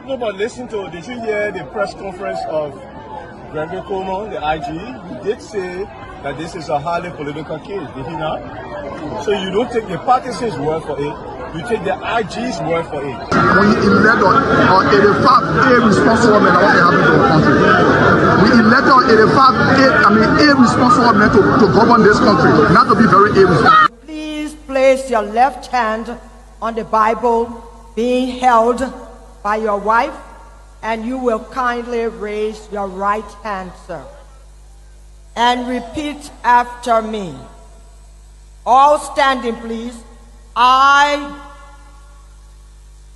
No, but listen to, did you hear the press conference of Seleke Kromah, the IG? He did say that this is a highly political case, did he not? So you don't take the partisans' word for it, you take the IG's word for it. We elect on 85 irresponsible men, what happened to our country. We elect on 85 irresponsible men to govern this country, not to be very irresponsible. Please place your left hand on the Bible being held by your wife, and you will kindly raise your right hand, sir, and repeat after me. All standing, please. I,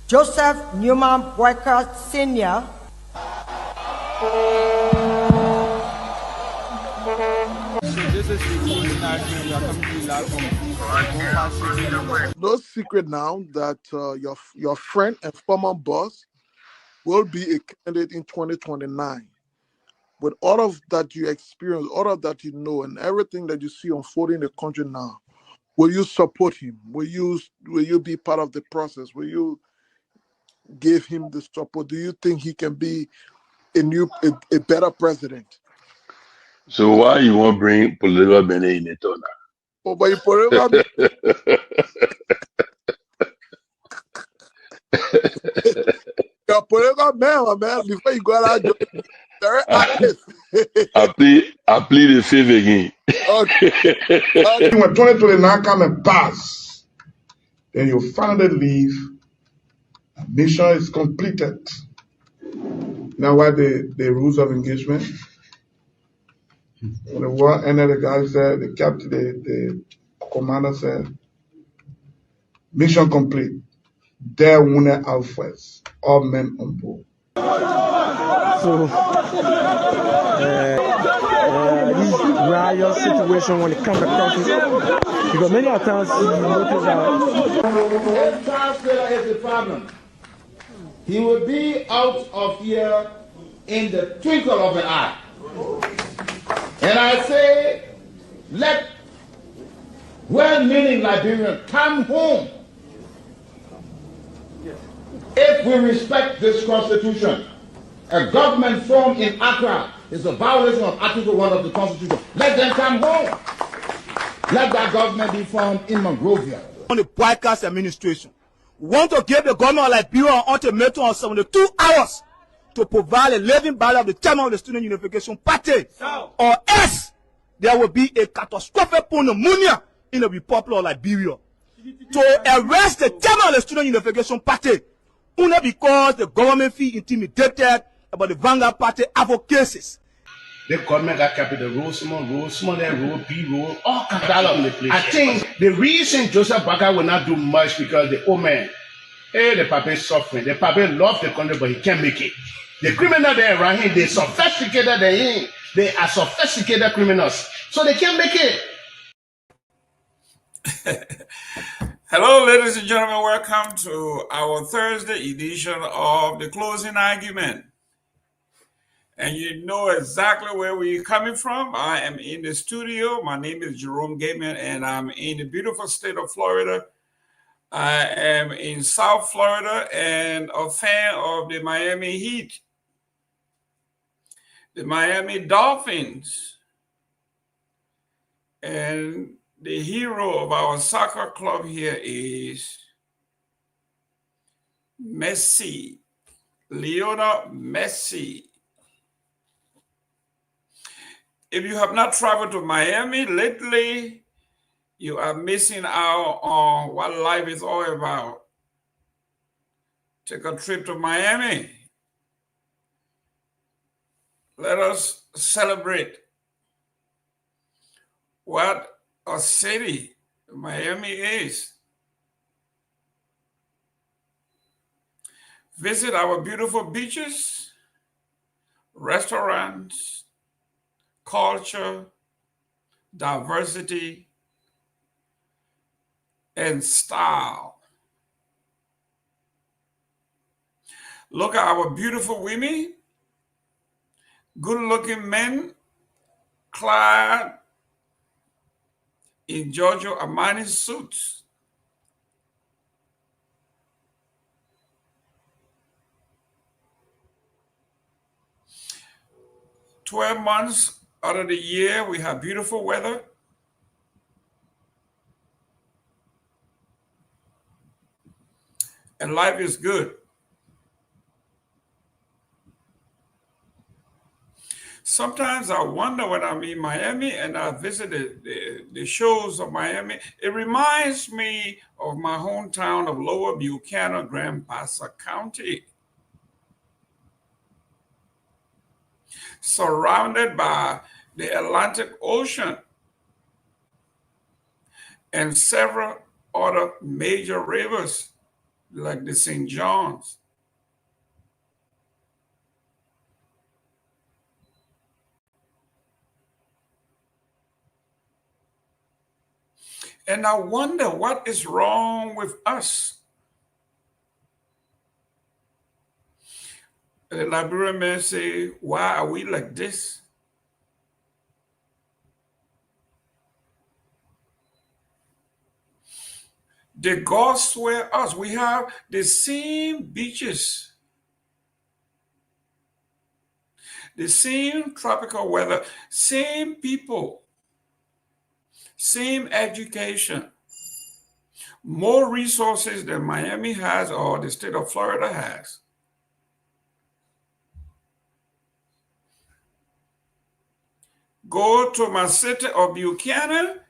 Joseph Newman Boyka Sr., no secret now that your friend and former boss will be a candidate in 2029. With all of that you experience, all of that you know, and everything that you see unfolding in the country now, will you support him? Will you be part of the process? Will you give him the support? Do you think he can be a better president? So why you want to bring political men in it or not? Oh, but you political you're political man, before you go out, very active. I plead the fifth again. Okay. When 2029 come and pass, then you finally leave. Mission is completed. Now, what the rules of engagement? When the war ended, the guy said, the commander said, mission complete. There wounded out first. All men on board. So, this riot situation when it comes to countries, because many times you notice that if Charles Taylor is the problem, he will be out of here in the twinkle of an eye. And I say, let well-meaning Liberians come home. If we respect this constitution, a government formed in Accra is a violation of Article 1 of the Constitution. Let them come home. Let that government be formed in Monrovia. On the broadcast administration, we want to give the government of Liberia an ultimatum of 72 hours to provide a living ballot of the chairman of the Student Unification Party, or else there will be a catastrophic pneumonia in the Republic of Liberia. To arrest the chairman of the Student Unification Party, only because the government feel intimidated about the Vanguard Party advocacies. The government got capital road, small B road, all kinds of place. I think the reason Joseph Baga will not do much because the old man, the papa is suffering. The papa loves the country, but he can't make it. The criminal there around him, they sophisticated than him. They are sophisticated criminals, so they can't make it. Hello, ladies and gentlemen. Welcome to our Thursday edition of The Closing Argument. And you know exactly where we're coming from. I am in the studio. My name is Jerome Gayman, and I'm in the beautiful state of Florida. I am in South Florida and a fan of the Miami Heat, the Miami Dolphins, and the hero of our soccer club here is Messi, Lionel Messi. If you have not traveled to Miami lately, you are missing out on what life is all about. Take a trip to Miami. Let us celebrate what a city Miami is. Visit our beautiful beaches, restaurants, culture, diversity, and style. Look at our beautiful women, good-looking men clad in Giorgio Armani suits. 12 months out of the year, we have beautiful weather. And life is good. Sometimes I wonder when I'm in Miami and I visit the shows of Miami, it reminds me of my hometown of Lower Buchanan, Grand Bassa County. Surrounded by the Atlantic Ocean and several other major rivers like the St. John's. And I wonder what is wrong with us. The Liberian men say, why are we like this? The gods swear us. We have the same beaches, the same tropical weather, same people, same education, more resources than Miami has or the state of Florida has. Go to my city of Buchanan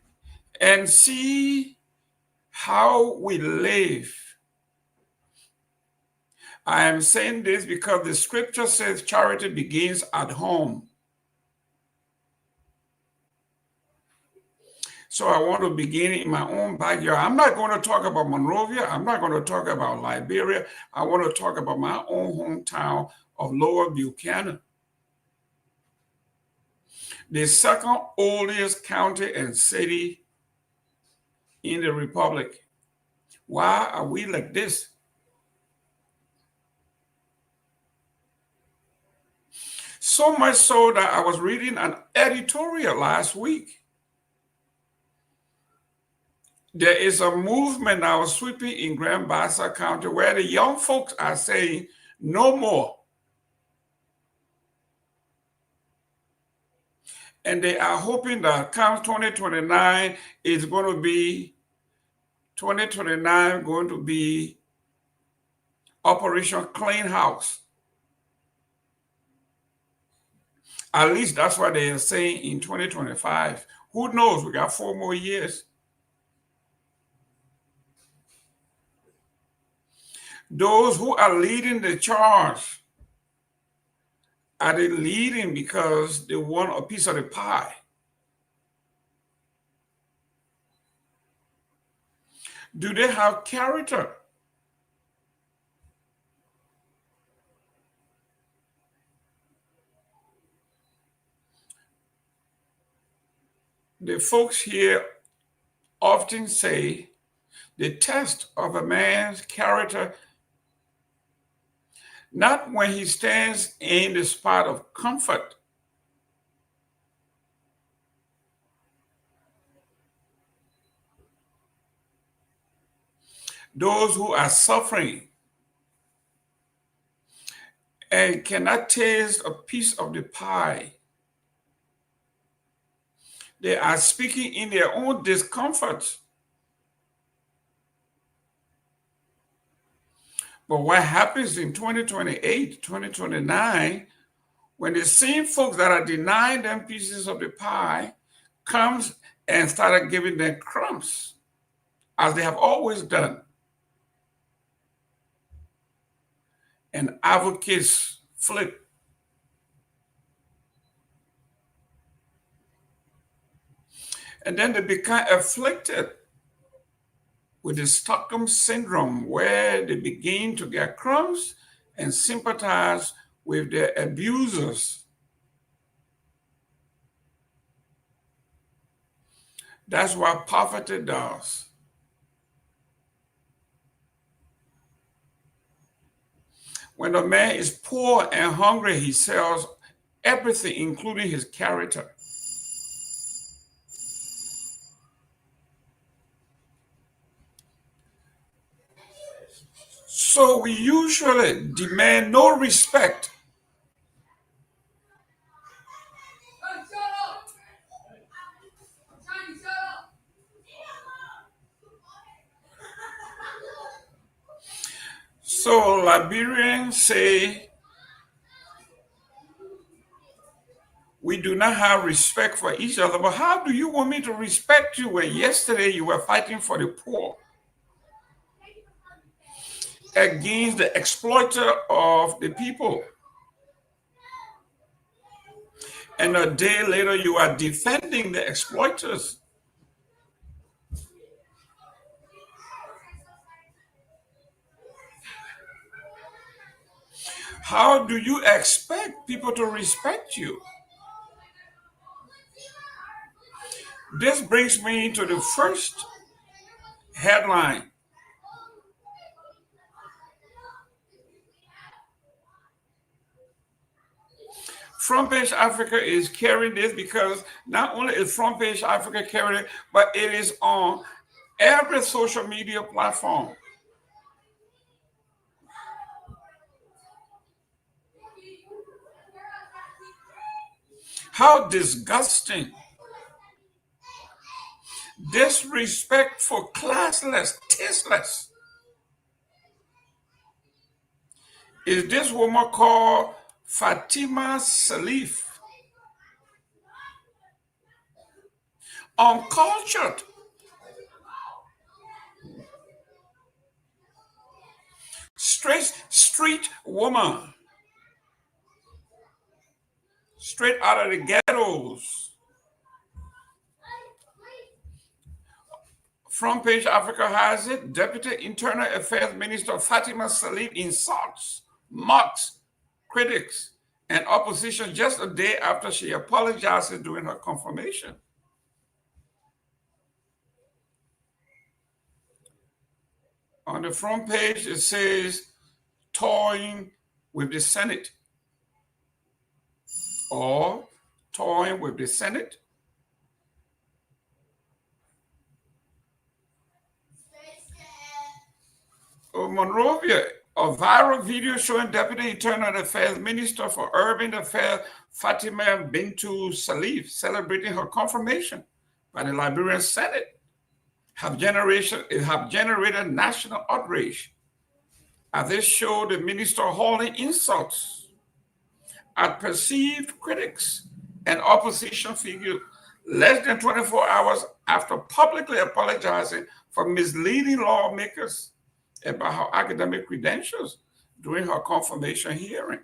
and see how we live. I am saying this because the scripture says charity begins at home. So I want to begin in my own backyard. I'm not going to talk about Monrovia. I'm not going to talk about Liberia. I want to talk about my own hometown of Lower Buchanan, the second oldest county and city in the Republic. Why are we like this? So much so that I was reading an editorial last week. There is a movement now sweeping in Grand Bassa County where the young folks are saying no more. And they are hoping that come 2029 is going to be Operation Clean House. At least that's what they are saying in 2025. Who knows? We got 4 more years. Those who are leading the charge, are they leading because they want a piece of the pie? Do they have character? The folks here often say the test of a man's character, not when he stands in the spot of comfort, those who are suffering and cannot taste a piece of the pie, they are speaking in their own discomfort. But what happens in 2028, 2029, when the same folks that are denying them pieces of the pie comes and started giving them crumbs, as they have always done, and advocates flip. And then they become afflicted with the Stockholm syndrome, where they begin to get crumbs and sympathize with their abusers. That's what poverty does. When a man is poor and hungry, he sells everything, including his character. So we usually demand no respect So Liberians say we do not have respect for each other. But how do you want me to respect you when yesterday you were fighting for the poor against the exploiter of the people? And a day later, you are defending the exploiters. How do you expect people to respect you? This brings me to the first headline. Front Page Africa is carrying this because not only is Front Page Africa carrying it, but it is on every social media platform. How disgusting. Disrespectful, classless, tasteless. Is this woman called Fatima Salif? Uncultured. Street woman. Straight out of the ghettos. Front Page Africa has it. Deputy Internal Affairs Minister Fatima Salif insults, mocks critics and opposition just a day after she apologizes during her confirmation. On the front page, it says, toying with the Senate, or toying with the Senate. Monrovia, a viral video showing Deputy Internal Affairs Minister for Urban Affairs Fatima Bintu Salif celebrating her confirmation by the Liberian Senate have generated national outrage. As they show the minister hurling insults at perceived critics and opposition figures less than 24 hours after publicly apologizing for misleading lawmakers about her academic credentials during her confirmation hearing.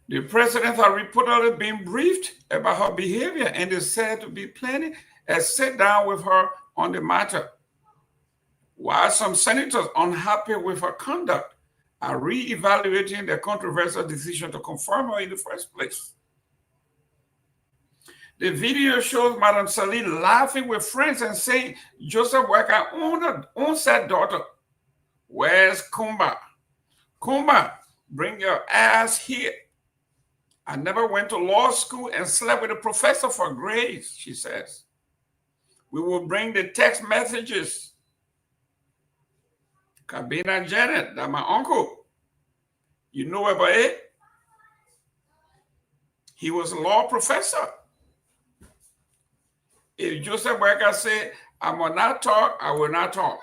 The president has reportedly been briefed about her behavior and is said to be planning a sit-down with her on the matter. While some senators unhappy with her conduct are re-evaluating their controversial decision to confirm her in the first place. The video shows Madam Salif laughing with friends and saying, Joseph Boakai owns that daughter. Where's Kumba? Kumba, bring your ass here. I never went to law school and slept with a professor for grades, she says. We will bring the text messages. Kabina Janet, that's my uncle. You know about it? He was a law professor. If Joseph Boakai said, I will not talk, I will not talk.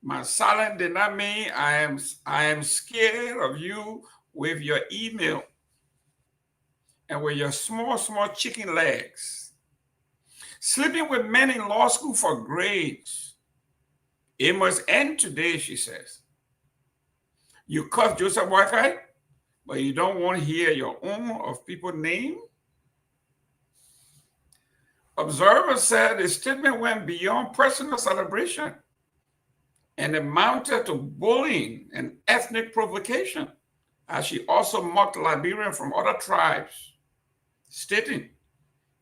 My silence did not mean I am scared of you with your email and with your small chicken legs. Sleeping with men in law school for grades. It must end today, she says. You cuff Joseph Boakai, but you don't want to hear your own of people's name? Observers said the statement went beyond personal celebration and amounted to bullying and ethnic provocation, as she also mocked Liberians from other tribes, stating,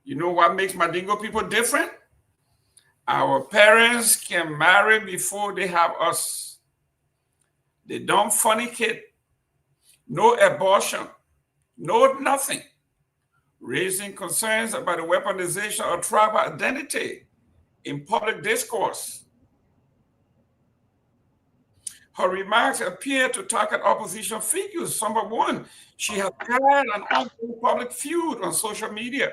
you know what makes Mandingo people different? Our parents can marry before they have us. They don't fornicate, no abortion, no nothing, raising concerns about the weaponization of tribal identity in public discourse. Her remarks appear to target opposition figures. Number one, she has had an ongoing public feud on social media,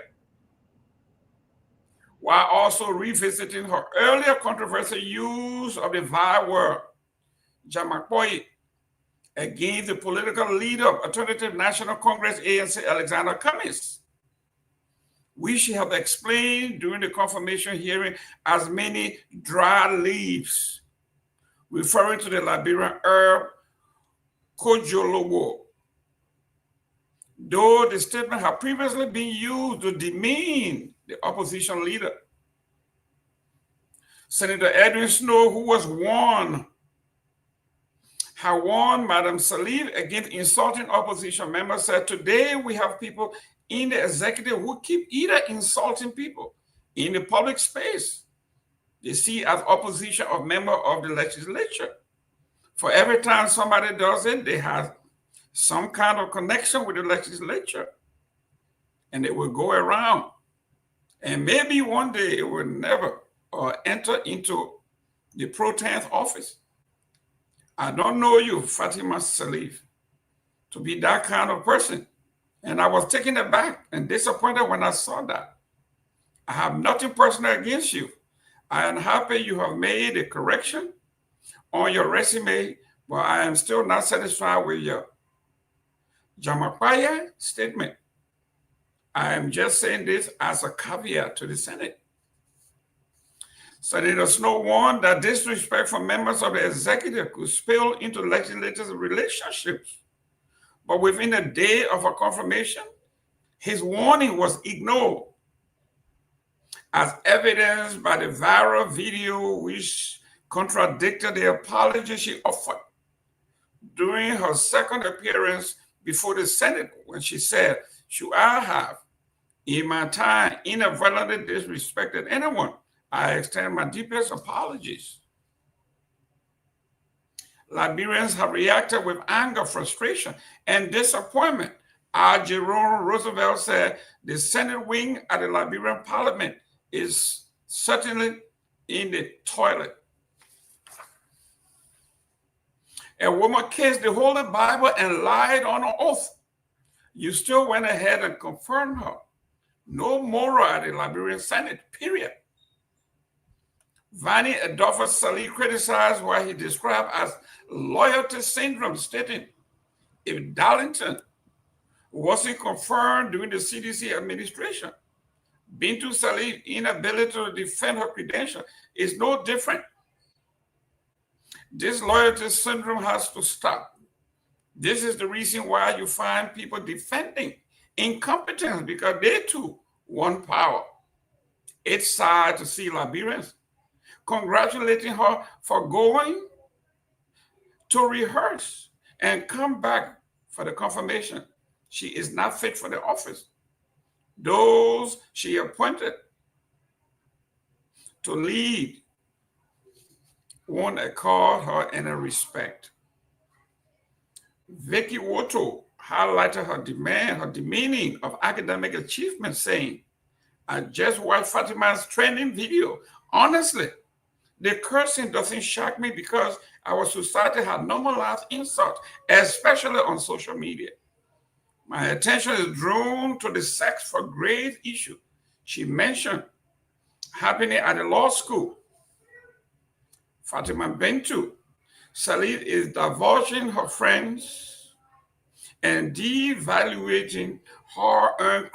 while also revisiting her earlier controversial use of the vile word, Jamakboye, against the political leader of Alternative National Congress, ANC, Alexander Cummings, which she have explained during the confirmation hearing as many dry leaves, referring to the Liberian herb Kehleboe, though the statement had previously been used to demean the opposition leader. Senator Edwin Snow, who was warned Madam Salif against insulting opposition members, said, today we have people in the executive who keep either insulting people in the public space they see as opposition of member of the legislature. For every time somebody does it, they have some kind of connection with the legislature, and it will go around. And maybe one day it will never enter into the pro tem office. I don't know you, Fatima Salif, to be that kind of person. And I was taken aback and disappointed when I saw that. I have nothing personal against you. I am happy you have made a correction on your resume, but I am still not satisfied with your Jamakboye statement. I am just saying this as a caveat to the Senate. Senator Snow warned that disrespect from members of the executive could spill into legislators' relationships. But within a day of her confirmation, his warning was ignored, as evidenced by the viral video which contradicted the apology she offered during her second appearance before the Senate, when she said, should I have, in my time, inadvertently disrespected anyone, I extend my deepest apologies. Liberians have reacted with anger, frustration, and disappointment. As Jerome Roosevelt said, the Senate wing at the Liberian Parliament is certainly in the toilet. A woman kissed the Holy Bible and lied on an oath. You still went ahead and confirmed her. No moral at the Liberian Senate, period. Vani Adolfo Salih criticized what he described as loyalty syndrome, stating, if Darlington wasn't confirmed during the CDC administration, Bintu Salih's inability to defend her credentials is no different. This loyalty syndrome has to stop. This is the reason why you find people defending incompetence, because they too want power. It's sad to see Liberians congratulating her for going to rehearse and come back for the confirmation. She is not fit for the office. Those she appointed to lead won't accord her any respect. Vicky Woto highlighted her demeaning of academic achievement, saying, I just watched Fatima's training video. Honestly, the cursing doesn't shock me because our society has normalized insult, especially on social media. My attention is drawn to the sex for grade issue she mentioned happening at the law school. Fatima Bintu Salih is divulging her friends and devaluating her own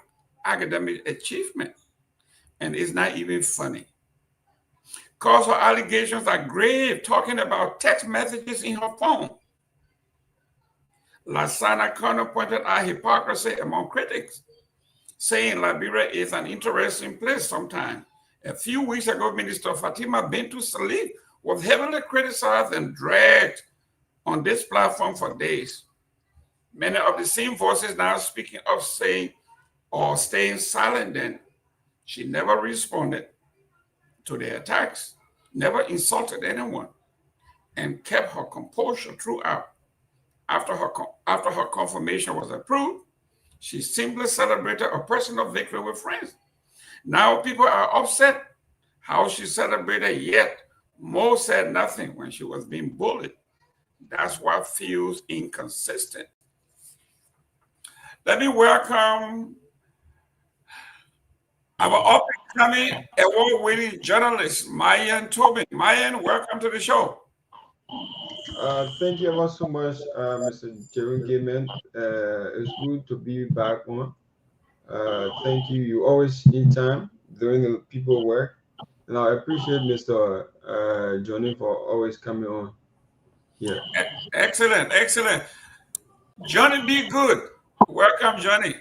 academic achievement, and it's not even funny. Because her allegations are grave, talking about text messages in her phone. Lasana Kano pointed out hypocrisy among critics, saying Liberia is an interesting place sometimes. A few weeks ago, Minister Fatima Bintu Salih was heavily criticized and dragged on this platform for days. Many of the same voices now speaking of saying or staying silent then. She never responded to the attacks, never insulted anyone, and kept her composure throughout. After her confirmation was approved, she simply celebrated a personal victory with friends. Now people are upset how she celebrated, yet Mo said nothing when she was being bullied. That's what feels inconsistent. Let me welcome our up-and-coming award-winning journalist, Myean Tobin. Myean, welcome to the show. Thank you ever so much, Mr. Jerome Gayman. It's good to be back on. Thank you. You always in time doing the people work, and I appreciate Mr. Johnny for always coming on here. Excellent, excellent. Johnny, be good. Welcome, Johnny.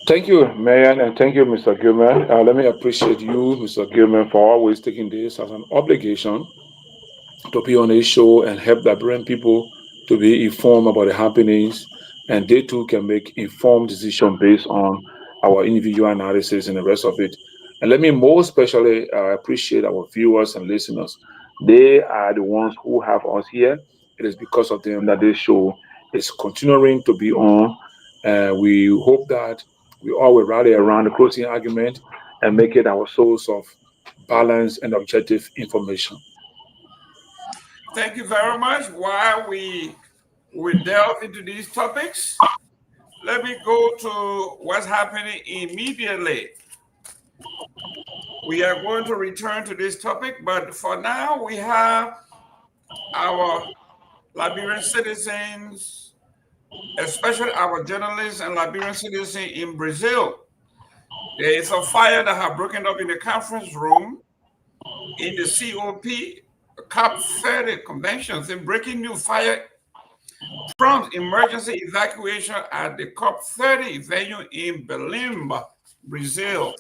Thank you, Myean, and thank you, Mr. Gilman. Let me appreciate you, Mr. Gilman, for always taking this as an obligation to be on this show and help the Liberian people to be informed about the happenings, and they too can make informed decisions based on our individual analysis and the rest of it. And let me most especially appreciate our viewers and listeners. They are the ones who have us here. It is because of them that this show is continuing to be on. We hope that we all will rally around the closing argument and make it our source of balanced and objective information. Thank you very much. While we delve into these topics, let me go to what's happening immediately. We are going to return to this topic, but for now, we have our Liberian citizens, especially our journalists and Liberian citizens in Brazil. There is a fire that has broken up in the conference room in the COP 30 conventions. In breaking new fire prompts emergency evacuation at the COP 30 venue in Belém, Brazil.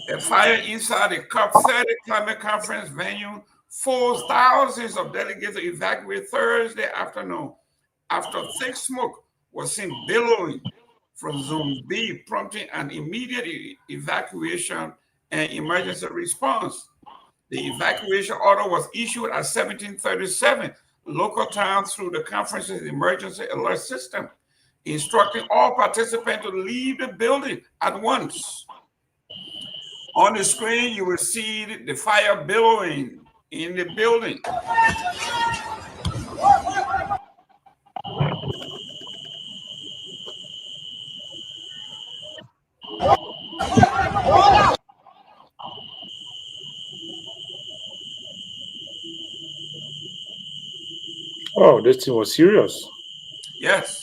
A fire inside the COP 30 climate conference venue forced thousands of delegates to evacuate Thursday afternoon after thick smoke was seen billowing from Zone B, prompting an immediate evacuation and emergency response. The evacuation order was issued at 1737 local time through the conference's emergency alert system, instructing all participants to leave the building at once. On the screen, you will see the fire billowing in the building. Oh, this thing was serious. Yes.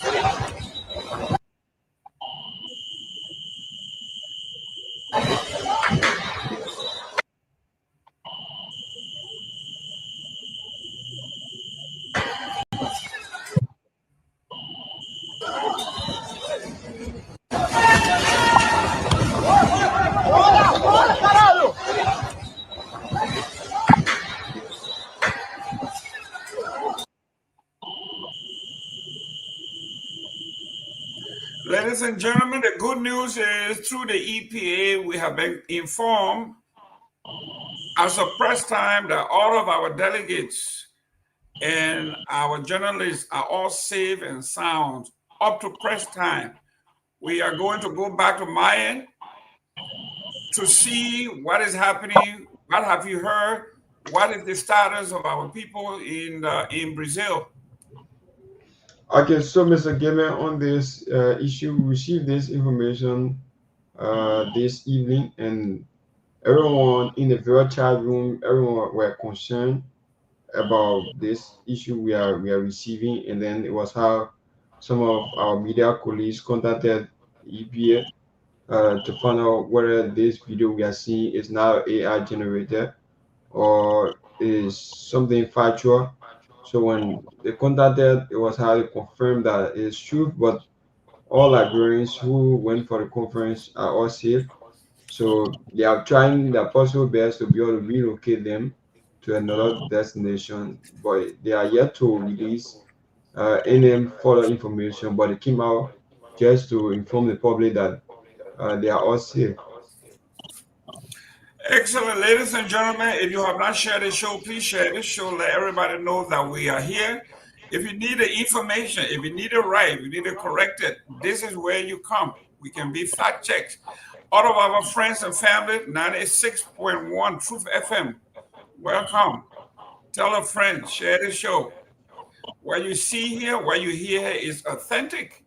Ladies and gentlemen, the good news is through the EPA, we have been informed as of press time that all of our delegates and our journalists are all safe and sound up to press time. We are going to go back to Myean to see what is happening. What have you heard? What is the status of our people in Brazil? Okay, so Mr. Gayman, on this issue, we received this information this evening, and everyone in the virtual chat room, everyone were concerned about this issue we are receiving, and then it was how some of our media colleagues contacted EPA to find out whether this video we are seeing is now AI generated or is something factual. So when they contacted, it was how they confirmed that it's true, but all Liberians who went for the conference are all safe. So they are trying their possible best to be able to relocate them to another destination, but they are yet to release any further information. But it came out just to inform the public that they are all safe. Excellent, ladies and gentlemen. If you have not shared the show, please share this show. Let everybody know that we are here. If you need the information, if you need it right, if you need it corrected, this is where you come. We can be fact checked. All of our friends and family, 96.1 Truth FM. Welcome. Tell a friend, share the show. What you see here, what you hear is authentic.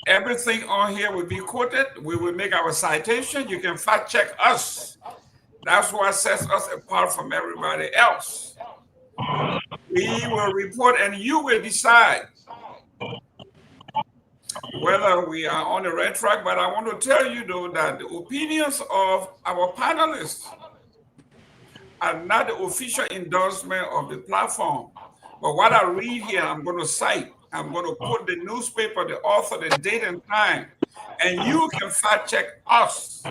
Everything on here will be quoted. We will make our citation. You can fact check us. That's what sets us apart from everybody else. We will report and you will decide whether we are on the right track. But I want to tell you, though, that the opinions of our panelists are not the official endorsement of the platform. But what I read here, I'm going to cite. I'm going to quote the newspaper, the author, the date and time, and you can fact check us.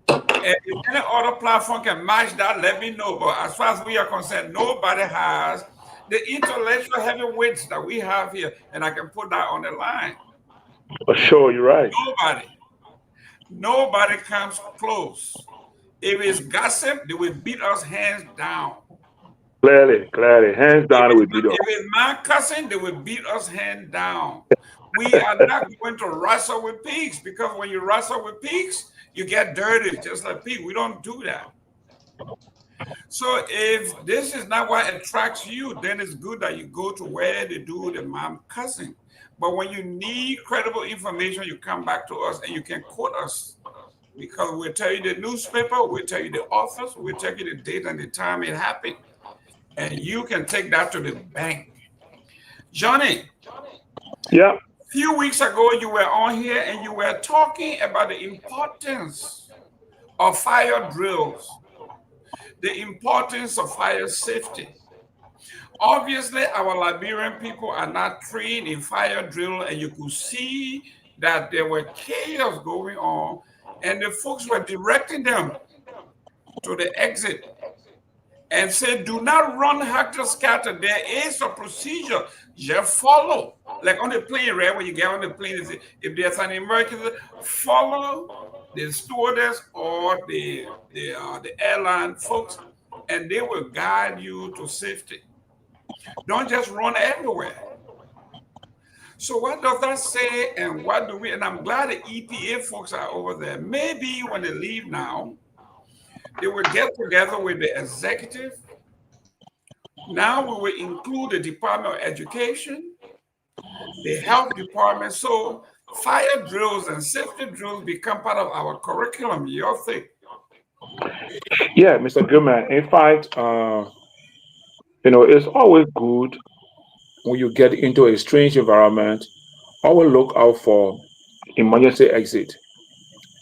And if any other platform can match that, let me know. But as far as we are concerned, nobody has the intellectual heavyweights that we have here, and I can put that on the line. For sure, you're right. Nobody comes close. If it's gossip, they will beat us hands down. Clearly, hands down, we beat us. If it's man cussing, they will beat us hands down. We are not going to wrestle with pigs, because when you wrestle with pigs, you get dirty, just like pig. We don't do that. So if this is not what attracts you, then it's good that you go to where they do the man cussing. But when you need credible information, you come back to us and you can quote us, because we'll tell you the newspaper, we'll tell you the authors, we'll tell you the date and the time it happened. And you can take that to the bank. Johnny. Yeah. A few weeks ago, you were on here and you were talking about the importance of fire drills, the importance of fire safety. Obviously, our Liberian people are not trained in fire drill, and you could see that there were chaos going on, and the folks were directing them to the exit and said, do not run helter-skelter. There is a procedure. Just follow. Like on the plane, right? When you get on the plane, if there's an emergency, follow the stewardess or the airline folks, and they will guide you to safety. Don't just run everywhere. So what does that say, and what do we, and I'm glad the EPA folks are over there. Maybe when they leave now, they will get together with the executive. Now we will include the Department of Education, the health department. So fire drills and safety drills become part of our curriculum. You think? Yeah, Mr. Gayman. In fact, it's always good when you get into a strange environment. Always look out for emergency exit.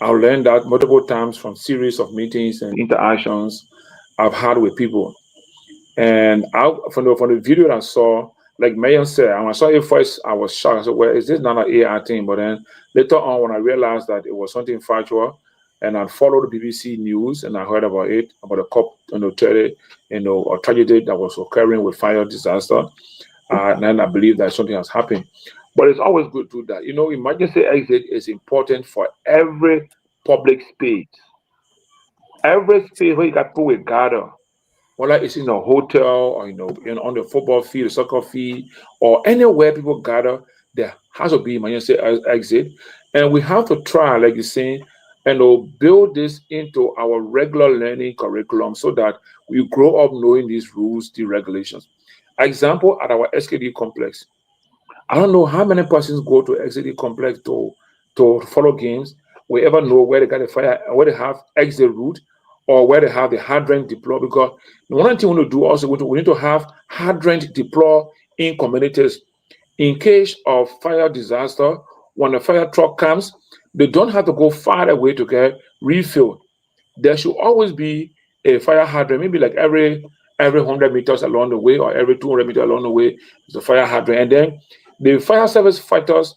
I've learned that multiple times from series of meetings and interactions I've had with people. And from the video that I saw, like Myean said, when I saw it first, I was shocked. I said, well, is this not an AI thing? But then later on, when I realized that it was something factual, and I followed the BBC news and I heard about it, about a cop, a tragedy that was occurring with fire disaster. And then I believe that something has happened. But it's always good to do that. Emergency exit is important for every public space. Every space where you got people will gather, whether it's in a hotel or on the football field, the soccer field, or anywhere people gather, there has to be emergency exit. And we have to try, like you're saying, build this into our regular learning curriculum so that we grow up knowing these rules, the regulations. Example, at our SKD complex, I don't know how many persons go to SKD complex to follow games. We ever know where they got the fire, where they have exit route, or where they have the hydrant deploy. Because one thing we want to do also, we need to have hydrant deploy in communities in case of fire disaster. When a fire truck comes, they don't have to go far away to get refill. There should always be a fire hydrant, maybe like every 100 meters along the way, or every 200 meters along the way is a fire hydrant. And then the fire service fighters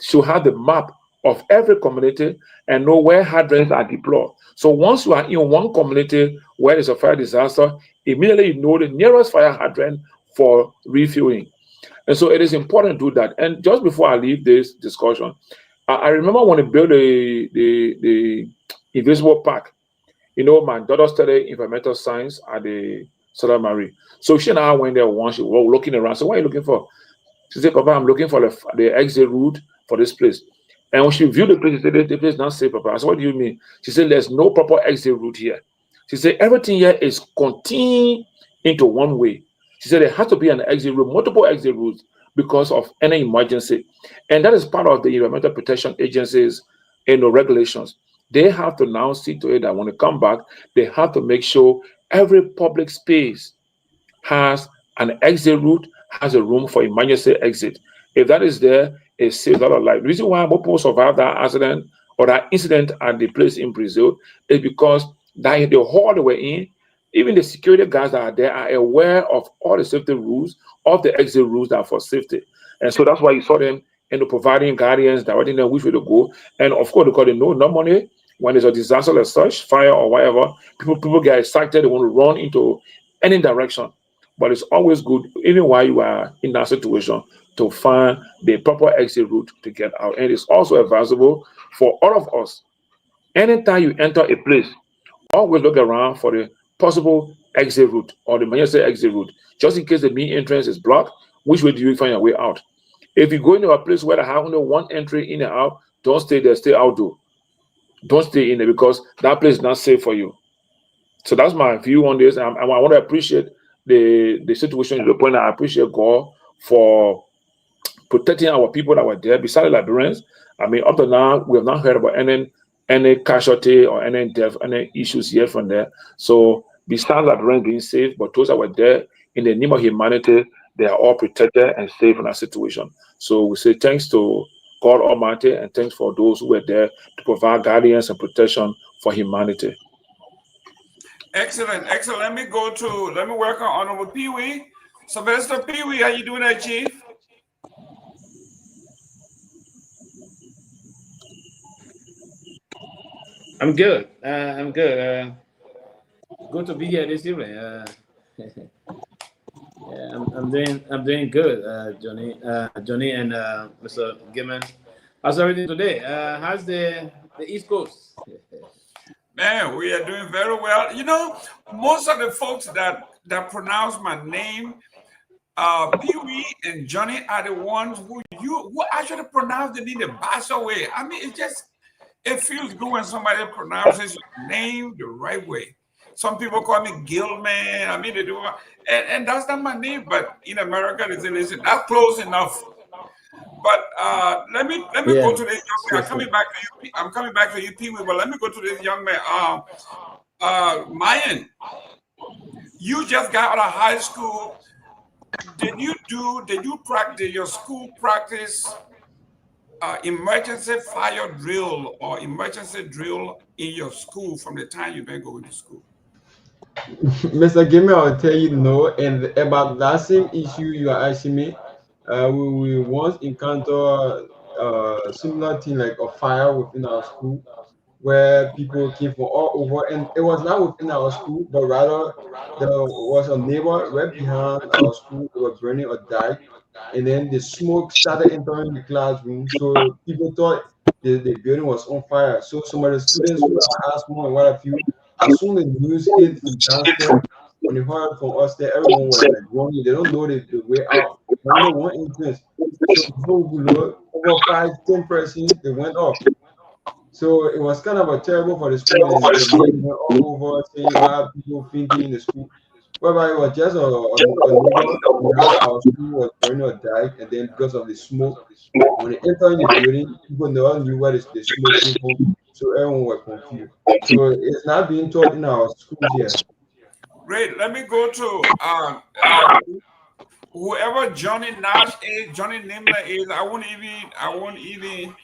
should have the map of every community and know where hydrants are deployed. So once you are in one community where there's a fire disaster, immediately you know the nearest fire hydrant for refueling. And so it is important to do that. And just before I leave this discussion, I remember when they built the Invisible Park. My daughter studied environmental science at the Southern Marie. So she and I went there once. She was looking around. So what are you looking for? She said, Papa, I'm looking for the exit route for this place. And when she viewed the place, she said, the place is not safe, Papa. I said, what do you mean? She said, there's no proper exit route here. She said, everything here is contained into one way. She said, there has to be an exit route, multiple exit routes because of any emergency. And that is part of the Environmental Protection Agency's regulations. They have to now see to it that when they come back, they have to make sure every public space has an exit route, has a room for emergency exit. If that is there, it saves a lot of life. The reason why more people survived that accident or that incident at the place in Brazil is because that the hall they were in, even the security guards that are there are aware of all the safety rules, of the exit rules that are for safety. And so that's why you saw them providing guardians, directing them which way to go. And of course, because they know normally when there's a disaster like such, fire or whatever, people get excited, they want to run into any direction. But it's always good, even while you are in that situation, to find the proper exit route to get out. And it's also advisable for all of us. Anytime you enter a place, always look around for the possible exit route or the emergency exit route, just in case the main entrance is blocked. Which way do you find your way out? If you go into a place where they have only one entry in and out, don't stay there, stay outdoor. Don't stay in there because that place is not safe for you. So that's my view on this. And I want to appreciate the situation to the point that I appreciate God for protecting our people that were there, besides the Liberians. I mean, up to now, we have not heard about any casualty or any death, any issues yet from there. So besides Liberians being safe, but those that were there in the name of humanity, they are all protected and safe in that situation. So we say thanks to God Almighty and thanks for those who were there to provide guidance and protection for humanity. Excellent, excellent. Let me welcome Honorable Pewee. Sylvester Pewee, how you doing there, Chief? I'm good. I'm good. Good to be here this evening. Yeah, I'm doing good, Johnny and Mr. Gayman. How's everything today? How's the East Coast? Man, we are doing very well. You know, most of the folks that pronounce my name, Pewee and Johnny, are the ones who actually pronounce the name the Basha way. I mean, it feels good when somebody pronounces your name the right way. Some people call me Gilman. I mean, they do, and that's not my name. But in America, they say, listen, that's close enough. But let me go to this young man. I'm coming back to you, Pewee. But let me go to this young man. Myean, you just got out of high school. Did you practice your school practice emergency fire drill or emergency drill in your school from the time you've been going to school? Mr. Gayman, I'll tell you no. And about that same issue you are asking me, we once encountered a similar thing like a fire within our school where people came from all over, and it was not within our school, but rather there was a neighbor right behind our school who was burning a dike, and then the smoke started entering the classroom, so people thought the building was on fire. So some of the students who are asthma and what have you, as soon as the news hit from downstairs, when they heard from upstairs, everyone was like running. They don't know the way out. Only one entrance. So before we look, over 5-10 persons, they went off. So it was kind of a terrible for the school, and the news went all over saying why people fainting in the school. Whereby it was just a neighbor behind our school was burning or died, and then because of the smoke, when they entered the building, people never knew where the smoke came from, so everyone was confused. So it's not being taught in our schools yet. Great. Let me go to whoever Johnny Nash is, Johnny Nimler is. I won't even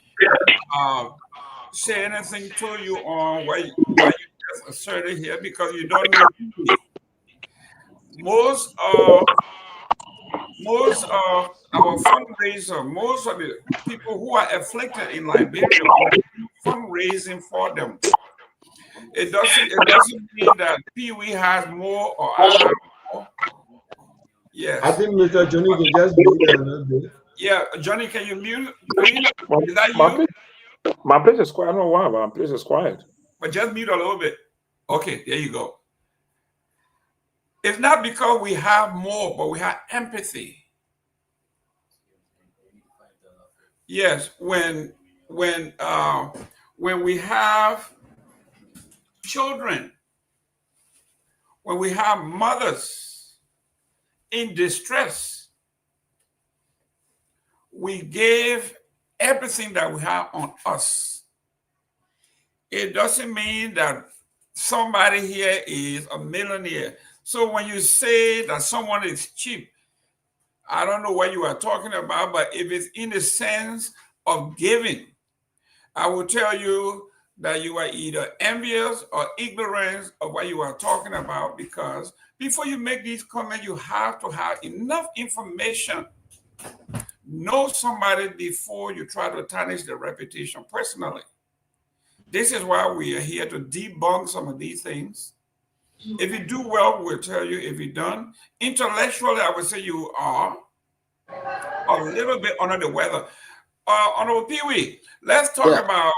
say anything to you on why you just asserted here because you don't know me. Most of our fundraiser, most of the people who are afflicted in Liberia, fundraising for them. It doesn't mean that Pewee has more or I have more. Yes. I think Mr. Johnny can just mute a little bit. Yeah, Johnny, can you mute, please? Is that you? My place is quiet. I don't know why, but my place is quiet. But just mute a little bit. Okay, there you go. It's not because we have more, but we have empathy. Yes, when when we have children, when we have mothers in distress, we give everything that we have on us. It doesn't mean that somebody here is a millionaire. So when you say that someone is cheap, I don't know what you are talking about, but if it's in the sense of giving, I will tell you that you are either envious or ignorant of what you are talking about, because before you make these comments, you have to have enough information. Know somebody before you try to tarnish their reputation personally. This is why we are here to debunk some of these things. If you do well, we'll tell you. If you don't, intellectually, I would say you are a little bit under the weather. Honorable Pewee, let's talk about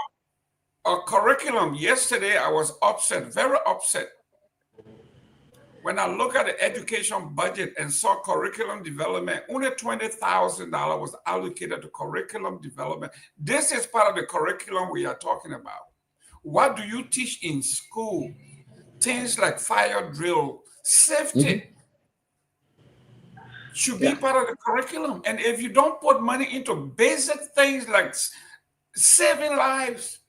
a curriculum. Yesterday, I was upset, very upset, when I look at the education budget and saw curriculum development. Only $20,000 was allocated to curriculum development. This is part of the curriculum we are talking about. What do you teach in school? Things like fire drill, safety should be part of the curriculum. And if you don't put money into basic things like saving lives,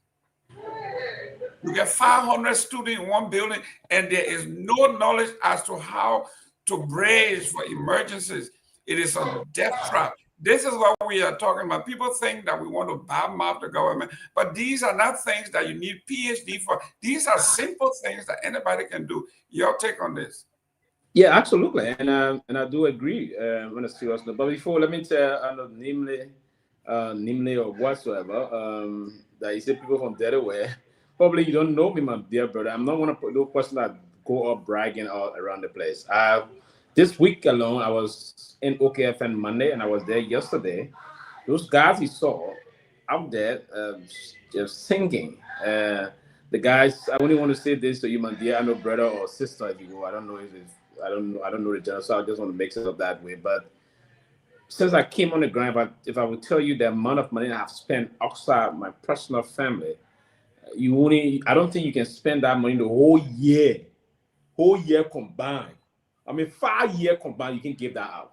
you get 500 students in one building, and there is no knowledge as to how to brace for emergencies. It is a death trap. This is what we are talking about. People think that we want to badmouth the government, but these are not things that you need PhD for. These are simple things that anybody can do. Your take on this? Yeah, absolutely, and I do agree on a serious note. But before, let me tell, namely or whatsoever, that you say people from Delaware. Probably you don't know me, my dear brother. I'm not one of those person that go up bragging all around the place. This week alone, I was in OKFN Monday, and I was there yesterday. Those guys you saw out there just singing. The guys, I only want to say this to you, my dear, I know brother or sister, if you will. I don't know I don't know the general, so I just want to mix it up that way. But since I came on the ground, if I would tell you the amount of money I have spent outside my personal family, I don't think you can spend that money the whole year combined. I mean, 5 years combined, you can give that out.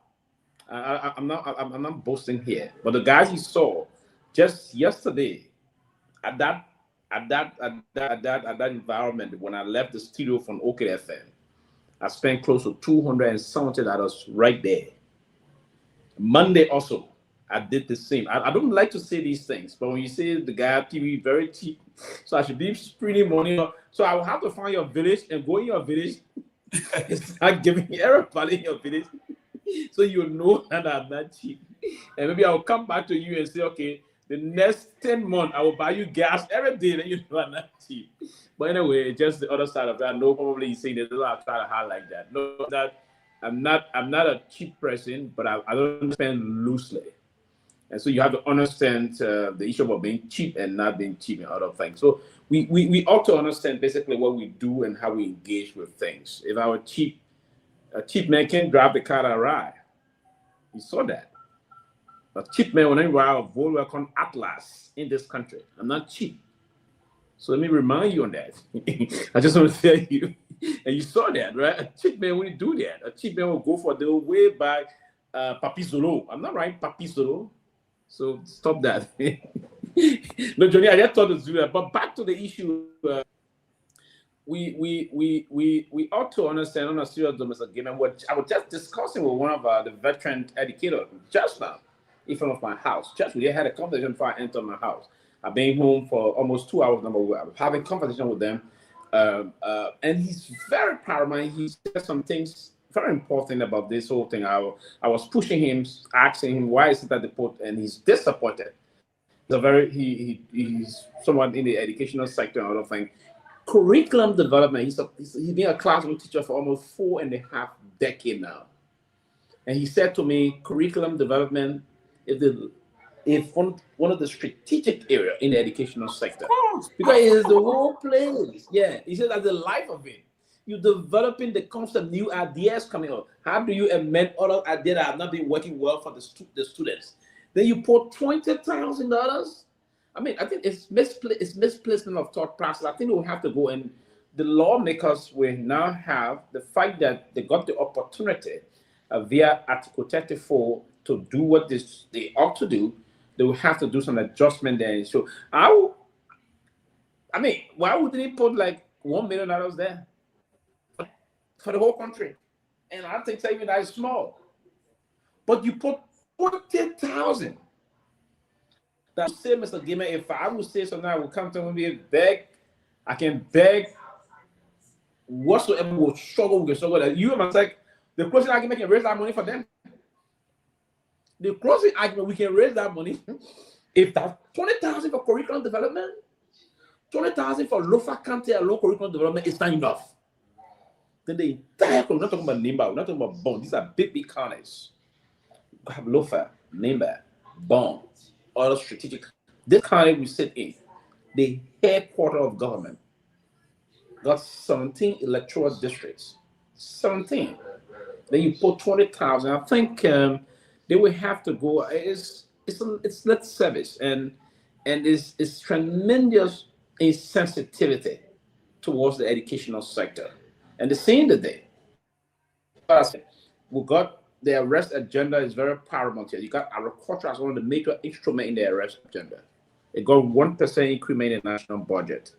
I'm not boasting here, but the guys you saw just yesterday at that environment, when I left the studio from OKFM, I spent close to $270 right there. Monday also, I did the same. I don't like to say these things, but when you say the guy TV very cheap, so I should be spreading money. So I will have to find your village and go in your village and start giving everybody in your village, so you know that I'm not cheap. And maybe I will come back to you and say, okay, the next 10 months I will buy you gas every day, then you know I'm not cheap. But anyway, just the other side of that. No, probably you say that I'll try to highlight that. No, that I'm not a cheap person, but I don't spend loosely. And so you have to understand the issue about being cheap and not being cheap in other things. So we ought to understand basically what we do and how we engage with things. If I were cheap, a cheap man can't drive the car that ride. You saw that. A cheap man will not ride a Volkswagen Atlas in this country. I'm not cheap. So let me remind you on that. I just want to tell you. And you saw that, right? A cheap man wouldn't do that. A cheap man will go for the way by Papi Zolo. I'm not right, Papi Zolo. So stop that. No, Johnny, I just thought to do that. But back to the issue, we ought to understand on a serious note, Mr. Gayman, what I was just discussing with one of the veteran educators just now in front of my house. Just we had a conversation before I entered my house. I've been home for almost 2 hours. Number one, I'm having a conversation with them, and he's very paramount. He said some things very important about this whole thing. I was pushing him, asking him why is it that they put, and he's disappointed. He's someone in the educational sector and other thing. Curriculum development. He's been a classroom teacher for almost 4.5 decades now, and he said to me, curriculum development is one of the strategic area in the educational sector, because it is the whole place. Yeah, he said that's the life of it. You're developing the concept, new ideas coming up. How do you amend other ideas that have not been working well for the students? Then you put $20,000. I mean, I think it's misplacement of thought process. I think we have to go, and the lawmakers will now have the fact that they got the opportunity via Article 34 to do what they ought to do. They will have to do some adjustment there. So I mean, why wouldn't they put like $1 million there for the whole country? And I think even that is small. But you put 40,000. That say, Mr. Gayman, if I would say something, I would come to me and beg. I can beg whatsoever will struggle, we can struggle. That you and my like the closing argument can raise that money for them. The closing argument, we can raise that money. If that's 20,000 for curriculum development, 20,000 for Lofa County and low curriculum development is not enough. Then the entire, we're not talking about Nimba, we're not talking about Bond. These are big counties. We have Lofa, Nimba, Bond, other strategic. This county we sit in, the headquarters of government, got 17 electoral districts. 17. Then you put 20,000. I think they will have to go. It's less service and it's tremendous insensitivity towards the educational sector. And the same today, we got the arrest agenda is very paramount here. You got agriculture as one of the major instruments in the arrest agenda. It got 1% increment in the national budget.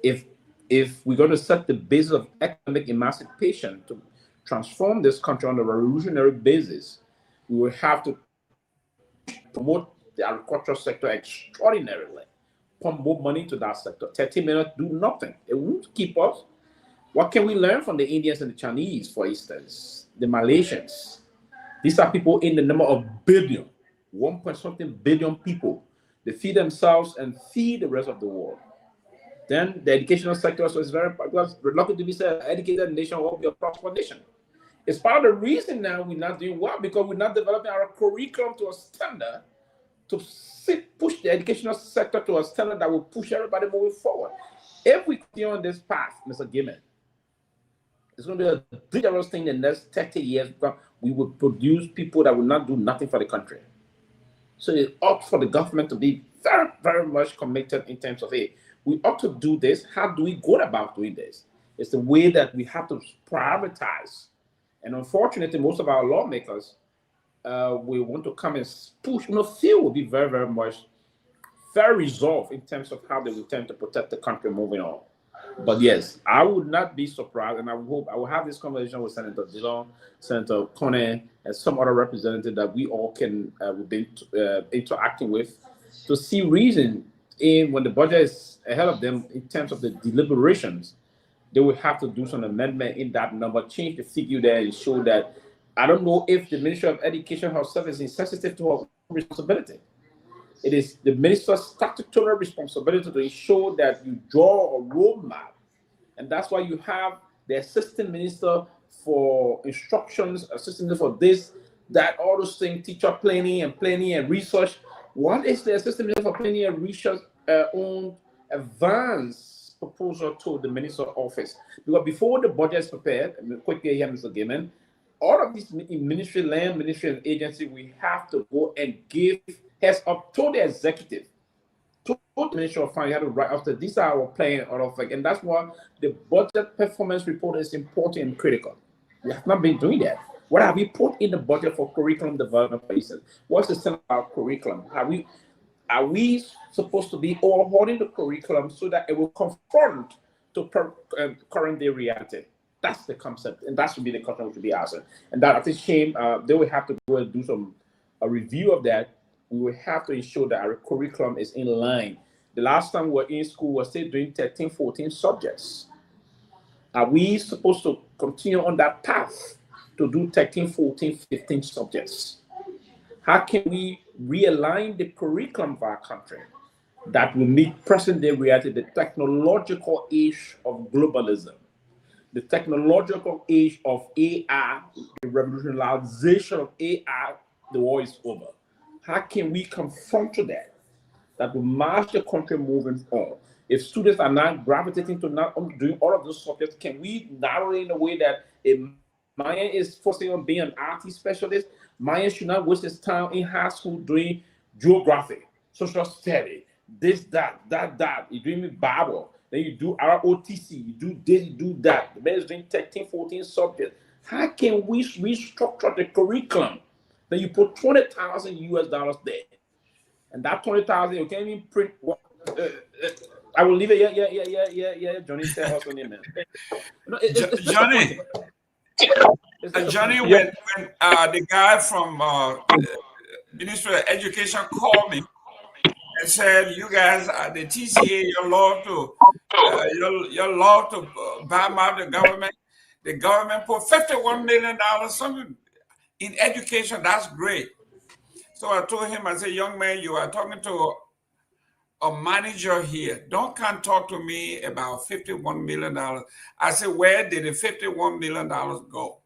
If we're going to set the basis of economic emancipation to transform this country on a revolutionary basis, we will have to promote the agricultural sector extraordinarily, pump more money into that sector. 30 million do nothing. It won't keep us. What can we learn from the Indians and the Chinese, for instance, the Malaysians? These are people in the number of billion, 1.something billion people. They feed themselves and feed the rest of the world. Then the educational sector is very, because we're lucky to be an educated nation or be a prosperous nation. It's part of the reason now we're not doing well, because we're not developing our curriculum to a standard to push the educational sector to a standard that will push everybody moving forward. If we continue on this path, Mr. Gayman, it's going to be a dangerous thing in the next 30 years, because we will produce people that will not do nothing for the country. So it ought for the government to be very, very much committed in terms of, hey, we ought to do this. How do we go about doing this? It's the way that we have to prioritize. And unfortunately, most of our lawmakers will want to come and push. Few will be very, very much, very resolved in terms of how they will tend to protect the country moving on. But yes, I would not be surprised, and I would hope I will have this conversation with Senator Dillon, Senator Kone, and some other representative that we all can be interacting with to see reason in when the budget is ahead of them in terms of the deliberations. They will have to do some amendment in that number, change the figure there, and show that. I don't know if the Ministry of Education herself is insensitive to her responsibility. It is the minister's statutory responsibility to ensure that you draw a roadmap. And that's why you have the assistant minister for instructions, assistant minister for this, that, all those things, teacher planning and research. What is the assistant minister for planning and research own advance proposal to the minister's office? Because before the budget is prepared, quickly here, Mr. Gayman, all of these ministry, land ministry, and agency, we have to go and give heads up to the executive, to the Ministry of Finance. You have to write after these are our plan, all of it, and that's why the budget performance report is important and critical. We have not been doing that. What have we put in the budget for curriculum development, for instance? What's the center of our curriculum? Are we supposed to be overhauling the curriculum so that it will confront to current day reality? That's the concept, and that should be the question we should be asking. And that, I think, shame, they will have to go and do a review of that. We will have to ensure that our curriculum is in line. The last time we were in school, we were still doing 13, 14 subjects. Are we supposed to continue on that path to do 13, 14, 15 subjects? How can we realign the curriculum of our country that will meet present-day reality, the technological age of globalism, the technological age of AI, the revolutionization of AI, the war is over. How can we confront to that will march the country moving on? If students are not gravitating to not doing all of those subjects, can we narrow it in a way that if Myean is focusing on being an IT specialist, Myean should not waste his time in high school doing geography, social study, this, that. You're doing me Bible. Then you do ROTC, you do this, you do that. The man is doing 13, 14 subjects. How can we restructure the curriculum? Then you put $20,000 there. And that 20,000, you can't even print what I will leave it. Yeah. Johnny said us on it, man. No, it's Johnny. Johnny, when the guy from Ministry of Education called me and said, "You guys, the TCA, your law to bomb out the government. The government put $51 million something in education. That's great." So I told him, I said, "Young man, you are talking to a manager here. Don't come talk to me about $51 million. I said, where did the $51 million go?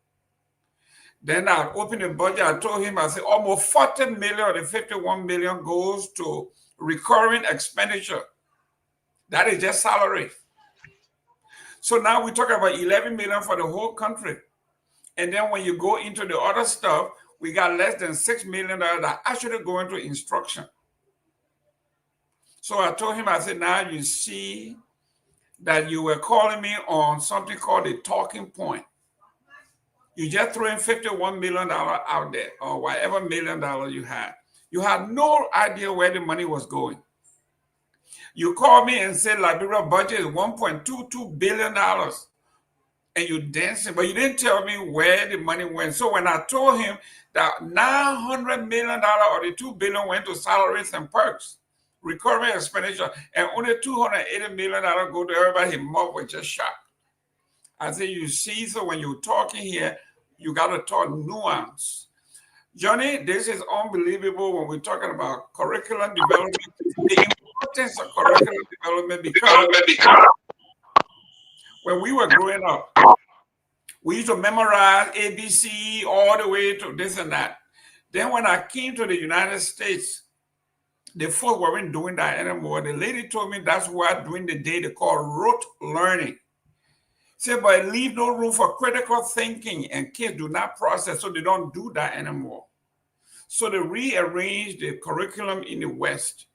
Then I opened the budget. I told him, I said, almost 40 million of the 51 million goes to recurring expenditure. That is just salary. So now we talk about 11 million for the whole country. And then when you go into the other stuff, we got less than $6 million that actually go into instruction. So I told him, I said, now you see that you were calling me on something called a talking point. You just throwing $51 million out there, or whatever $1 million you had. You had no idea where the money was going. You called me and said Liberia budget is $1.22 billion. And you dancing, but you didn't tell me where the money went. So when I told him that $900 million or the $2 billion went to salaries and perks, recurring expenditure, and only $280 million go to everybody, his mouth was just shut. I said, you see, so when you're talking here, you got to talk nuance. Johnny, this is unbelievable when we're talking about curriculum development, the importance of curriculum development, because when we were growing up, we used to memorize ABC all the way to this and that. Then when I came to the United States, the folks weren't doing that anymore. The lady told me that's why during the day they call rote learning. Said, but leave no room for critical thinking, and kids do not process, so they don't do that anymore. So they rearranged the curriculum in the West.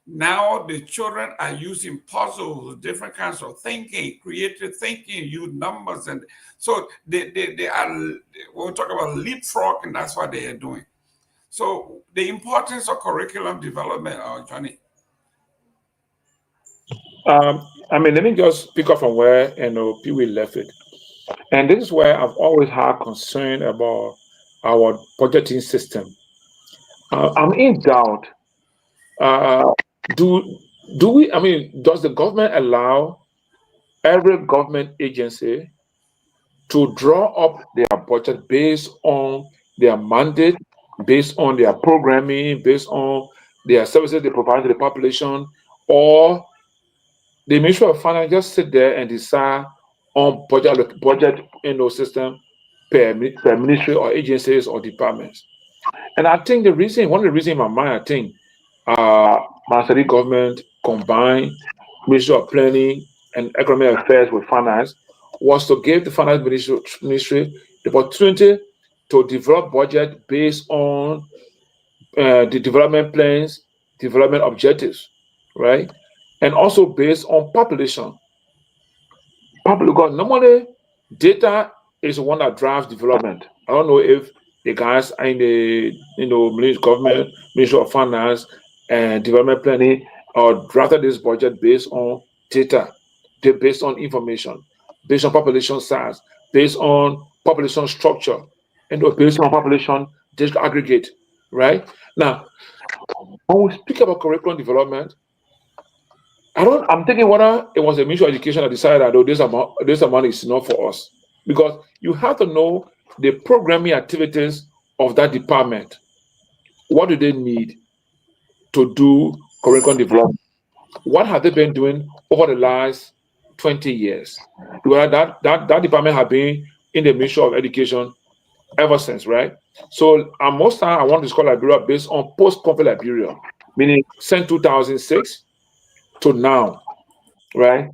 Now the children are using puzzles, different kinds of thinking, creative thinking, use numbers, and so they are. We'll talk about leapfrogging. That's what they are doing. So the importance of curriculum development, Johnny. Let me just pick up from where Pewee left it. And this is where I've always had concern about our budgeting system. I'm in doubt. Does the government allow every government agency to draw up their budget based on their mandate, based on their programming, based on their services they provide to the population, or the Ministry of Finance just sit there and decide on budget system per ministry or agencies or departments? And I think one of the reasons in my mind, I think Mansari government combined Ministry of Planning and Economic Affairs with Finance was to give the Finance Ministry the opportunity to develop budget based on the development plans, development objectives, right? And also based on population. Because normally data is the one that drives development. I don't know if the guys in the government, Ministry of Finance and Development Planning drafted this budget based on data, based on information, based on population size, based on population structure, and based on population aggregate, right? Now, when we speak about curriculum development, I'm thinking whether it was the Ministry of Education that decided that this amount is enough for us, because you have to know the programming activities of that department. What do they need to do curriculum development? What have they been doing over the last 20 years? Because that department have been in the Ministry of Education ever since, right? So most time I want to discuss Liberia based on post-conflict Liberia, meaning since 2006 to now, right?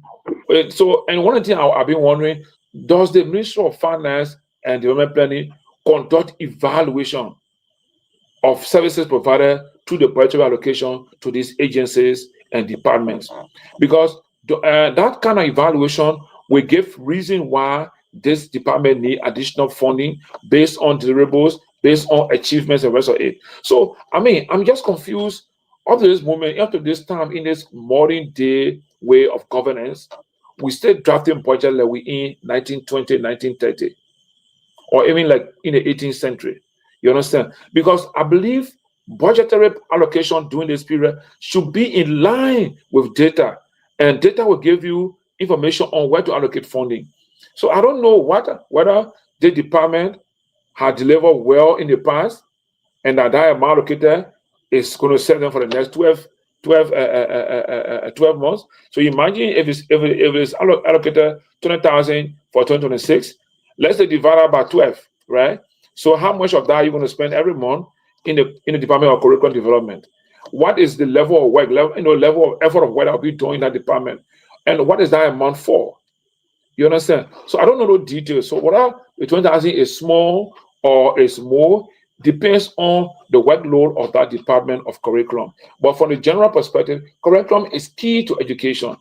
So, and one thing I've been wondering, does the Ministry of Finance and Development Planning conduct evaluation of services provided to the budgetary allocation to these agencies and departments, because that kind of evaluation will give reason why this department need additional funding based on deliverables, based on achievements and rest of it. So, I mean, I'm just confused up to this moment, up to this time, in this modern day way of governance, we still drafting budget like we in 1920, 1930, or even like in the 18th century. You understand? Because I believe budgetary allocation during this period should be in line with data, and data will give you information on where to allocate funding. So I don't know whether the department had delivered well in the past, and that amount allocated is going to serve them for the next 12 months. So imagine if it's allocated 20,000 for 2026, let's say divide it by 12, right? So how much of that are you going to spend every month in the Department of Curriculum Development? What is the level of work, level of effort of what I'll be doing in that department, and what is that amount for? You understand? So I don't know the details. So whether the 20,000 is small or is more depends on the workload of that department of curriculum. But from the general perspective, curriculum is key to education.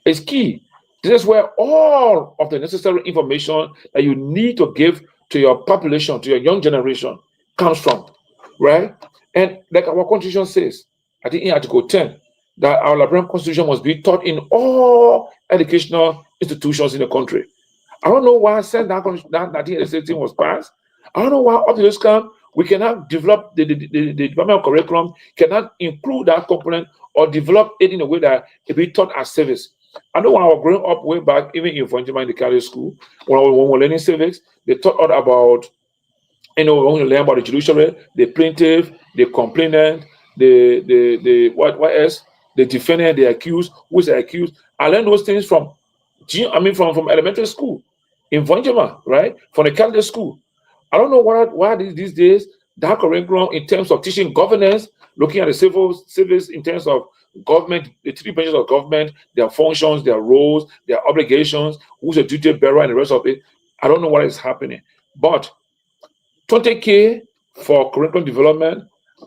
It's key. This is where all of the necessary information that you need to give to your population, to your young generation, comes from, right? And like our constitution says, I think in Article 10, that our Liberian constitution must be taught in all educational institutions in the country. I don't know why since that 1986 was passed, I don't know why up to this time we cannot develop the development of curriculum, cannot include that component or develop it in a way that it be taught as service. I know when I was growing up way back, even in Fonjima in the Catholic school, when we were learning civics, they taught us about, when you learn about the judiciary, the plaintiff, the complainant, the what else? The defendant, the accused, who is the accused. I learned those things from elementary school in Fonjima, right? From the Catholic school. I don't know why these days that curriculum in terms of teaching governance, looking at the civics in terms of government, the three branches of government, their functions, their roles, their obligations, who's a duty bearer, and the rest of it. I don't know what is happening. But 20K for curriculum development,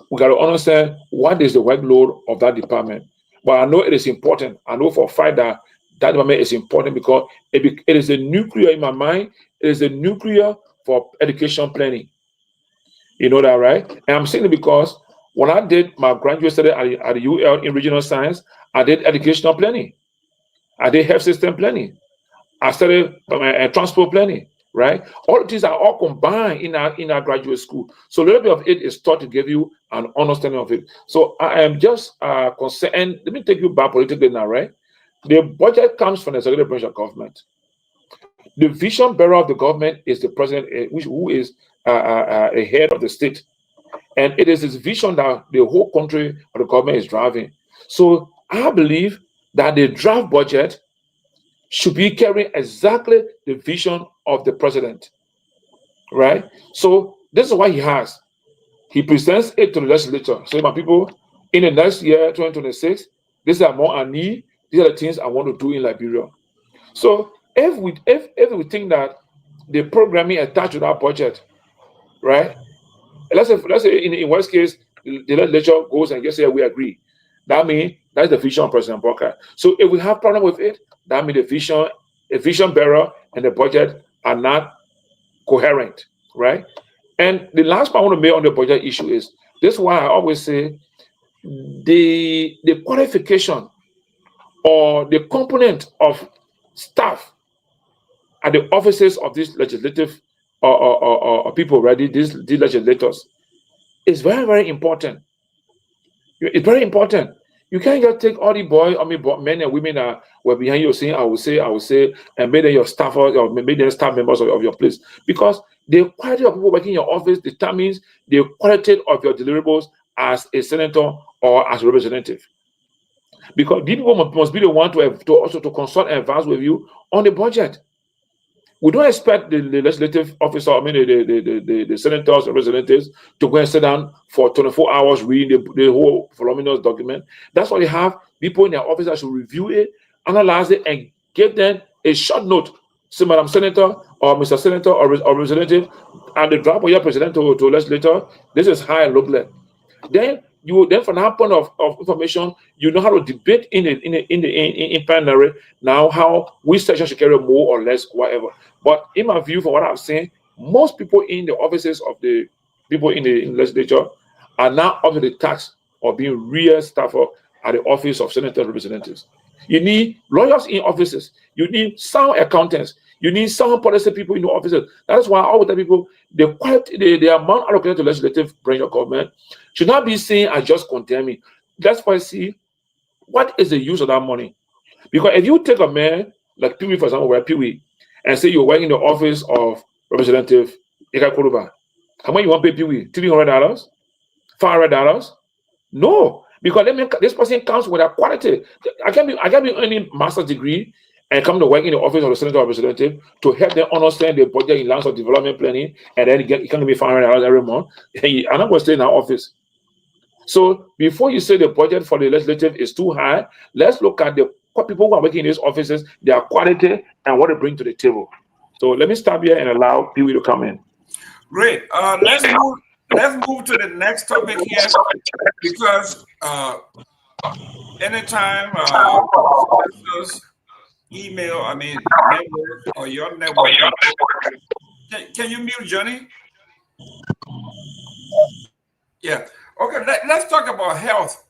we got to understand what is the workload of that department. But I know it is important. I know for a fact that department is important because it is the nuclear in my mind. It is the nuclear for education planning. You know that, right? And I'm saying it because when I did my graduate study at the UL in regional science, I did educational planning. I did health system planning. I studied transport planning, right? All of these are all combined in our graduate school. So a little bit of it is taught to give you an understanding of it. So I am just concerned, and let me take you back politically now, right? The budget comes from the executive branch of government. The vision bearer of the government is the president, who is a head of the state. And it is his vision that the whole country or the government is driving. So I believe that the draft budget should be carrying exactly the vision of the president, right? So this is what he has. He presents it to the legislature. So my people, in the next year, 2026, this is what I need. These are the things I want to do in Liberia. So if we think that the programming attached to that budget, right? Let's say in worst case, the legislature goes and just say we agree. That means that's the vision of President Bokar. So if we have problem with it, that means the vision bearer and the budget are not coherent, right? And the last point I want to make on the budget issue is this is why I always say the qualification or the component of staff at the offices of these legislative or people, right? These legislators is very, very important. It's very important. You can't just take all the men and women that were behind you saying, I will say, and make them your staff or make them staff members of your place. Because the quality of people working in your office determines the quality of your deliverables as a senator or as a representative. Because these people must be the one to consult and advise with you on the budget. We don't expect the legislative officer, the senators and representatives to go and sit down for 24 hours reading the whole voluminous document. That's why they have people in their office that should review it, analyze it, and give them a short note. Say, Madam Senator or Mr. Senator or Representative, and the draft of your president to legislator, this is high and low level. Then you then from that point of information, you know how to debate in plenary now how which section should carry more or less, whatever. But in my view, from what I've seen, most people in the offices of the people in the legislature are now up to the task of being real staffer at the office of senators and representatives. You need lawyers in offices. You need sound accountants. You need sound policy people in the offices. That is why all the people, the amount allocated to legislative branch of government should not be seen as just condemning. That's why I see what is the use of that money. Because if you take a man like Pewee, for example, where Pewee, and say you're working in the office of Representative Kehleboe, how much you want to pay Pewee? $300? $500? No, because this person comes with a quality. I can be earning master's degree and come to work in the office of the senator or representative to help them understand the budget in lands of development planning, and then you can give me $500 every month. I'm not going to stay in that office. So before you say the budget for the legislative is too high, let's look at the people who are working in these offices, their quality and what they bring to the table. So let me stop here and allow Pewee to come in. Great. Let's move to the next topic here, because anytime email, network or your network. Can you mute Johnny? Yeah. Okay. Let's talk about health.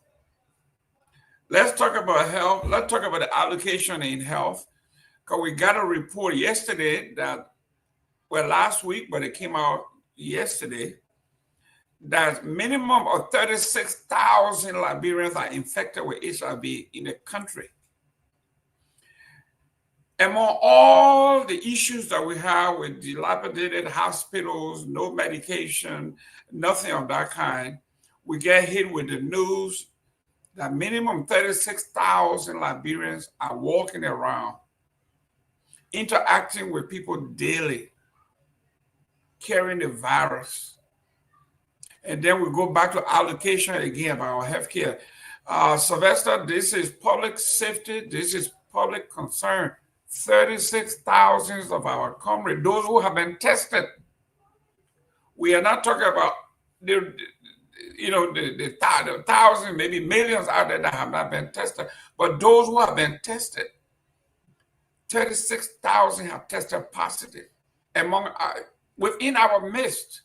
Let's talk about health. Let's talk about the allocation in health. Because we got a report yesterday that, well, last week, but it came out yesterday, that minimum of 36,000 Liberians are infected with HIV in the country. Among all the issues that we have with dilapidated hospitals, no medication, nothing of that kind, we get hit with the news that minimum 36,000 Liberians are walking around, interacting with people daily, carrying the virus. And then we go back to allocation again about our healthcare. Sylvester, this is public safety. This is public concern. 36,000 of our comrades, those who have been tested. We are not talking about the thousands, maybe millions out there that have not been tested, but those who have been tested, 36,000 have tested positive among within our midst.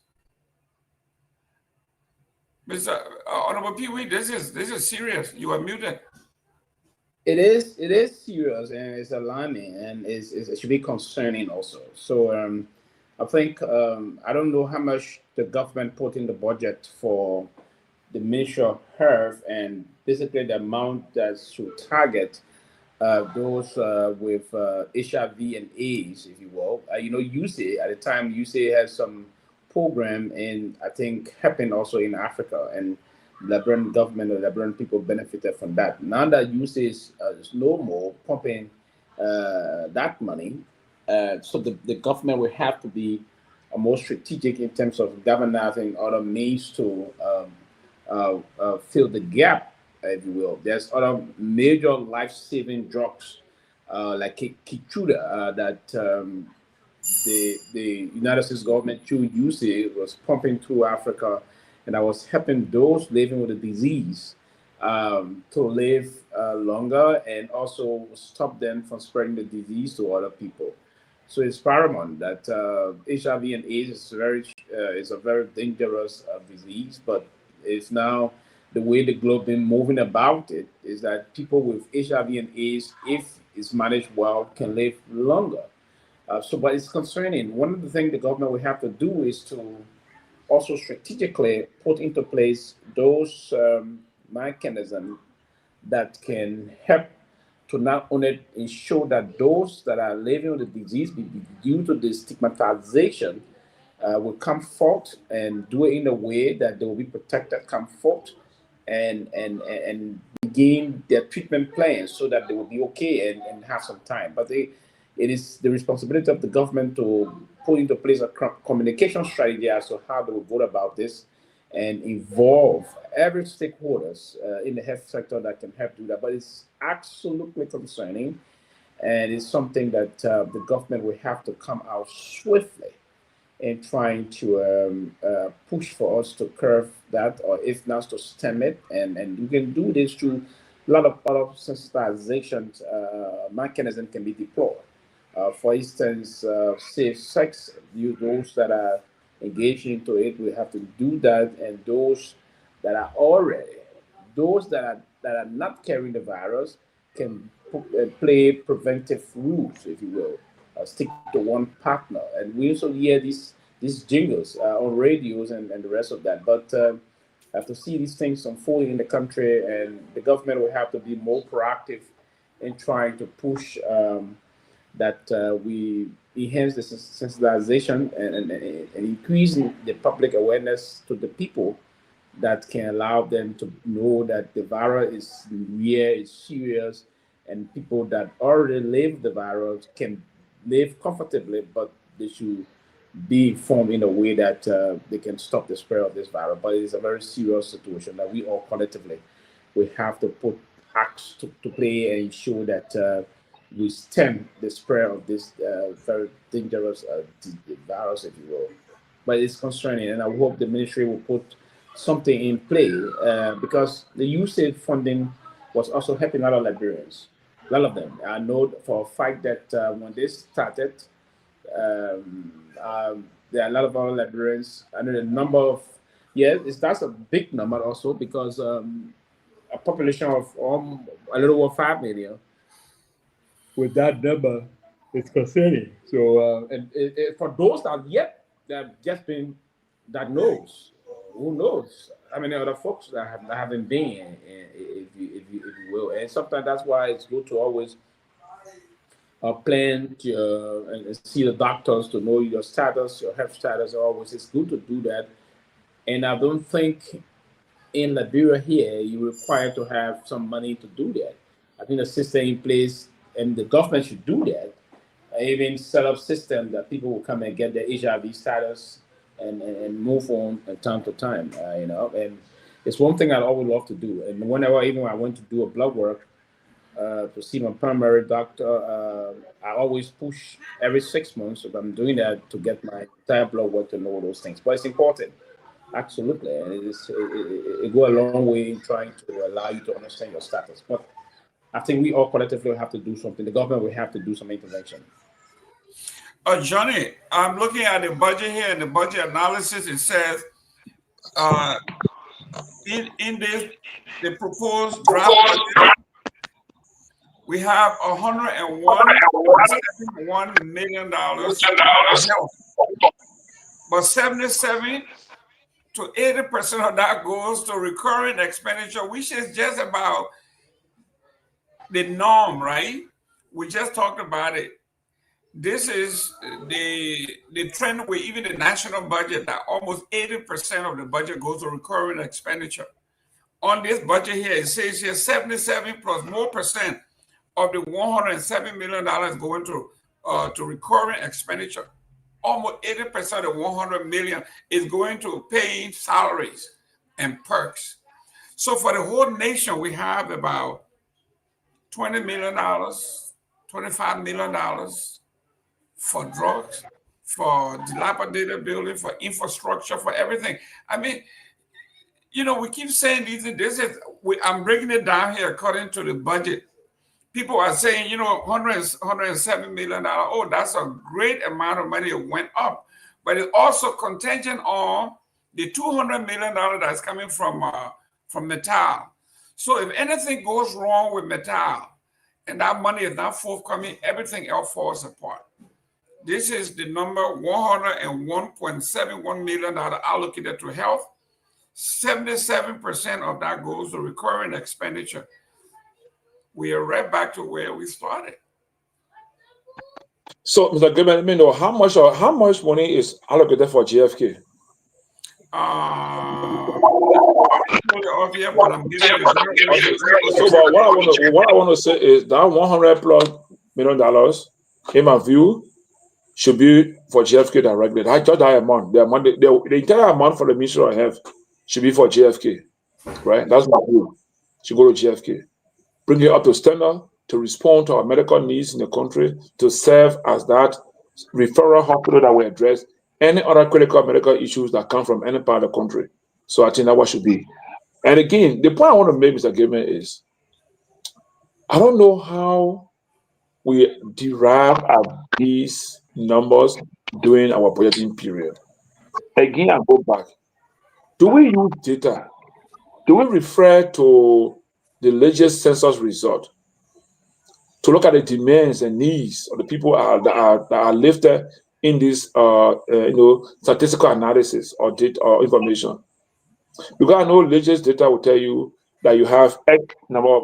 Mr. Honorable Pewee, this is serious. You are muted. It is serious, and it's alarming, and it should be concerning also. So I think I don't know how much the government put in the budget for the Ministry of Health, and basically the amount that should target those with HIV and AIDS, if you will. USAID at the time, USAID has some program, and I think happened also in Africa, and Liberian government or Liberian people benefited from that. Now that USAID is no more pumping that money, so the government will have to be more strategic in terms of governance other means to fill the gap, if you will. There's other major life-saving drugs like Keytruda that the United States government through USAID was pumping through Africa, and I was helping those living with the disease to live longer and also stop them from spreading the disease to other people. So it's paramount that HIV and AIDS is a very dangerous disease, but it's now the way the globe been moving about it is that people with HIV and AIDS, if it's managed well, can live longer. But it's concerning. One of the things the government will have to do is to also strategically put into place those mechanisms that can help to not only ensure that those that are living with the disease, due to the stigmatization, will come forth and do it in a way that they will be protected, come forth, and begin their treatment plans so that they will be okay and have some time. But it is the responsibility of the government to put into place a communication strategy as to how they will go about this and involve every stakeholders in the health sector that can help do that. But it's absolutely concerning, and it's something that the government will have to come out swiftly in trying to push for us to curb that, or if not to stem it. And you can do this through a lot of other sensitization mechanism can be deployed. For instance, safe sex, those that are engaged into it will have to do that, and those that are already, those that are not carrying the virus can play preventive rules, if you will, stick to one partner. And we also hear these jingles on radios and the rest of that. But have to see these things unfolding in the country, and the government will have to be more proactive in trying to push that we enhance the sensitization and increase the public awareness to the people that can allow them to know that the virus is real, it's serious, and people that already live the virus can live comfortably, but they should be informed in a way that they can stop the spread of this virus. But it is a very serious situation that we all collectively we have to put acts to play and ensure that we stem the spread of this very dangerous virus, if you will. But it's concerning, and I hope the ministry will put something in play because the USAID funding was also helping a lot of Liberians. A lot of them. I know for a fact that when they started, there are a lot of our Liberians. I know the number of, that's a big number also because a population of a little over 5 million. With that number, it's concerning. So, for those that have just been diagnosed, who knows? How many other folks that haven't been, if you will. And sometimes that's why it's good to always plan to, and see the doctors to know your status, your health status. Always, it's good to do that. And I don't think in Liberia here you're required to have some money to do that. I think the system in place, and the government should do that. Even set up system that people will come and get their HIV status and move on from time to time, and it's one thing I'd always love to do. And whenever, even when I went to do a blood work to see my primary doctor, I always push every 6 months. So I'm doing that to get my entire blood work to know those things. But it's important, absolutely, and it go a long way in trying to allow you to understand your status. But I think we all collectively have to do something. The government will have to do some intervention. Johnny, I'm looking at the budget here, and the budget analysis, it says in this, the proposed draft budget, we have $101.71 million for health, but 77 to 80% of that goes to recurring expenditure, which is just about the norm, right? We just talked about it. This is the trend with even the national budget, that almost 80% of the budget goes to recurring expenditure. On this budget here, it says here 77 plus more percent of the $107 million going to recurring expenditure. Almost 80% of the $100 million is going to paying salaries and perks. So for the whole nation, we have about $20 million, $25 million for drugs, for dilapidated building, for infrastructure, for everything. I mean, we keep saying I'm breaking it down here according to the budget. People are saying, $107 million. Oh, that's a great amount of money. It went up, but it's also contingent on the $200 million that's coming from Metal. So if anything goes wrong with Metal and that money is not forthcoming, everything else falls apart. This is the number $101.71 million allocated to health. 77% of that goes to recurring expenditure. We are right back to where we started. So, Mr. Gayman, let me know how much money is allocated for GFK? So, but what I want to say is that $100+ million, in my view, should be for GFK directly. I judge that amount. The entire amount for the Ministry of Health should be for GFK, right? That's my view. Should go to GFK. Bring it up to standard to respond to our medical needs in the country, to serve as that referral hospital that will address any other critical medical issues that come from any part of the country. So I think that what should be. And again, the point I want to make, Mr. Gayman, is I don't know how we derive these numbers during our budgeting period. Again, I go back. Do we use data? Do we refer to the latest census result to look at the demands and needs of the people that are listed in this statistical analysis or data or information? Because I know latest data will tell you that you have X number of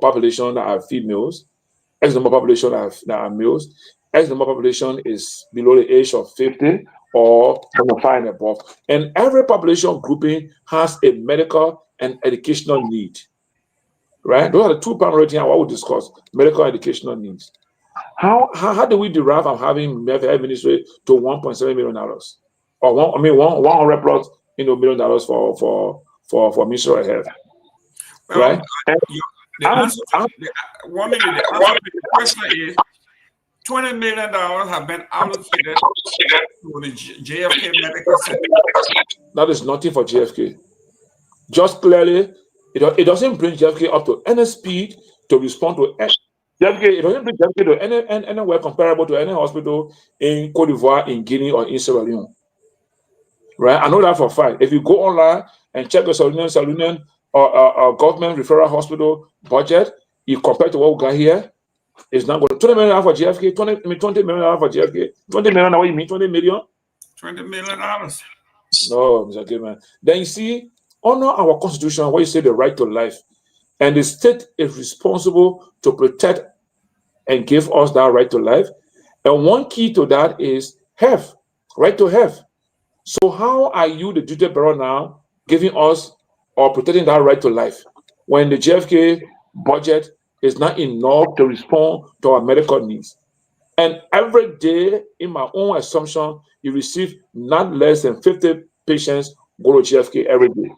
population that are females, X number of population that are males, X number of population is below the age of 50 or 25 and above. And every population grouping has a medical and educational need. Right? Those are the two primary things I will discuss: medical and educational needs. How do we derive from having health ministry to $1.7 million, or $100 plus $1 million for Ministry of Health? Well, right? The answer to the question is $20 million have been allocated to the JFK Medical Center. That is nothing for JFK. Just clearly, it doesn't bring JFK up to any speed to respond to JFK. It doesn't bring JFK to anywhere comparable to any hospital in Cote d'Ivoire, in Guinea, or in Sierra Leone. Right? I know that for a fact. If you go online and check the Sierra Leone or government referral hospital budget, you compare to what we got here, it's not going to $20 million for JFK, $20 million for JFK. $20 million, what you mean? $20 million? $20 million. No, Mr. Gayman. Then you see, honor our constitution, where you say the right to life. And the state is responsible to protect and give us that right to life. And one key to that is health, right to health. So how are you, the duty bearer now, giving us or protecting that right to life when the JFK budget is not enough to respond to our medical needs? And every day, in my own assumption, you receive not less than 50 patients go to JFK every day.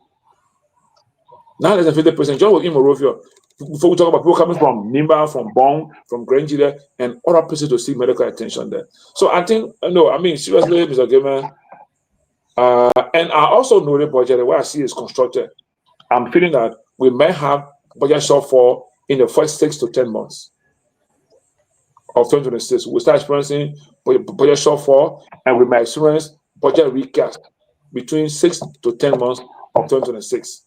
Not less than 50 patients. Just in Morovia, before we talk about people coming from Nimba, from Bong, from Grenjide, and other places to seek medical attention there. So I think, seriously, Mr. Gayman, and I also know the budget, the way I see it is constructed. I'm feeling that we may have budget shortfall in the first 6 to 10 months of 2026. We start experiencing budget shortfall, and we might experience budget recast between 6 to 10 months of 2026.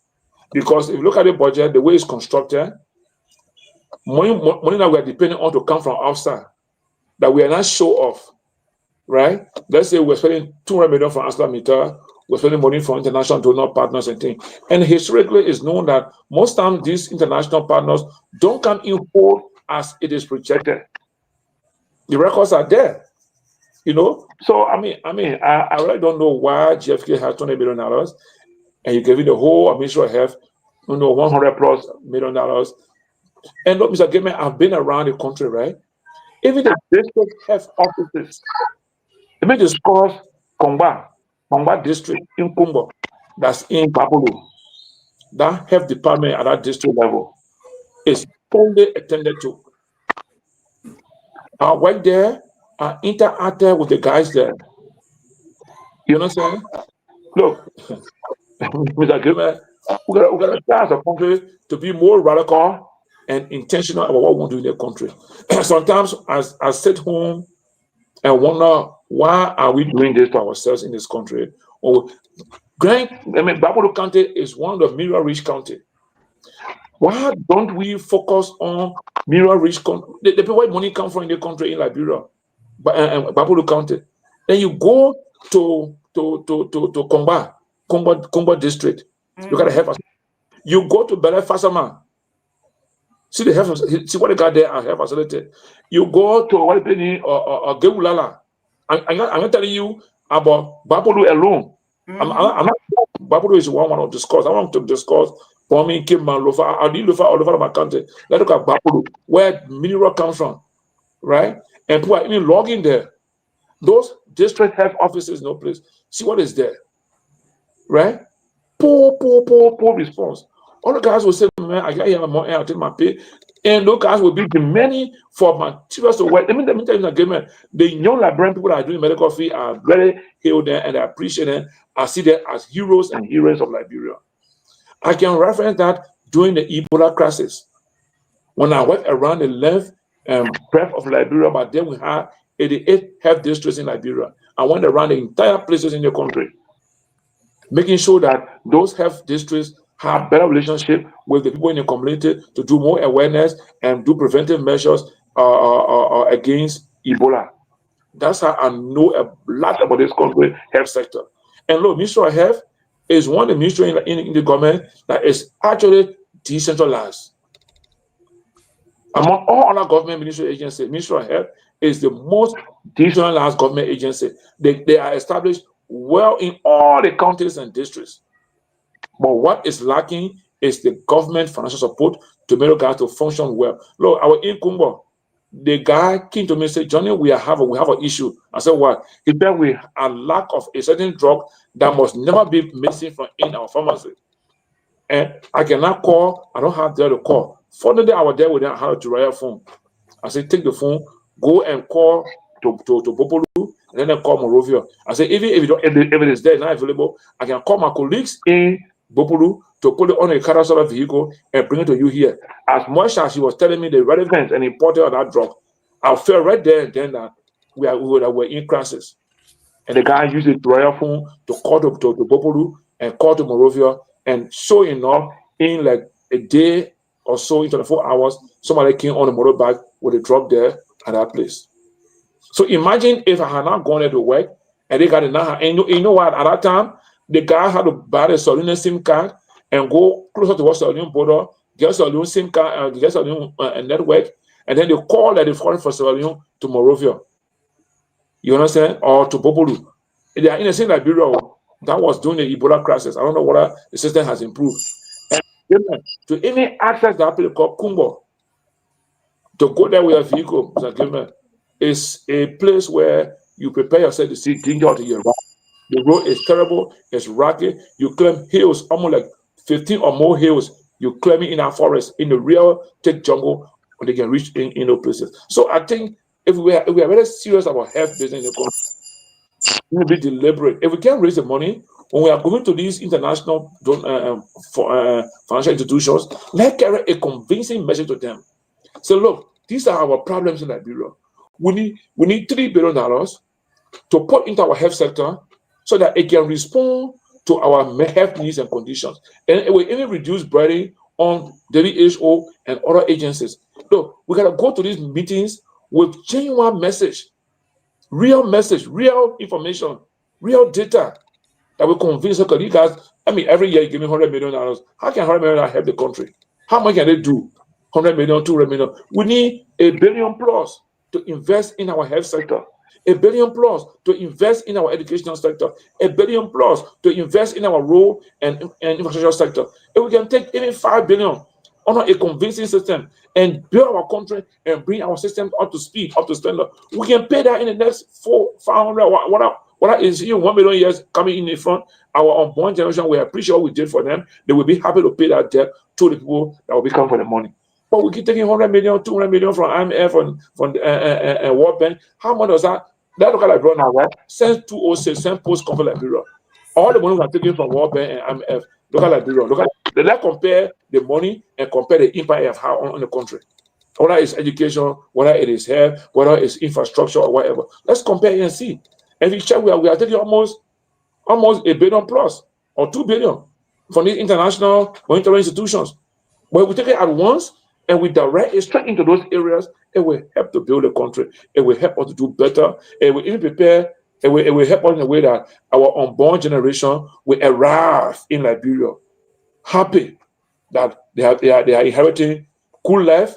Because if you look at the budget, the way it's constructed, money that we are depending on to come from outside, that we are not show off, right? Let's say we're spending $200 million for ArcelorMittal, we're spending money for international donor partners and things. And historically, it's known that most times these international partners don't come in full as it is projected. The records are there, So I really don't know why JFK has $20 million, and you give it the whole Ministry of Health, $100 plus million. And look, Mr. Gayman, I've been around the country, right? Even the district health offices. Let me discuss Kamara district in Kumbo, that's in Babulu. That health department at that district level is fully attended to. I went there, I interacted with the guys there. You know what I'm saying? Look, Mr. Gayman, we got to try as a country to be more radical and intentional about what we want to do in the country. Sometimes I sit home and wonder, why are we doing this to ourselves in this country? Babulu County is one of the mineral-rich county. Why don't we focus on mineral-rich country? The people where money come from in the country in Liberia, Babulu County. Then you go to Komba district. You gotta help us. You go to Bele Fasama. See what they got there and help facilitate. You go to Geulala. I'm not telling you about Babulu alone. I'm not. Babulu is one I want to discuss. I want to discuss Bombing, Kimman, Lofa. I need Lofa all over my country. Let's look at Babulu, where mineral comes from, right? And people are even logging there. Those district health offices, no place. See what is there, right? Poor response. All the guys will say, man, I got here more air, I take my pay. And those guys will be demanding for materials to work. Let me tell you again, the young Liberian people that are doing medical field are very hailed there and I appreciate them. I see them as heroes and heroines of Liberia. I can reference that during the Ebola crisis. When I went around the length and breadth of Liberia, but then we had 88 health districts in Liberia. I went around the entire places in the country, making sure that those health districts have better relationship with the people in the community to do more awareness and do preventive measures against Ebola. That's how I know a lot about this country health sector. And look, Ministry of Health is one of the ministries in the government that is actually decentralized. Among all other government ministry agencies, Ministry of Health is the most decentralized government agency. They are established well in all the counties and districts. But what is lacking is the government financial support to make guys to function well. Look, our in Kumbo, the guy came to me and said, Johnny, we have an issue. I said, what? He said we have lack of a certain drug that must never be missing from in our pharmacy. And I cannot call, I don't have there to call. Fortunately, I was there with them, I had to write a phone. I said, take the phone, go and call to Dopoh, and then call Monrovia. I said, even if it is there, not available, I can call my colleagues in Dopoh to put it on a carousel vehicle and bring it to you here. As much as he was telling me the relevance and importance of that drug, I felt right there and then that we were in crisis. And the guy used the royal phone to call to Dopoh and call to Monrovia, and sure enough, in like a day or so, in 24 hours, somebody came on a motorbike with a drug there at that place. So imagine if I had not gone there to work and they got it now. And you know what? At that time, the guy had to buy a Sierra Leone SIM card and go closer to what Sierra Leone border, get a Sierra Leone SIM card, get a Sierra Leone network, and then they call that they foreign for Sierra Leone to Monrovia. You understand? Or to Dopoh. They are in the same Liberia that was during the Ebola crisis. I don't know whether the system has improved. And to any access that people call Kumbo, to go there with a vehicle, Mr. Gayman, is a place where you prepare yourself to see danger to your right. The road is terrible, it's rocky. You climb hills, almost like 15 or more hills. You climbing in our forest, in the real thick jungle, when they can reach in those places. So I think if we are very serious about health business in the country, we will be deliberate. If we can raise the money, when we are going to these international financial institutions, let's carry a convincing message to them. So look, these are our problems in Liberia. We need $3 billion to put into our health sector so that it can respond to our health needs and conditions. And it will even reduce burden on WHO and other agencies. Look, we got to go to these meetings with genuine message, real information, real data that will convince us. You guys, I mean, every year you give me $100 million. How can $100 million help the country? How much can they do? 100 million, 200 million. We need $1 billion plus to invest in our health sector. $1 billion plus to invest in our educational sector. $1 billion plus to invest in our road and infrastructure sector. If we can take even $5 billion on a convincing system and build our country and bring our system up to speed, up to standard, we can pay that in the next 500, what is here 1 million years coming in the front. Our unborn generation will appreciate what we did for them. They will be happy to pay that debt to the people that will be coming for the money. But we keep taking 100 million, 200 million from IMF and World Bank. How much does that look like right now, right? Since 2006, since post-COVID Liberia, all the money we are taking from World Bank and IMF, look at Liberia. Let's compare the money and compare the impact it has on the country. Whether it's education, whether it is health, whether it's infrastructure or whatever. Let's compare and see. And if you check, we are taking almost $1 billion plus or $2 billion from these international monetary institutions. But if we take it at once, and we direct it straight into those areas, it will help to build the country. It will help us to do better. It will even prepare. It will help us in a way that our unborn generation will arrive in Liberia happy that they are inheriting cool life,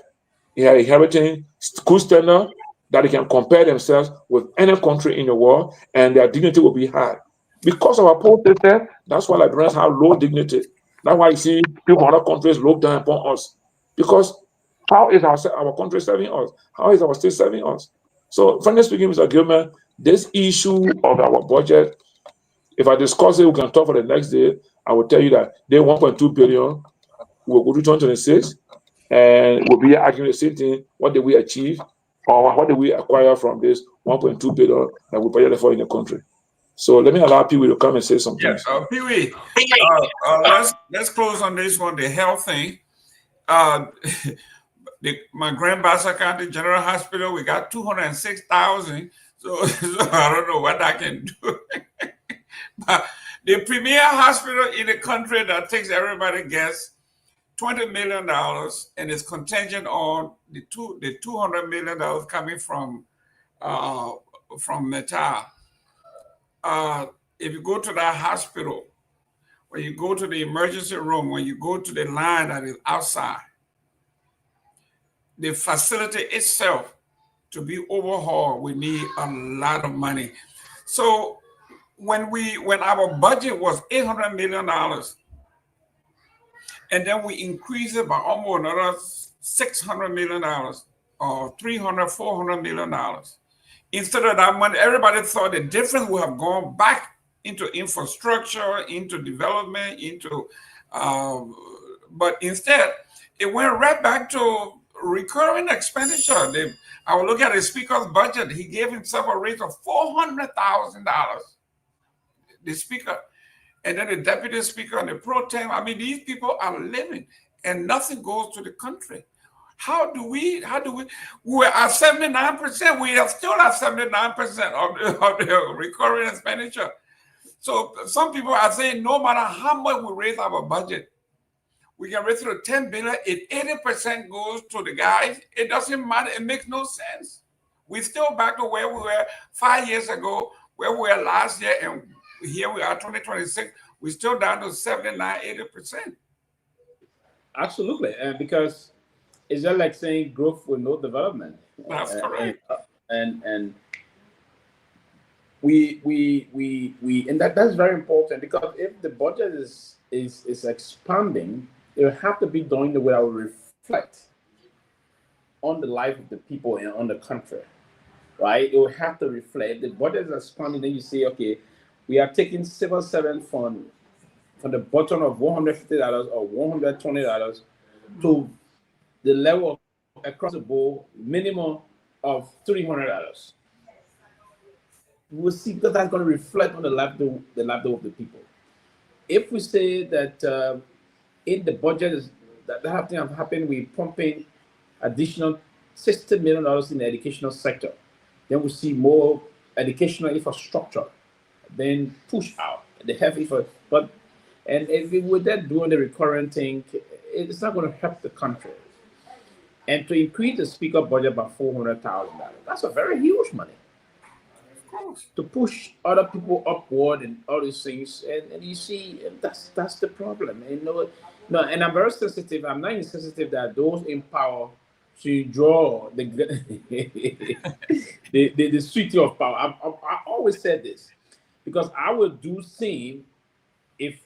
they are inheriting cool standard, that they can compare themselves with any country in the world, and their dignity will be high. Because of our poor system, that's why Liberians have low dignity. That's why you see people from other countries look down upon us. Because how is our country serving us? How is our state serving us? So, frankly speaking, Mr. Gayman, this issue of our budget, if I discuss it, we can talk for the next day. I will tell you that they 1.2 billion will go to 2026. and we'll be arguing the same thing. What did we achieve, or what did we acquire from this 1.2 billion that we budgeted for in the country? So let me allow Pewee to come and say some things. Pewee, let's close on this one, the health thing. My Grand Bassa County General Hospital, we got 206,000. So I don't know what I can do. But the premier hospital in the country that takes everybody gets $20 million and is contingent on the $200 million coming from Metal. If you go to that hospital, when you go to the emergency room, when you go to the line that is outside, the facility itself to be overhauled, we need a lot of money. So when our budget was $800 million, and then we increased it by almost another $600 million, or $400 million. Instead of that money, everybody thought the difference would have gone back into infrastructure, into development, but instead it went right back to recurring expenditure. I will look at the speaker's budget. He gave himself a raise of $400,000. The speaker, and then the deputy speaker and the pro tem. I mean, these people are living, and nothing goes to the country. How do we? We're at 79%. We are still at 79% of the recurring expenditure. So some people are saying, no matter how much we raise our budget, we can raise it to $10 billion. If 80% goes to the guys, it doesn't matter. It makes no sense. We're still back to where we were 5 years ago, where we were last year, and here we are, 2026. We're still down to 79, 80%. Absolutely, and it's just like saying growth with no development. That's correct. And that's very important, because if the budget is expanding, it will have to be done in the way that will reflect on the life of the people and on the country, right? It will have to reflect. The budget is expanding, then you say, okay, we are taking civil servant from the bottom of $150 or $120 to the level across the board, minimum of $300. We'll see, because that's going to reflect on the livelihood of the people. If we say that in the budget that have happened, we're pumping additional $60 million in the educational sector, then we see more educational infrastructure then push out the heavy and if we were then doing the recurrent thing, it's not going to help the country. And to increase the speaker budget by $400,000, that's a very huge money. Of course. To push other people upward and all these things, and you see, that's the problem. And and I'm very sensitive. I'm not insensitive that those in power should draw the sweetie of power. I always said this, because I will do same if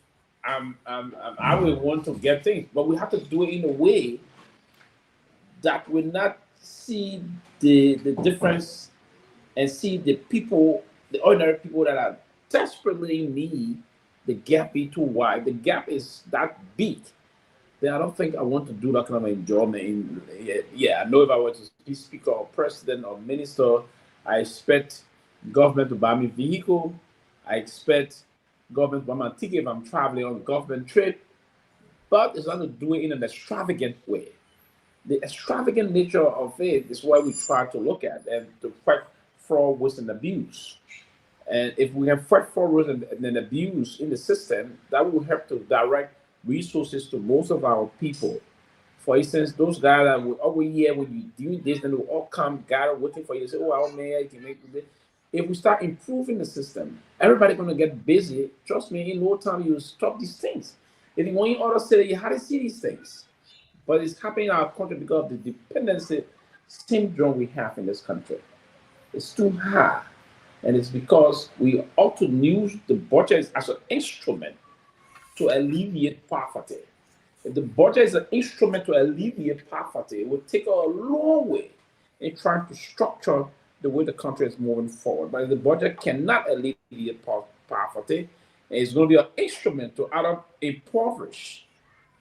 I will want to get things, but we have to do it in a way that will not see the difference and see the people, the ordinary people that are desperately need the gap be too wide. The gap is that big. Then I don't think I want to do that kind of enjoyment. I know if I were to be speaker or president or minister, I expect government to buy me vehicle. I expect government to buy my ticket if I'm traveling on a government trip. But it's not to do it in an extravagant way. The extravagant nature of it is what we try to look at and to fight fraud, waste, and abuse. And if we have fight fraud, waste, and abuse in the system, that will help to direct resources to most of our people. For instance, those guys that will over here when you do this, then will all come gather waiting for you. Say, oh, man, you can make this. If we start improving the system, everybody's going to get busy. Trust me, in no time you will stop these things. If you want in other city, you have to see these things. But it's happening in our country because of the dependency syndrome we have in this country. It's too high. And it's because we ought to use the budget as an instrument to alleviate poverty. If the budget is an instrument to alleviate poverty, it will take a long way in trying to structure the way the country is moving forward. But if the budget cannot alleviate poverty, it's going to be an instrument to either impoverish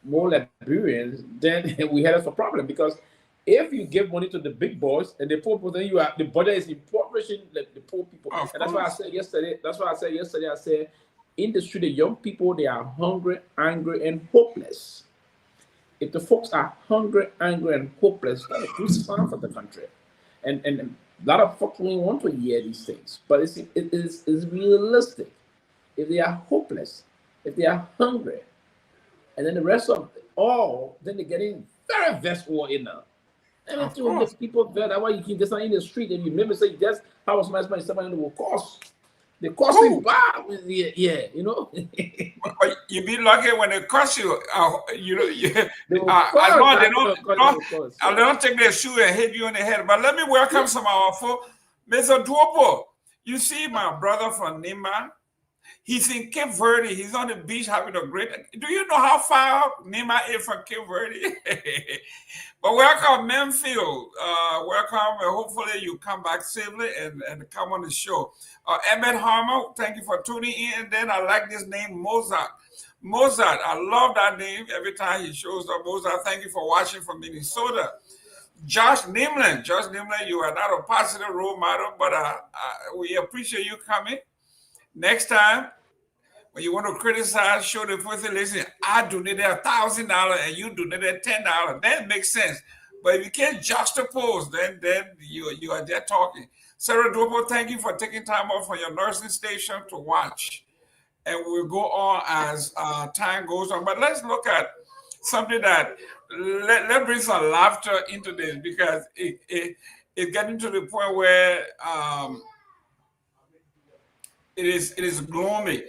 more Liberians, then we had a problem. Because if you give money to the big boys and the poor people, then the budget is impoverishing the poor people. And that's why I said yesterday. I said, in the street, the young people, they are hungry, angry, and hopeless. If the folks are hungry, angry, and hopeless, that's a good sign for the country. And a lot of folks don't want to hear these things, but it is realistic. If they are hopeless, if they are hungry, and then the rest of all, then they're getting very vexed war in now. And it's to make people vexed. That's why you keep this in the street and you remember say that's how much money somebody will cost. They cost me bad. Yeah, you know. But you be lucky when they cost you. They don't take their shoe and hit you in the head. But let me welcome some of our folks. Mr. Dopoh, you see my brother from Nima. He's in Cape Verde. He's on the beach having a great. Do you know how far Nima is from Cape Verde? But welcome, Memfield. Welcome. Hopefully you come back safely and come on the show. Emmett Harmer, thank you for tuning in. And then I like this name, Mozart. Mozart, I love that name. Every time he shows up, Mozart, thank you for watching from Minnesota. Josh Nimlin, you are not a positive role model, but we appreciate you coming. Next time, when you want to criticize, show the person, listen, I donated $1,000 and you donated $10. That makes sense. But if you can't juxtapose, then you are there talking. Sarah Dopoh, thank you for taking time off from your nursing station to watch. And we'll go on as time goes on. But let's look at something that let's bring some laughter into this, because it's getting to the point where it is gloomy.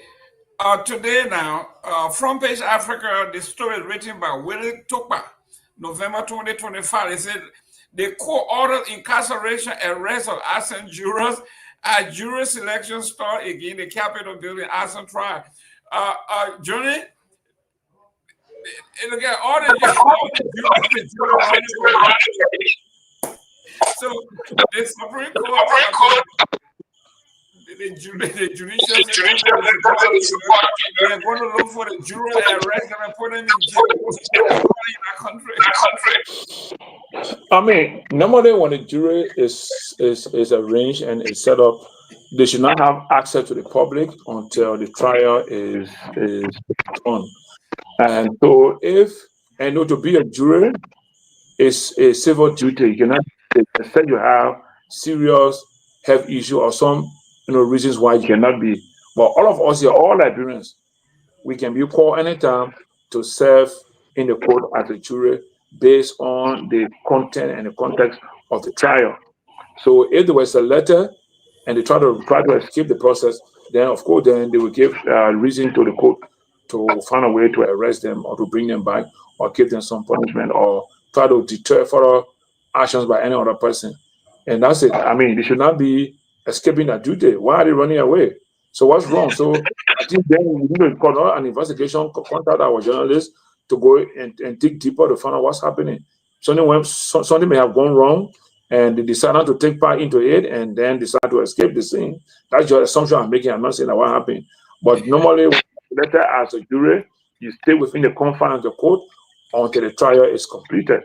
Today now, Front Page Africa, the story is written by Willie Topa, November 2025. It said the court ordered incarceration arrest of absent jurors as jury selection start again the Capitol building absent trial. Johnny, look at all the jurors. So the Supreme Court. The judicial they're going to look for the juror and arrest them and put them in jail in our country. I mean, normally when a jury is arranged and is set up, they should not have access to the public until the trial is on. And so to be a juror is a civil duty. You cannot say you have serious health issue or some reasons why you cannot be. But all of us here, all Liberians, we can be called anytime to serve in the court as a jury based on the content and the context of the trial. So if there was a letter and they try to escape the process, then of course then they will give reason to the court to find a way to arrest them or to bring them back or give them some punishment or try to deter further actions by any other person. And that's it. I mean, they should not be escaping their duty. Why are they running away? So what's wrong? So I think then we need to call an investigation, contact our journalists to go and dig deeper to find out what's happening. Something may have gone wrong and they decide not to take part into it and then decide to escape the scene. That's your assumption I'm making. I'm not saying that what happened. But normally, letter as a jury, you stay within the confines of the court until the trial is completed.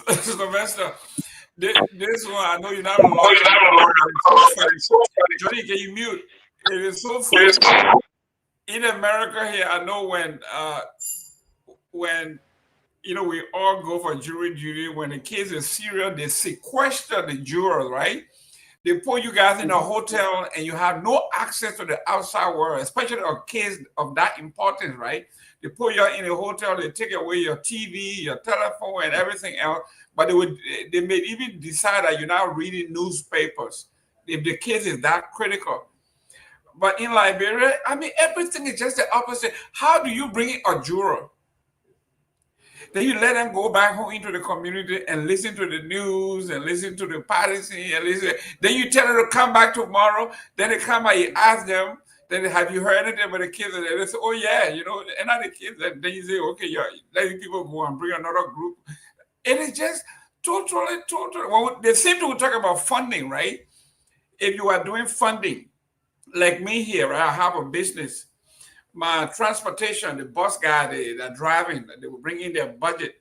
Sylvester, this one, I know you're not a lawyer. Johnny, can you mute? It is so funny. In America here, I know when we all go for jury duty, when the case is serious, they sequester the jurors, right? They put you guys in a hotel and you have no access to the outside world, especially a case of that importance, right? They put you in a hotel, they take away your TV, your telephone, and everything else. But they may even decide that you're not reading newspapers if the case is that critical. But in Liberia, I mean, everything is just the opposite. How do you bring in a juror? Then you let them go back home into the community and listen to the news and listen to the party scene and listen. Then you tell them to come back tomorrow. Then they come back, you ask them, then have you heard anything about the kids? And they say, oh yeah, and not the kids. And then you say, okay, you're letting people go and bring another group. And it's just totally. Well, they seem to talk about funding, right? If you are doing funding, like me here, I have a business. my transportation, the bus guy that driving, they will bring in their budget.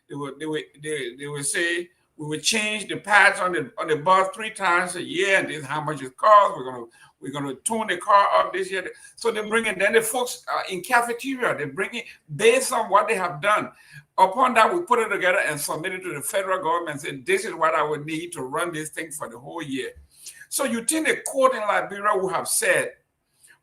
They would say we would change the pads on the bus 3 times a year, and this is how much it costs. We're gonna tune the car up this year. So they bring in. Then the folks in cafeteria, they bring in based on what they have done. Upon that, we put it together and submit it to the federal government and say, this is what I would need to run this thing for the whole year. So you think the court in Liberia would have said,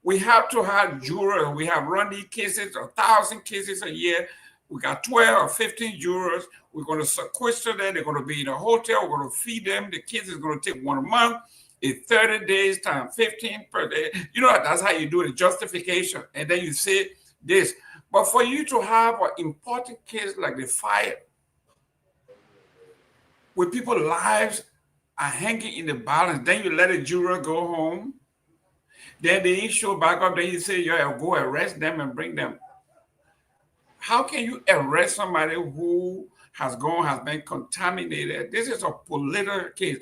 we have to have jurors. We have run these cases, 1,000 cases a year. We got 12 or 15 jurors. We're going to sequester them. They're going to be in a hotel. We're going to feed them. The kids is going to take 1 month. It's 30 days times 15 per day. You know, that's how you do the justification. And then you say this. But for you to have an important case like the fire, where people's lives are hanging in the balance, then you let a juror go home. Then they show back up. Then you say, yeah, go arrest them and bring them. How can you arrest somebody who has been contaminated? This is a political case.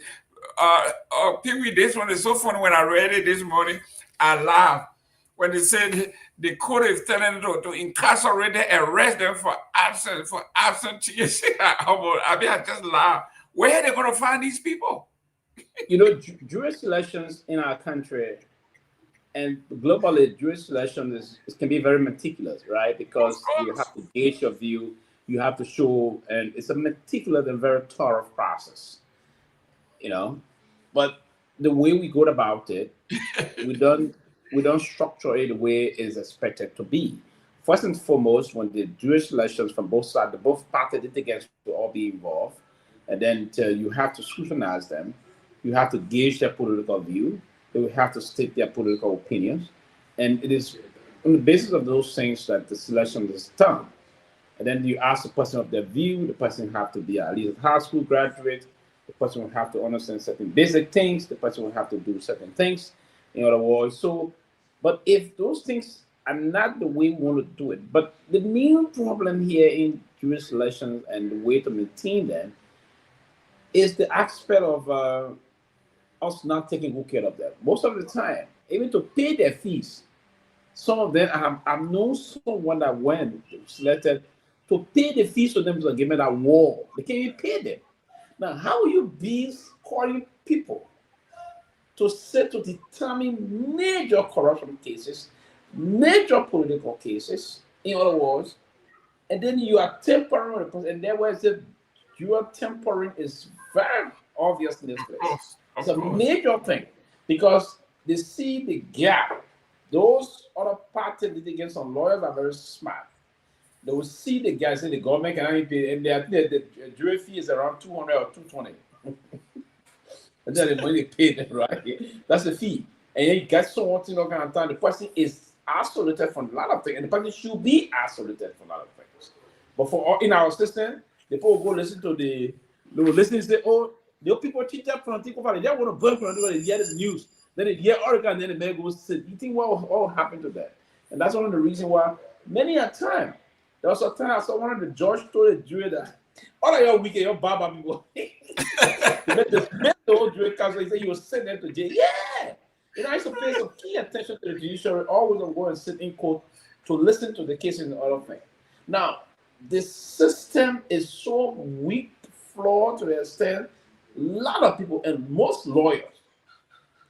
Pewee, this one is so funny. When I read it this morning, I laughed. When they said the court is telling them to incarcerate them, arrest them for absenteeism. I just laughed. Where are they going to find these people? You know, jury selections in our country and globally, jury selection can be very meticulous, right? Because you have to gauge your view, you have to show, and it's a meticulous and very thorough process, you know. But the way we go about it, we don't structure it the way it is expected to be. First and foremost, when the jury selections from both sides, both parties, litigants will all be involved, and then you have to scrutinize them. You have to gauge their political view. They will have to state their political opinions. And it is on the basis of those things that the selection is done. And then you ask the person of their view. The person have to be at least a high school graduate. The person will have to understand certain basic things. The person will have to do certain things. In other words, but if those things are not the way we want to do it, but the main problem here in jury selections and the way to maintain them is the aspect of us not taking good care of them. Most of the time, even to pay their fees, some of them, I've known someone that went selected to pay the fees to them to give me that war. They can't even pay them. Now, how will you be calling people to determine major corruption cases, major political cases, in other words, and then you are tampering with the person, and then where your tampering is very obvious in this place. It's a major thing because they see the gap. Those other party litigants and lawyers are very smart. They will see the gap, say the government can only pay, and the jury fee is around 200 or 220. And then the money they pay them, right? That's the fee. And then you get someone to know kind of time. The person is isolated from a lot of things, and the person should be isolated from a lot of things. But for in our system, the people will go listen to they will listen and say, oh, the people teach that from they want to burn from they hear the news. Then they hear Oregon, and then the man goes sit. You think what will happen to that? And that's one of the reasons why many a time, there was a time I saw one of the judge told the jury that all of your weekend, your baba people. the whole jury counsel, he said you will send them to jail. Yeah! You know, I used to pay some key attention to the judiciary, always go and sit in court to listen to the cases and other things. Now, the system is so weak, flawed to the extent a lot of people and most lawyers,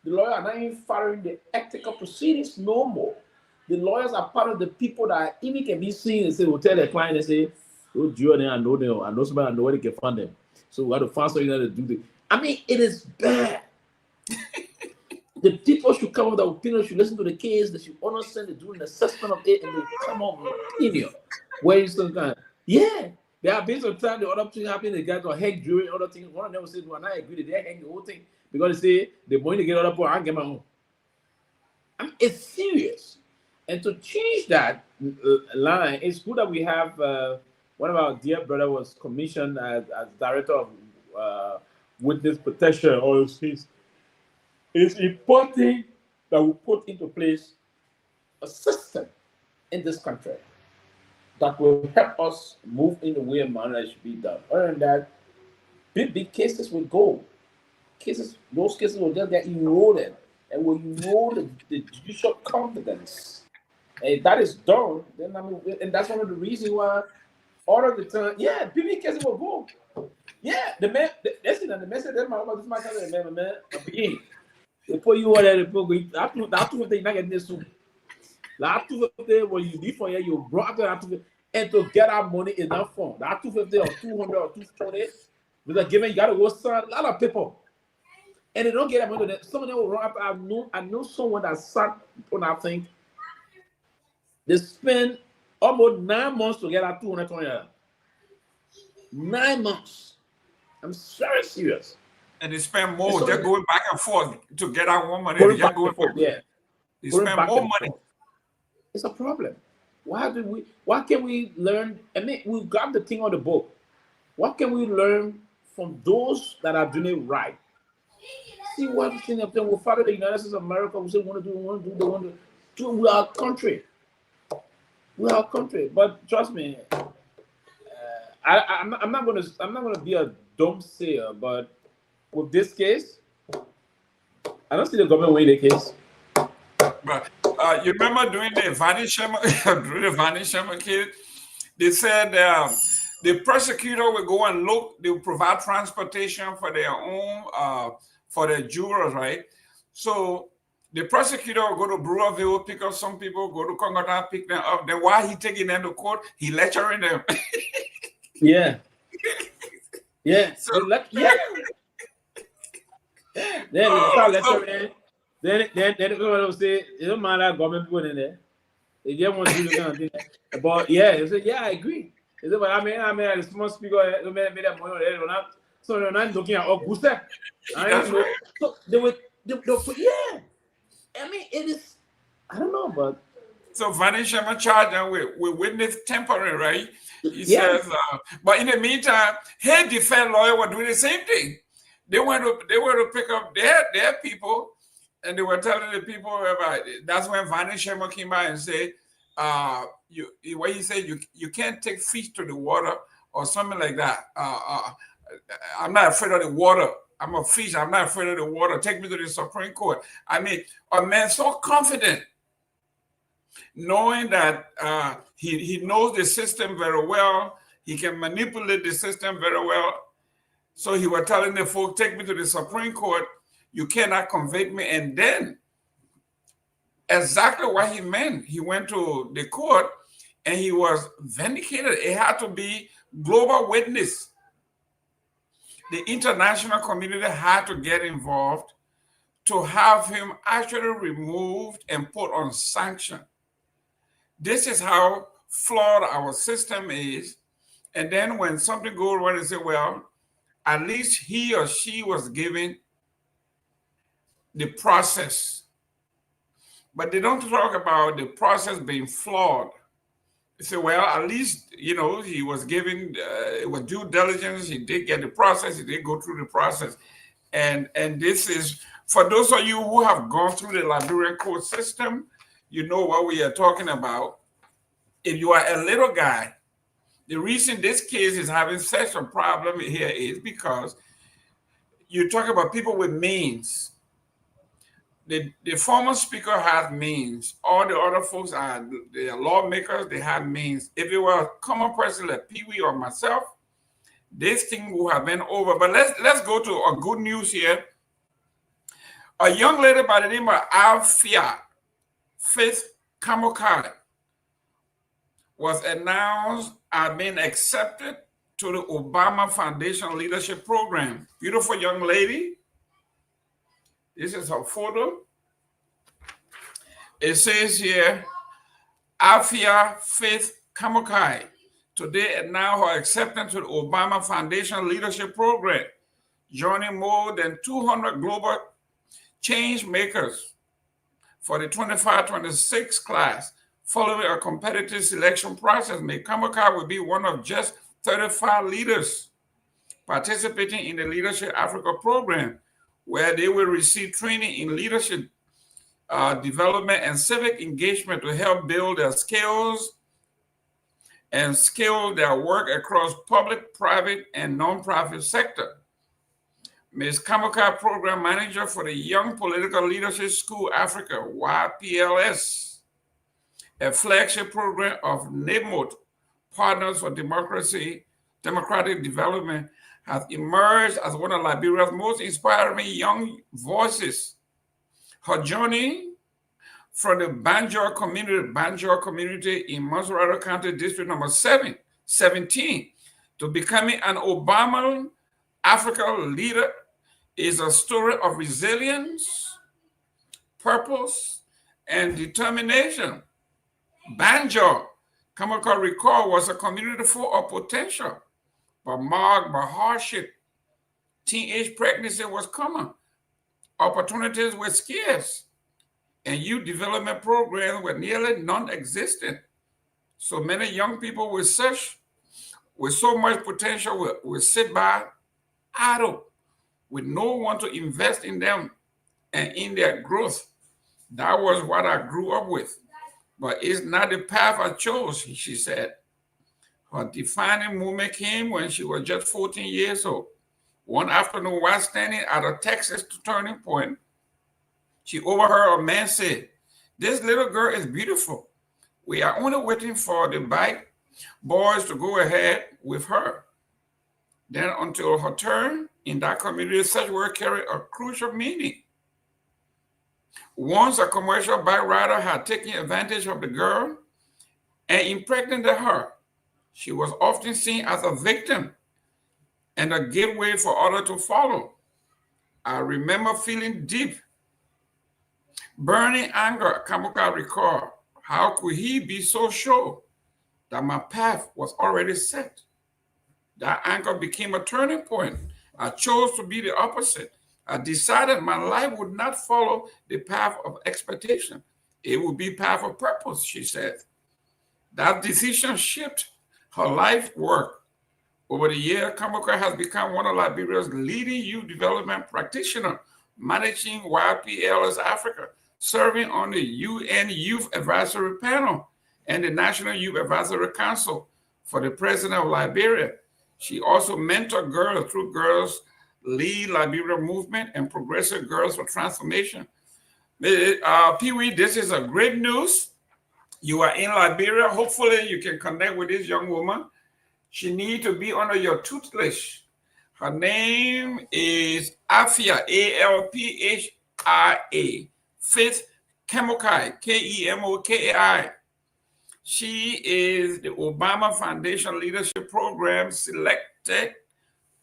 the lawyers are not even following the ethical proceedings no more. The lawyers are part of the people that even can be seen and say, will tell their client and say, oh, Joe, I know them, I know somebody, I know where they can find them. So we got to find something to do this. I mean, it is bad. The people should come with their opinion, should listen to the case, they should understand, they do an assessment of it, and they come up with an opinion. Where is some kind? Yeah. There have been some time the other thing happened, the guys will hang jury, other things. One of them said, when I agree, they hang the whole thing because they say the money to get other people, I get my own. I mean, it's serious. And to change that line, it's good that we have one of our dear brother was commissioned as director of witness protection. All those things. It's important that we put into place a system in this country that will help us move in the way and manner that should be done. Other than that, big cases will go. Those cases will just get eroded and will erode the judicial confidence and that is done, then I mean, and that's one of the reasons why all of the time, yeah, people cases will go. Yeah, the man, listen, the man said, "That's my man, begin." They put you on there, they put you. That two things not getting this soon. That 250 when you leave for here, you brought that 250, and to get our money is not fun. That 250 or 200 or 220, because given you gotta go sign a lot of people, and they don't get that money. Some of them will run up. I know someone that sat on that thing. They spend almost 9 months to get that 220. 9 months. I'm very serious. And they spend more. They're going back and forth to get out more money. Going back and forth, yeah. They spend more money. It's a problem. Why can we learn? I mean, we got the thing on the book. What can we learn from those that are doing it right? See what thing of them will follow the United States of America. We say we want to do. We are a country. We are a country. But trust me, I'm not gonna be a dumb sayer, but with this case, I don't see the government winning the case. But you remember during the Vani Sherman case, they said the prosecutor will go and look. They will provide transportation for their own for their jurors, right? So the prosecutor will go to Brewerville, pick up some people, go to Congo, pick them up. Then while he taking them to court, he lecturing them. Yeah. Yeah. So, yeah. Then they start lecturing. Then they say, it don't matter government people in there. They just want to do the kind of thing. But yeah, they say, yeah, I agree. They say, but I mean, the small speaker, they made that money. So they're not looking at Auguste. So they would, yeah. I mean, it is, I don't know, but. So Vani Sherman charged them with witness tampering, right? He says, but in the meantime, his defense lawyer were doing the same thing. They were to pick up their people, and they were telling the people about it. That's when Vani Sherman came by and said, what he said, you can't take fish to the water or something like that. I'm not afraid of the water. I'm a fish. I'm not afraid of the water. Take me to the Supreme Court. I mean, a man so confident, knowing that he knows the system very well, he can manipulate the system very well. So he was telling the folk, take me to the Supreme Court. You cannot convict me. And then exactly what he meant, he went to the court and he was vindicated. It had to be global witness. The international community had to get involved to have him actually removed and put on sanction. This is how flawed our system is. And then when something goes wrong, they say, well, at least he or she was given the process. But they don't talk about the process being flawed. They say, well, at least, he was given, it was due diligence. He did get the process. He did go through the process. And this is, for those of you who have gone through the Liberian court system, you know what we are talking about. If you are a little guy, the reason this case is having such a problem here is because you talk about people with means. The former speaker has means. All the other folks are lawmakers, they have means. If it were a common person like Pewee or myself, this thing would have been over. But let's go to a good news here. A young lady by the name of Alfia Faith Kamokai was announced as being accepted to the Obama Foundation Leadership Program. Beautiful young lady. This is her photo. It says here, Alfia Faith Kamokai today and now her acceptance to the Obama Foundation Leadership Program, joining more than 200 global change makers for the 25-26 class. Following a competitive selection process, Kamokai will be one of just 35 leaders participating in the Leadership Africa program, where they will receive training in leadership development and civic engagement to help build their skills and scale their work across public, private, and nonprofit sector. Ms. Kamokai, Program Manager for the Young Political Leadership School Africa, YPLS, a flagship program of NAMOD, Partners for Democratic Development, has emerged as one of Liberia's most inspiring young voices. Her journey from the Banjor community in Monserrate County District number 17, to becoming an Obama Africa leader is a story of resilience, purpose, and determination. Banjor, Kamara recall, was a community full of potential, but marked by hardship. Teenage pregnancy was common. Opportunities were scarce, and youth development programs were nearly non-existent. So many young people with so much potential will sit by idle with no one to invest in them and in their growth. That was what I grew up with, but it's not the path I chose, she said. Her defining moment came when she was just 14 years old. One afternoon, while standing at a Texas turning point, she overheard a man say, "This little girl is beautiful. We are only waiting for the bike boys to go ahead with her." Then until her turn in that community, such words carried a crucial meaning. Once a commercial bike rider had taken advantage of the girl and impregnated her, she was often seen as a victim and a gateway for others to follow. I remember feeling deep, burning anger. Kamara recalled, how could he be so sure that my path was already set? That anger became a turning point. I chose to be the opposite. I decided my life would not follow the path of expectation. It would be path of purpose, she said. That decision shaped her life work. Over the years, Kamara has become one of Liberia's leading youth development practitioners, managing YPLS Africa, serving on the UN Youth Advisory Panel and the National Youth Advisory Council for the President of Liberia. She also mentored girls through Girls Lead Liberia Movement and Progressive Girls for Transformation. Pewee, this is a great news. You are in Liberia. Hopefully you can connect with this young woman. She needs to be under your tutelage. Her name is Afia, Alphia, Faith Kemokai, Kemokai. She is the Obama Foundation Leadership Program selected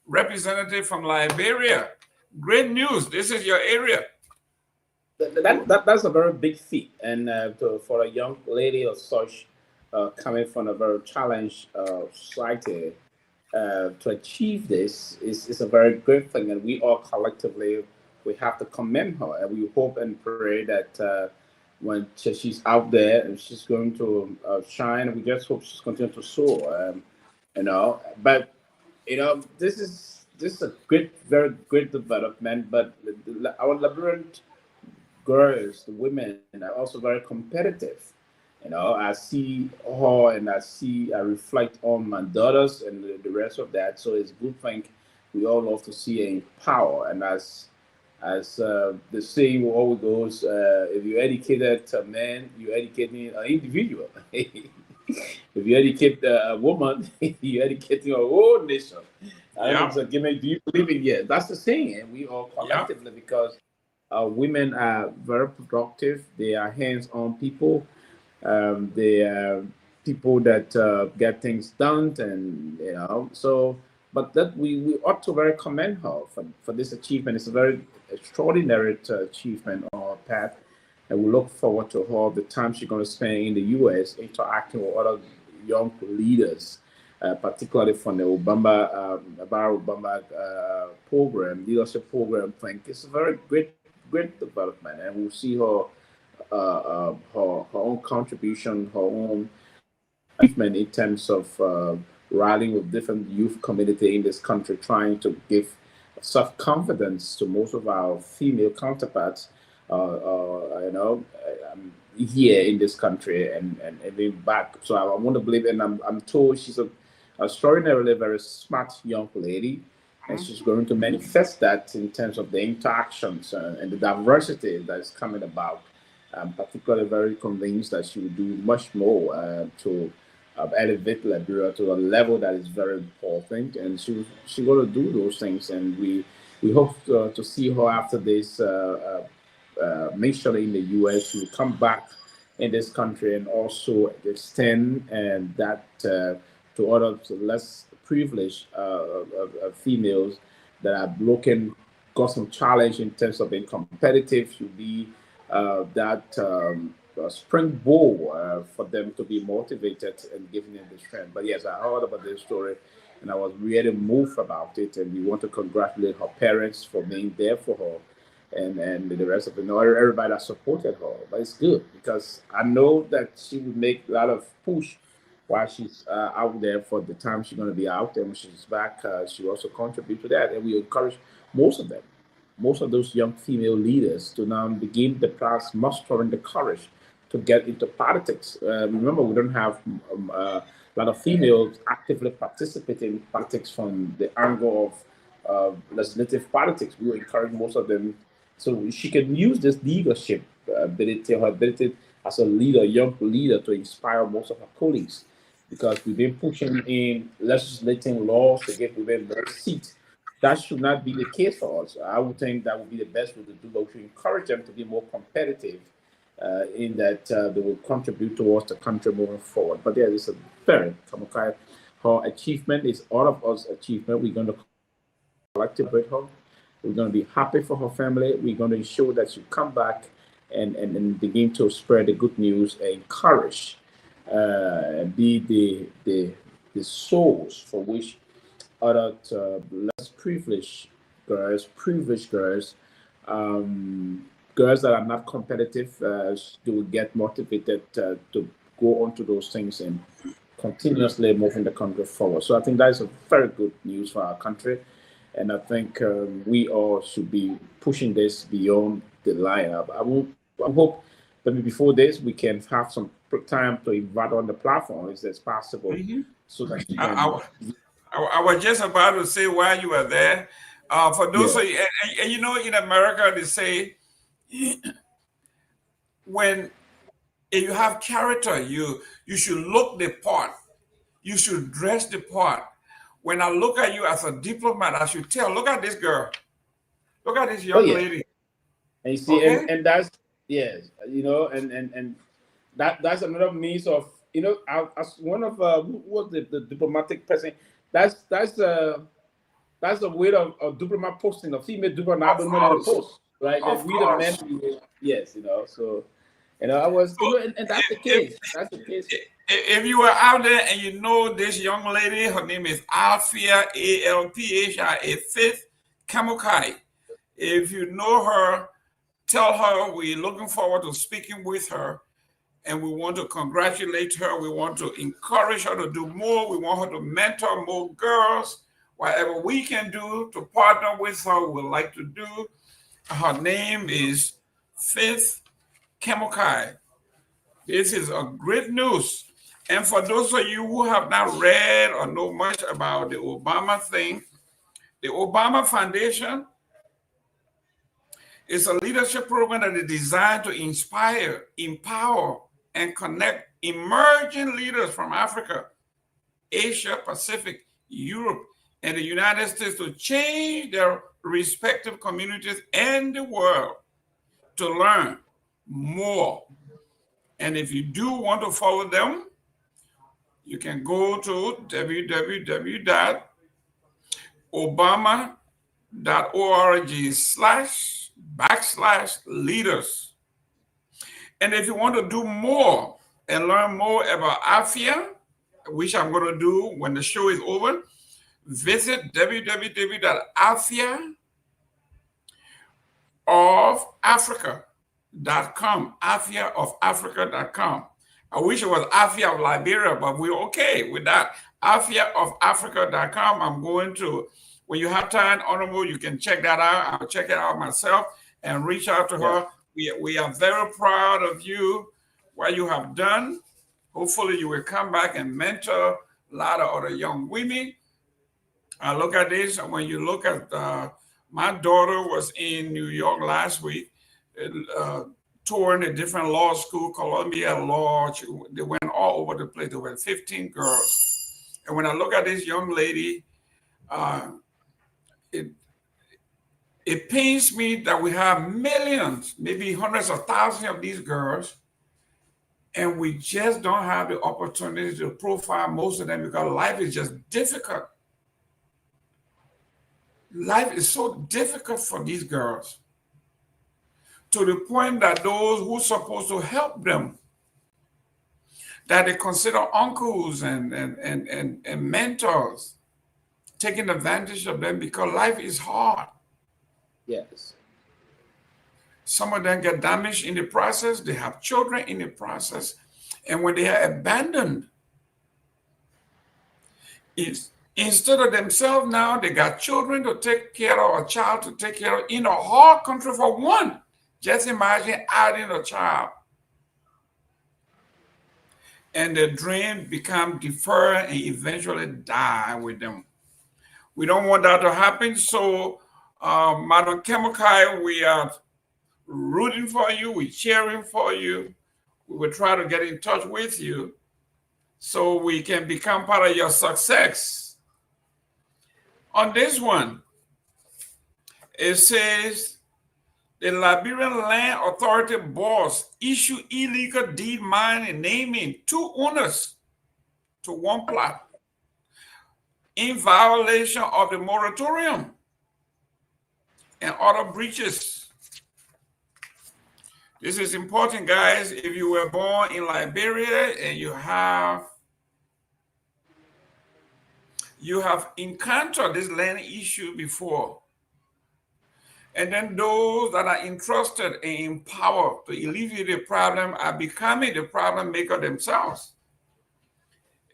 representative from Liberia. Great news. This is your area. That's a very big feat. And for a young lady of such coming from a very challenged society, to achieve this is a very great thing. And we all collectively, we have to commend her. And we hope and pray that when she's out there and she's going to shine, we just hope she's continuing to soar. But this is a great, very great development. But our Liberian girls, the women, are also very competitive. I see her and I reflect on my daughters and the rest of that. So it's a good thing. We all love to see her in power. And as the saying always goes, if you educated a man, you're educating an individual. If you educate a woman, you're educating a whole nation. Do you believe in it? That's the saying, and we all collectively, because women are very productive. They are hands-on people. They are people that get things done, and but that we ought to very commend her for this achievement. It's a very extraordinary achievement on her path, and we look forward to her the time she's going to spend in the U.S. interacting with other young leaders, particularly from the Barack Obama program, leadership program. I think it's a very great development, and we'll see her own contribution, her own achievement in terms of rallying with different youth community in this country, trying to give self-confidence to most of our female counterparts, here in this country and then back. So I want to believe, and I'm told she's an extraordinarily very smart young lady, and she's going to manifest that in terms of the interactions and the diversity that is coming about. I'm particularly very convinced that she will do much more to elevate Liberia to a level that is very important, and she's going to do those things, and we hope to see her after this mission in the U.S. She will come back in this country and also extend and that to other less privileged females that are looking got some challenge in terms of being competitive. Should be that springboard for them to be motivated and giving them the strength. But yes, I heard about this story and I was really moved about it. And we want to congratulate her parents for being there for her and the rest of the everybody that supported her. But it's good because I know that she would make a lot of push while she's out there for the time she's going to be out. And when she's back, she also contribute to that. And we encourage most of them, most of those young female leaders to now begin the process, mustering the courage to get into politics. Remember, we don't have a lot of females actively participating in politics from the angle of legislative politics. We encourage most of them so she can use this leadership ability, her ability as a leader, young leader, to inspire most of her colleagues. Because we've been pushing in legislating laws to get women more seats. That should not be the case for us. I would think that would be the best way to do, but we should encourage them to be more competitive in that they will contribute towards the country moving forward. But there is a very, her achievement is all of us achievement. We're going to celebrate her. We're going to be happy for her family. We're going to ensure that she come back and begin to spread the good news and encourage, be the source for which other less privileged girls, girls that are not competitive, they will get motivated to go on to those things and continuously moving the country forward. So I think that is a very good news for our country. And I think we all should be pushing this beyond the lineup. I hope that before this, we can have some time to invite on the platform if it's possible. Mm-hmm. So that you can... I was just about to say while you were there, for those of you, and you know, in America, they say, if you have character, you should look the part. You should dress the part. When I look at you as a diplomat, I should tell, look at this girl. Look at this young lady. And you see, okay? and that's, yes, you know, and that's another means of, you know, as one of, who was the diplomatic person, that's a way of diplomat posting, a female diplomat post, right? That we the men, yes, you know, so, you know, I was, you know, and that's the case. That's the case. If you were out there and you know this young lady, her name is Alphia, Alphia, Fifth Kamukai. If you know her, tell her we're looking forward to speaking with her. And we want to congratulate her. We want to encourage her to do more. We want her to mentor more girls. Whatever we can do to partner with her, we would like to do. Her name is Fifth Kamukai. This is a great news. And for those of you who have not read or know much about the Obama thing, the Obama Foundation is a leadership program that is designed to inspire, empower, and connect emerging leaders from Africa, Asia, Pacific, Europe, and the United States to change their respective communities and the world to learn more. And if you do want to follow them, you can go to www.obama.org/leaders. And if you want to do more and learn more about Alphia, which I'm going to do when the show is over, visit www.alphiaofafrica.com, alphiaofafrica.com. I wish it was Alphia of Liberia, but we're okay with that. alphiaofafrica.com. I'm going to, when you have time, Honorable, you can check that out. I'll check it out myself and reach out to her. We are very proud of you, what you have done. Hopefully you will come back and mentor a lot of other young women. I look at this, and when you look at, my daughter was in New York last week, touring a different law school, Columbia Law. They went all over the place. There were 15 girls. And when I look at this young lady, it pains me that we have millions, maybe hundreds of thousands of these girls, and we just don't have the opportunity to profile most of them because life is just difficult. Life is so difficult for these girls, to the point that those who are supposed to help them, that they consider uncles and mentors, taking advantage of them because life is hard. Yes. Some of them get damaged in the process. They have children in the process. And when they are abandoned, instead of themselves now, they got children to take care of, a child to take care of in a hard country for one. Just imagine adding a child. And their dreams become deferred and eventually die with them. We don't want that to happen. So, Madam Kemokai, we are rooting for you. We're cheering for you. We will try to get in touch with you so we can become part of your success. On this one, it says, the Liberian Land Authority boss issued illegal deed mining, naming 2 owners to 1 plot in violation of the moratorium and other breaches. This is important, guys. If you were born in Liberia and you have encountered this land issue before, and then those that are entrusted and empowered to alleviate the problem are becoming the problem maker themselves.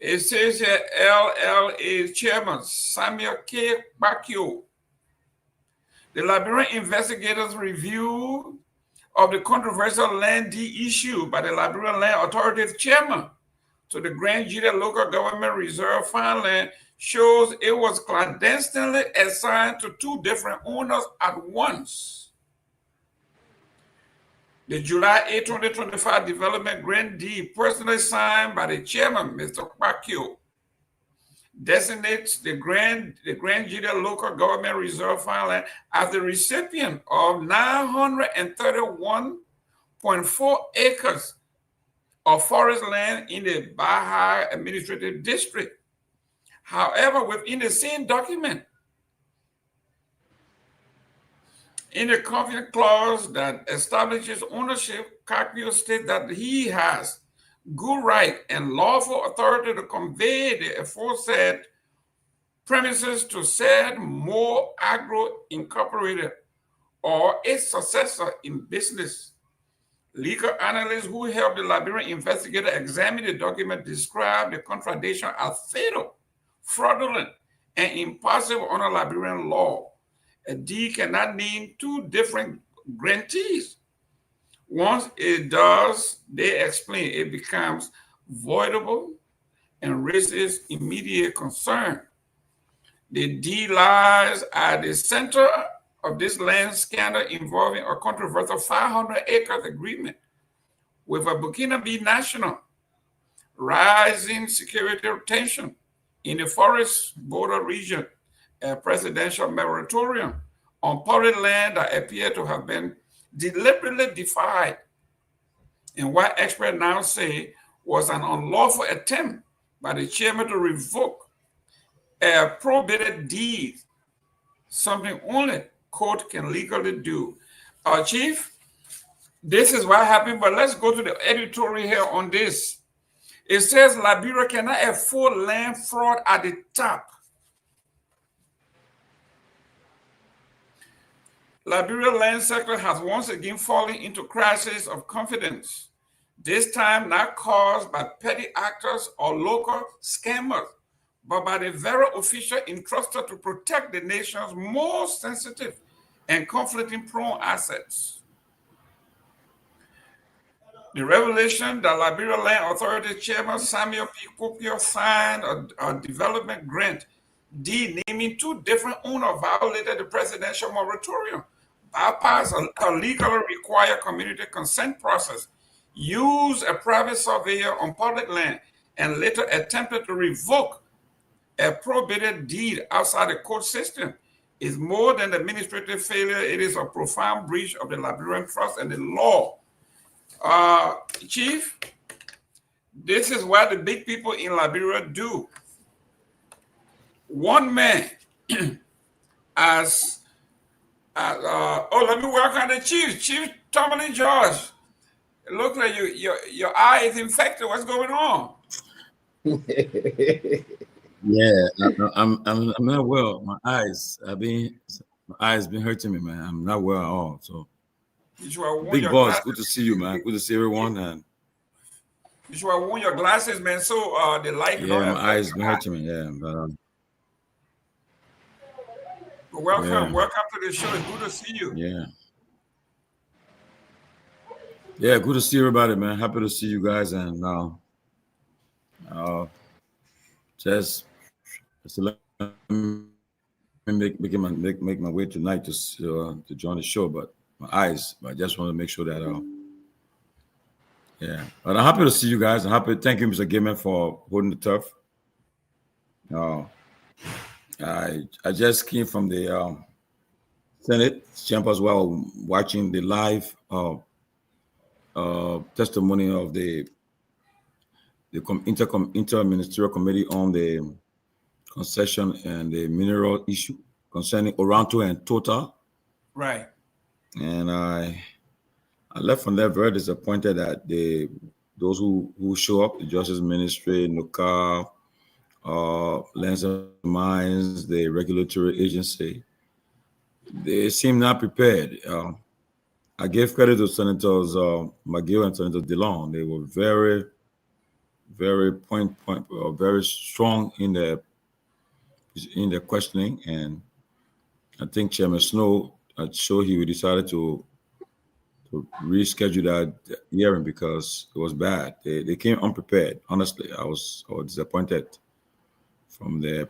It says here, LLA Chairman Samuel K. Bakio. The Liberian investigators review of the controversial land deed issue by the Liberian Land Authority Chairman to the Grand Jury Local Government Reserve Farmland shows it was clandestinely assigned to 2 different owners at once. The July 8, 2025 development grant deed, personally signed by the chairman, Mr. Bakio, designates the Grand Jury Local Government Reserve Farmland as the recipient of 931.4 acres of forest land in the Baja Administrative District. However, within the same document, in the covenant clause that establishes ownership, Bakio states that he has good right and lawful authority to convey the aforesaid premises to said More Agro Incorporated or its successor in business. Legal analysts who helped the Liberian investigator examine the document describe the contradiction as fatal, fraudulent, and impossible under Liberian law. A deed cannot name 2 different grantees. Once it does, they explain, it becomes voidable and raises immediate concern. The deed lies at the center of this land scandal involving a controversial 500-acre agreement with a Burkinabe national, rising security tension in the forest border region, a presidential moratorium on public land that appeared to have been deliberately defied, and what experts now say was an unlawful attempt by the chairman to revoke a probated deed, something only court can legally do. Chief, this is what happened, but let's go to the editorial here on this. It says Liberia cannot afford land fraud at the top. Liberia land sector has once again fallen into crisis of confidence, this time not caused by petty actors or local scammers, but by the very official entrusted to protect the nation's most sensitive and conflict-prone assets. The revelation that Liberia Land Authority Chairman Samuel P. Bakio signed a development grant deed naming 2 different owners violated the presidential moratorium bypass a legally required community consent process, use a private surveyor on public land, and later attempted to revoke a probated deed outside the court system is more than administrative failure. It is a profound breach of the Liberian trust and the law. Chief, this is what the big people in Liberia do. One man let me welcome the chief. Chief Tomalin George. It looks like your eye is infected. What's going on? Yeah, I'm not well. My eyes been hurting me, man. I'm not well at all. So big boss, good to see you, man. Good to see everyone. And you should have worn your glasses, man. So the light. Yeah, my eyes been hurting me. Yeah, but welcome to the show. It's good to see you. Yeah, good to see everybody, man. Happy to see you guys, and just let me make my way tonight to join the show. But I just want to make sure that but I'm happy to see you guys. I'm happy. Thank you, Mr. Gayman, for holding the turf. I just came from the Senate chambers while watching the live testimony of the Interministerial Committee on the concession and the mineral issue concerning Oranto and Total. Right. And I left from there very disappointed that those who show up, the Justice Ministry, NOCA, Lands and Mines, the regulatory agency, they seem not prepared. I gave credit to Senators McGill and Senator DeLong. They were very, very very strong in their questioning, and I think Chairman Snow he decided to reschedule that hearing because it was bad. They came unprepared. Honestly, I was disappointed from their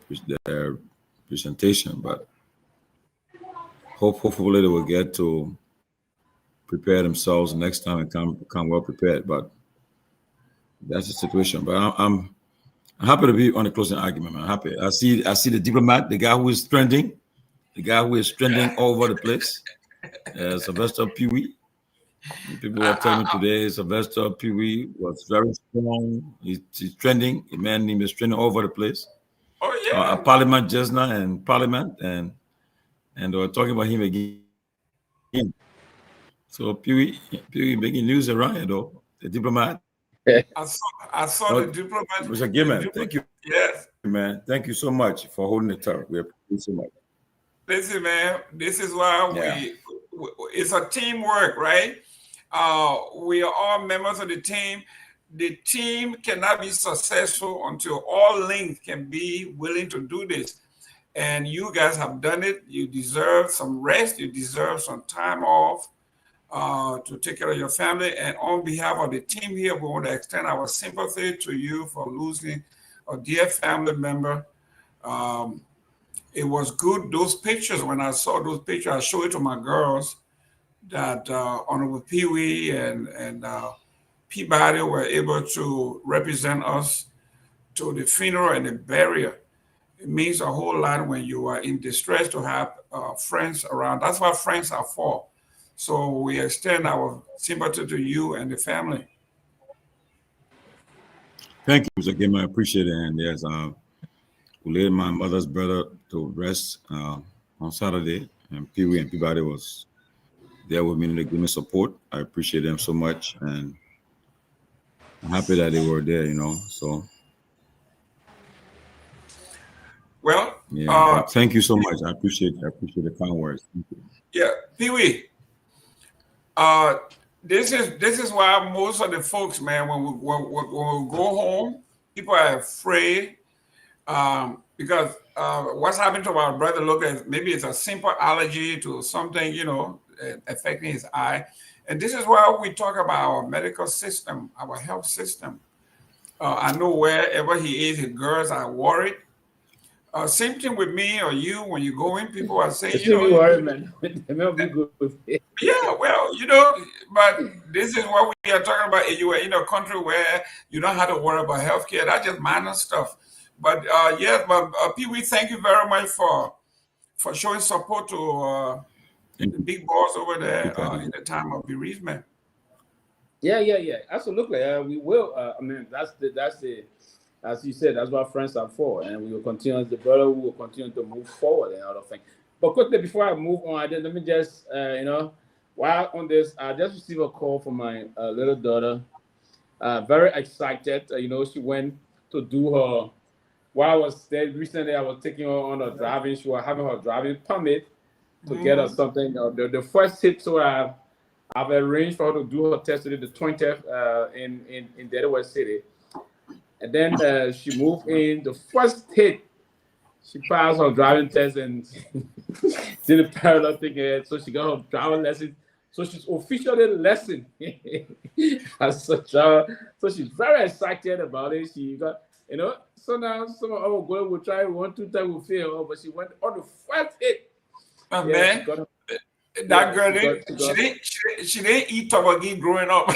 presentation, but hopefully they will get to prepare themselves next time and come well prepared. But that's the situation. But I'm happy to be on the closing argument, man. I'm happy. I see the diplomat, the guy who is trending all over the place. Sylvester Pewee. People were telling me today Sylvester Pewee was very strong. He's trending. The man name is trending all over the place. Oh yeah. Parliament just now and Parliament and they were talking about him again. So Pewee making news around here though. The diplomat. I saw the diplomat. Mr. Gayman, thank you. Yes. Man, thank you so much for holding the turf. We appreciate so much. Listen, man, this is why it's a teamwork, right? We are all members of the team. The team cannot be successful until all links can be willing to do this. And you guys have done it. You deserve some rest. You deserve some time off to take care of your family. And on behalf of the team here, we want to extend our sympathy to you for losing a dear family member. It was good, those pictures, when I saw those pictures, I showed it to my girls that Honorable Pewee and Peabody were able to represent us to the funeral and the burial. It means a whole lot when you are in distress to have friends around. That's what friends are for. So we extend our sympathy to you and the family. Thank you, Mr. Gayman. I appreciate it. And yes, we laid my mother's brother to rest on Saturday, and Pewee and Peabody was there with me to give me support. I appreciate them so much, and I'm happy that they were there, so. Well, thank you so much. I appreciate the kind words. Thank you. Yeah, Pewee. This is why most of the folks, man, when we go home, people are afraid because what's happened to our brother? Look, maybe it's a simple allergy to something, affecting his eye. And this is why we talk about our medical system, our health system. I know wherever he is, his girls are worried. Same thing with me or you. When you go in, people are saying, you know, worry, man. Be good. Yeah, well, you know, but this is what we are talking about. You are in a country where you don't have to worry about healthcare. That's just minor stuff. But yes, but Pewee, thank you very much for showing support to the big boss over there in the time of bereavement. Yeah, absolutely. We will. I mean, that's the, as you said, that's what friends are for, and we will continue. The brother will continue to move forward and other things. But quickly before I move on, let me just, you know, while on this, I just received a call from my little daughter. Very excited. You know, she went to do her. While I was there recently, I was taking her on a driving. She was having her driving permit to get her something. The first hit, so I've arranged for her to do her test today, the 20th in Delaware City. And then she moved in. The first hit, she passed her driving test and did a parallel thing. So she got her driving lesson. So she's officially lesson as a child. So she's very excited about it. She got, you know, so now some of our girls will try 1-2 times, will fail, but she went on the first hit. Oh, man. That girl, she didn't eat toboggan growing up.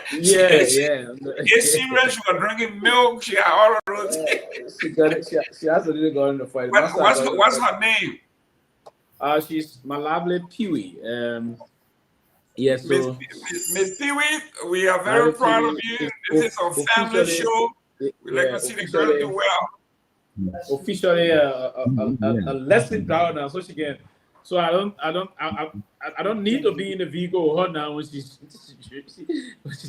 She it's serious. She was drinking milk. She had all of those. She has to really go in the fight. What's her name? She's my lovely Pewee. Yes, so Miss Pewee, we are very proud of you. This is a family show. We like to see the girl do well. Officially, a lesson down now, so she can. So I don't need to be in the vehicle with her now when she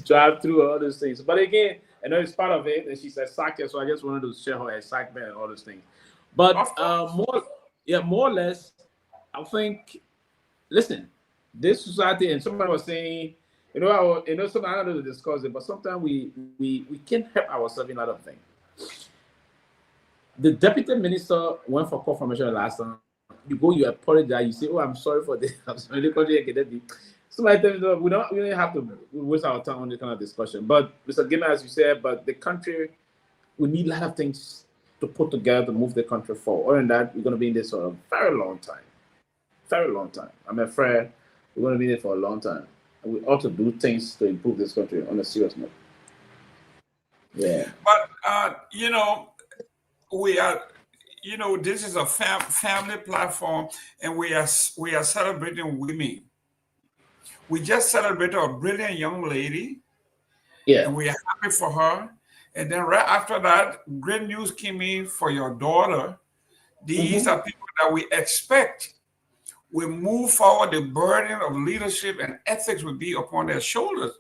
drive through all those things. But again, I know it's part of it, and she's excited. So I just wanted to share her excitement and all those things. But more or less, I think. Listen, this society, and somebody was saying, sometimes I don't know to discuss it, but sometimes we can't help ourselves in a lot of things. The deputy minister went for confirmation last time. You apologize, you say, "Oh, I'm sorry for this. I'm sorry." Somebody tell me, we don't have to waste our time on this kind of discussion. But Mr. Gayman, as you said, but the country, we need a lot of things to put together to move the country forward. Other than that, we're going to be in this for a very long time. Very long time. I'm afraid we're going to be there for a long time. And we ought to do things to improve this country on a serious note. Yeah. But, we are... this is a family platform, and we are celebrating women. We just celebrated a brilliant young lady. Yeah. And we are happy for her. And then right after that, great news came in for your daughter. These are people that we expect will move forward. The burden of leadership and ethics will be upon their shoulders.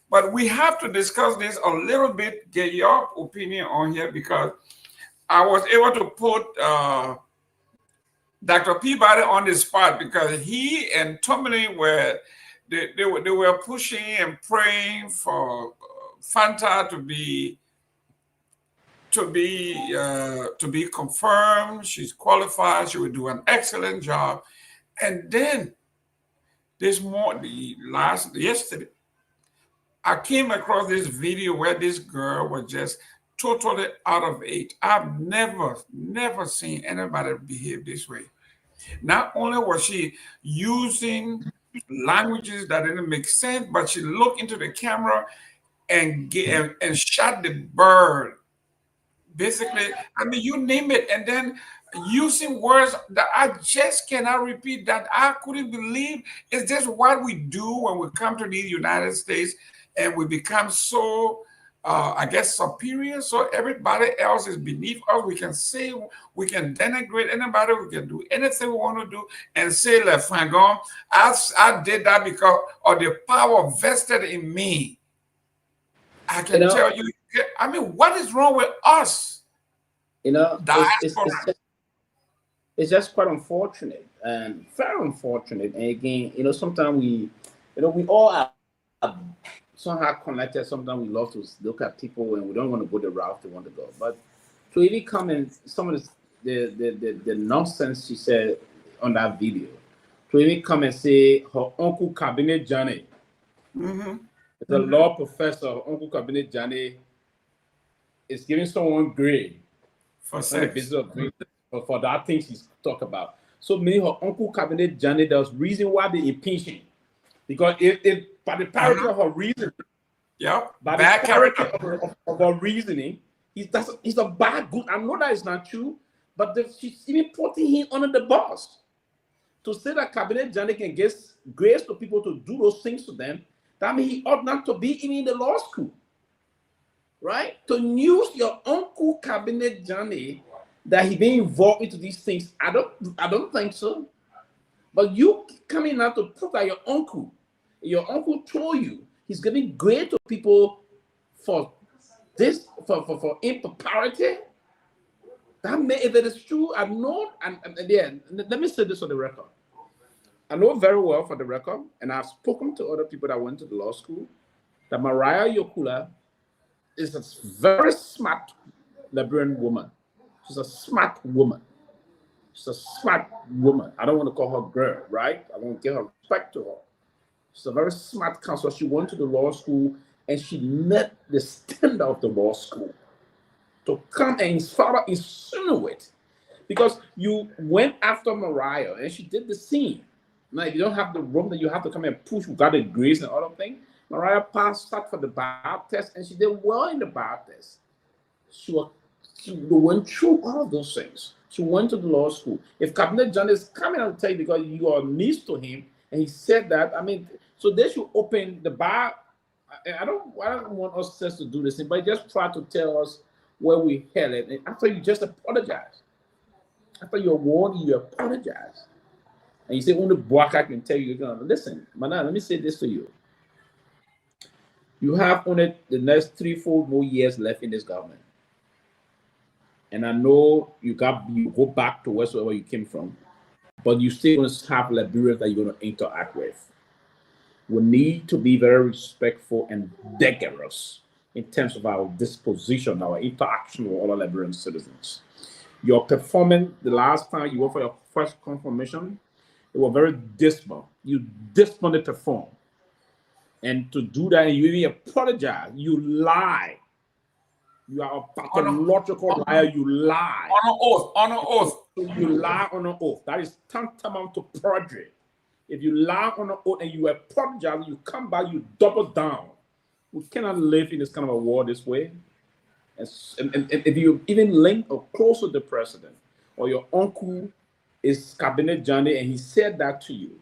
But we have to discuss this a little bit, get your opinion on here, because I was able to put Dr. Peabody on the spot because he and Tomalin were pushing and praying for Fanta to be confirmed. She's qualified. She will do an excellent job. And then yesterday, I came across this video where this girl was just totally out of it. I've never seen anybody behave this way. Not only was she using languages that didn't make sense, but she looked into the camera and shot the bird. Basically, I mean, you name it, and then using words that I just cannot repeat, that I couldn't believe. It's just what we do when we come to the United States and we become so I guess superior, so everybody else is beneath us. We can say, we can denigrate anybody, we can do anything we want to do, and say, "Le Frangon, I did that because of the power vested in me." I can tell you, I mean, what is wrong with us? It's just quite unfortunate, and very unfortunate. And again, sometimes we all are somehow connected. Sometimes we love to look at people and we don't want to go the route they want to go. But to even come in some of the nonsense she said on that video, to even come and say her uncle Cabinet Johnny, the law professor, Uncle Cabinet Johnny, is giving someone grade for sex. for that thing she's talk about. So maybe her uncle Cabinet Janet, there's reason why they impeach him. Because if by the parity of her reasoning, by the parity of her reasoning, he's a bad good. I know that is not true, but she's even putting him under the bus. To say that Cabinet Janet can give grace to people to do those things to them, that means he ought not to be even in the law school. Right? To use your uncle Cabinet Janet that he been involved into these things, I don't think so. But you coming out to prove that your uncle told you he's giving grace to people for this, for impropriety. That may, if it is true, I know, and again, let me say this on the record. I know very well for the record, and I've spoken to other people that went to the law school, that Mariah Yokula is a very smart Liberian woman. She's a smart woman. She's a smart woman. I don't want to call her girl, right? I want to give her respect to her. She's a very smart counselor. She went to the law school and she met the standard of the law school to come and insinuate, because you went after Mariah and she did the same. Now, if you don't have the room, that you have to come and push, you got the grace and other things. Mariah passed for the bar test and she did well in the bar test. She went through all of those things. She went to the law school. If Cabinet John is coming and tell you because you are niece to him, and he said that, I mean, so they should open the bar. I don't want us to do this thing, but just try to tell us where we held it. And after you just apologize, after you're warned, you apologize. And you say, only Boaka can tell you, you're going to listen, Mana, let me say this to you. You have only the next 3-4 more years left in this government. And I know you go back to wherever you came from, but you still going to have Liberians that you're going to interact with. We need to be very respectful and decorous in terms of our disposition, our interaction with other Liberian citizens. Your performance the last time you went for your first confirmation, it was very dismal. You dismally performed. And to do that, you even apologize. You lie. You are a pathological liar. You lie. On an oath. You lie on an oath. That is tantamount to perjury. If you lie on an oath and you apologize, you come back, you double down. We cannot live in this kind of a world this way. And if you even link or close with the president, or your uncle is Cabinet Johnny and he said that to you,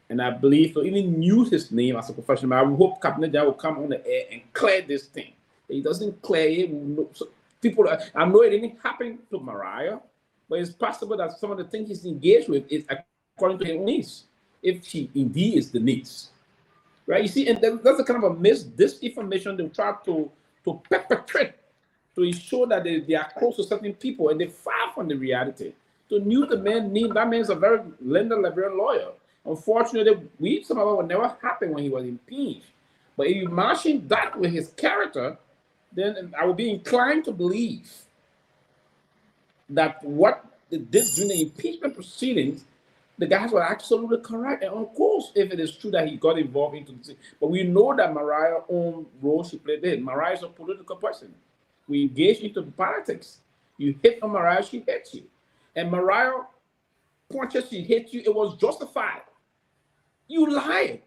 and I believe, or even use his name as a professional, I hope Cabinet Johnny will come on the air and clear this thing. He doesn't clear it. So people, I know it didn't happen to Mariah, but it's possible that some of the things he's engaged with is according to his niece, if she indeed is the niece. Right? You see, and that's the kind of a disinformation they try to perpetrate to ensure that they are close to certain people and they far from the reality. To knew the man name, that man's a very Liberian lawyer. Unfortunately, some of it would never happen when he was impeached. But if you matching that with his character, then I would be inclined to believe that what they did during the impeachment proceedings, the guys were absolutely correct. And of course, if it is true that he got involved into this, but we know that Mariah's own role she played there. Mariah is a political person. We engage into politics. You hit on Mariah, she hits you. And Mariah punches, she hit you, it was justified. You lied.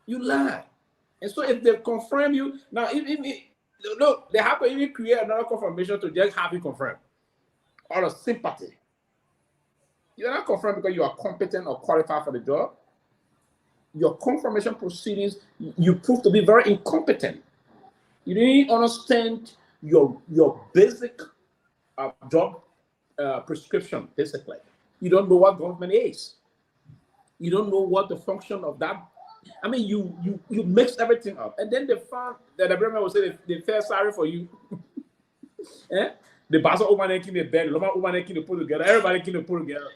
You lied. And so if they confirm you, now look, they have to even create another confirmation to just have you confirmed. Out of sympathy. You're not confirmed because you are competent or qualified for the job. Your confirmation proceedings, you prove to be very incompetent. You didn't understand your basic job prescription, basically. You don't know what government is. You don't know what the function of that. I mean, you mix everything up, and then they found that the government will say they feel sorry for you. Eh? The boss of Oman can be bed, Loma Oman can put together, everybody can put together.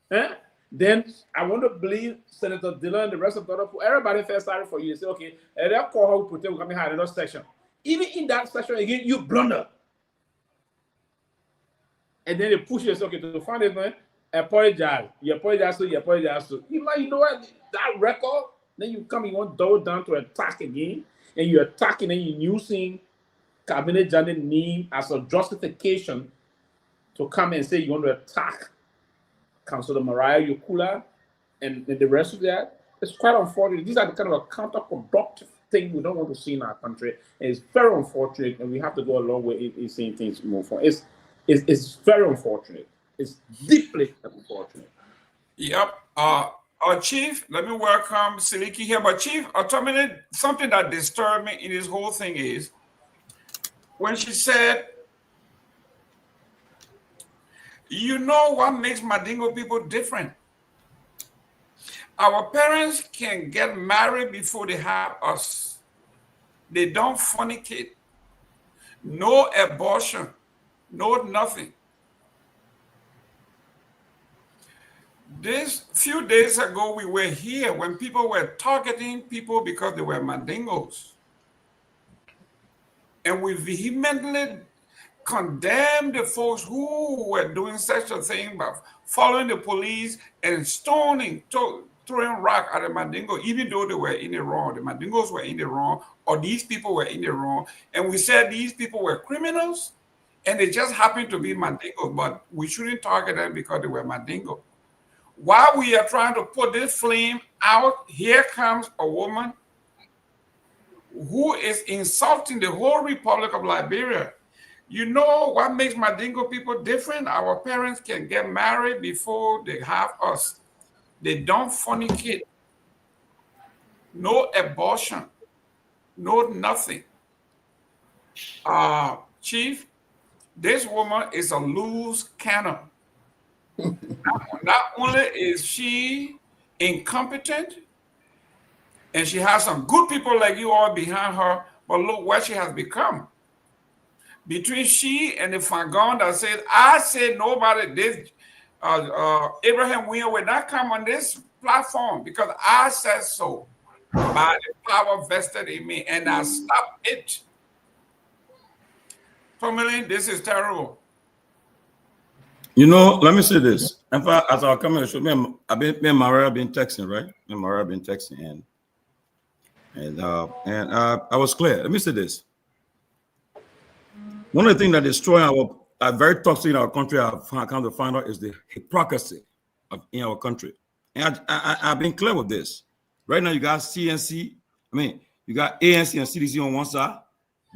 Eh? Then I want to believe Senator Dillon and the rest of the other people, everybody felt sorry for you. They say, okay, and they'll call how we put coming high in another section. Even in that section again, you blunder. And then they push you and say, okay, to find it, man, apologize. You apologize to, you apologize to. You know what? That record, then you come, you want to double down to attack again, and you're attacking and you're using Cabinet Janet name as a justification to come and say you want to attack Councillor Mariah Yokula and the rest of that, it's quite unfortunate. These are the kind of a counterproductive thing we don't want to see in our country. And it's very unfortunate, and we have to go a long way in seeing things move forward. It's very unfortunate. It's deeply unfortunate. Yep. Our chief, let me welcome Seleke here. But Chief, something that disturbed me in this whole thing is when she said, you know what makes Mandingo people different? Our parents can get married before they have us. They don't fornicate. No abortion. No nothing. This few days ago, we were here when people were targeting people because they were Mandingos. And we vehemently condemned the folks who were doing such a thing by following the police and stoning, throwing rock at the Mandingo, even though they were in the wrong. The Mandingos were in the wrong, or these people were in the wrong. And we said these people were criminals, and they just happened to be Mandingos, but we shouldn't target them because they were Mandingo. While we are trying to put this flame out, here comes a woman who is insulting the whole Republic of Liberia. You know what makes Mandingo people different? Our parents can get married before they have us. They don't fornicate. No abortion. No nothing. Chief, this woman is a loose cannon. Not only is she incompetent, and she has some good people like you all behind her, but look what she has become. Between she and the Fangon that said, I said nobody, this Abraham Myean will not come on this platform because I said so by the power vested in me, and I stopped it. Tomalin, this is terrible. You know, let me say this. In fact, as I come to the show, me and Maria been texting, right? Me and Maria been texting, and I was clear. Let me say this. One of the things that destroy our very toxic in our country, I've come to find out, is the hypocrisy in our country. And I've been clear with this. Right now, you got CNC. You got ANC and CDC on one side,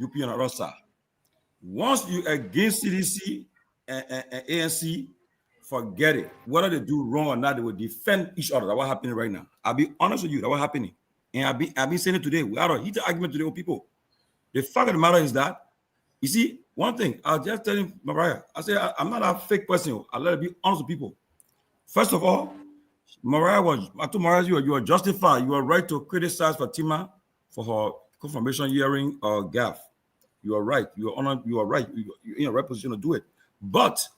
UP on the other side. Once you against CDC and ANC, forget it. Whether they do wrong or not, they will defend each other. That's what's happening right now. I'll be honest with you. That's what's happening. And I've been saying it today. We had a heated argument today with people. The fact of the matter is that, you see, one thing, I was just telling Mariah, I said, I'm not a fake person. I let it be honest with people. First of all, I told Mariah, you are justified. You are right to criticize Fatima for her confirmation hearing or gaffe. You are right. You are honored. You are right. You're in a right position to do it. But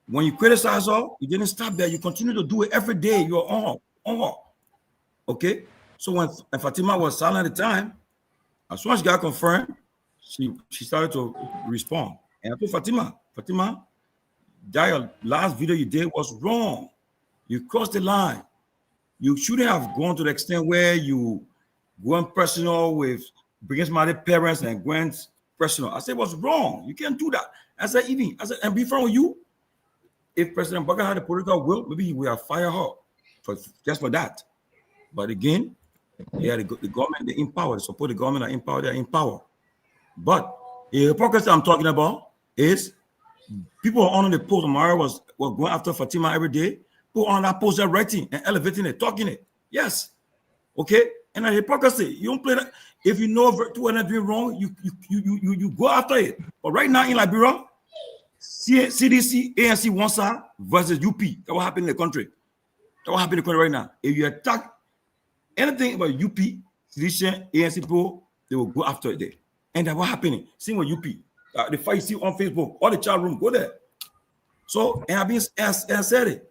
when you criticize her, you didn't stop there. You continue to do it every day. You're on her. Okay? So when Fatima was silent at the time, as soon as she got confirmed, she started to respond. And I told Fatima, that last video you did was wrong. You crossed the line. You shouldn't have gone to the extent where you went personal with bringing somebody's parents and went personal. I said it was wrong. You can't do that. I said, and be frank with you, if President Baga had a political will, maybe he would have fired her just for that. But again, yeah, the government, they empower, they support the government, they're in power. But the hypocrisy I'm talking about is people on the post. Kamara was going after Fatima every day. People on that post, they're writing and elevating it, talking it. Yes. Okay? And the hypocrisy, you don't play that. If you know what they're doing wrong, you go after it. But right now in Liberia, CDC, ANC one side versus UP. That's what happened in the country. That's what happened in the country right now. If you attack anything about UP, CDC, ANC people, they will go after it there. And that's what happening. Same with UP. The fight you see on Facebook, all the chat room, go there. So, and I said it.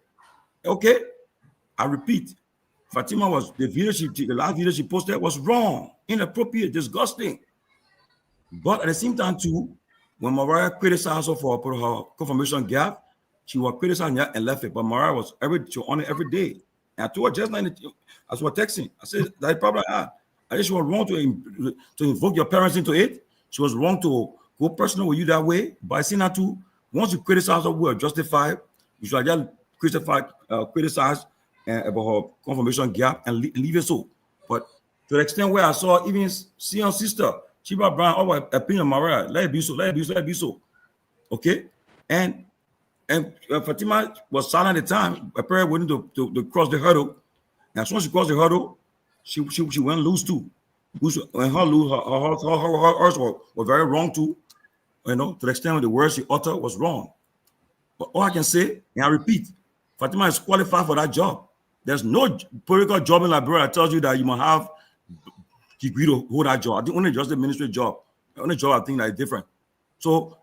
Okay? I repeat. Fatima was the last video she posted was wrong, inappropriate, disgusting. But at the same time, too, when Mariah criticized her for her confirmation gap, she was criticizing that and left it. But Mariah was on it every day. And I told her just like as we were texting, I said that probably I just was wrong to invoke your parents into it. She was wrong to go personal with you that way. But I seen her too, once you criticize her word justified, you should just criticize about her confirmation gap and leave it so. But to the extent where I saw even Sion's sister, Chiba Brown, our opinion, Mariah, let it be so, let it be so, let it be so. Okay? And Fatima was silent at the time, apparently waiting to cross the hurdle. And as soon as she crossed the hurdle, she went loose too. And her hers were very wrong too. You know, to the extent of the words she uttered was wrong. But all I can say, and I repeat, Fatima is qualified for that job. There's no political job in Liberia that tells you that you must have degree to hold that job. I think only just the ministry job. The only job I think that is different. So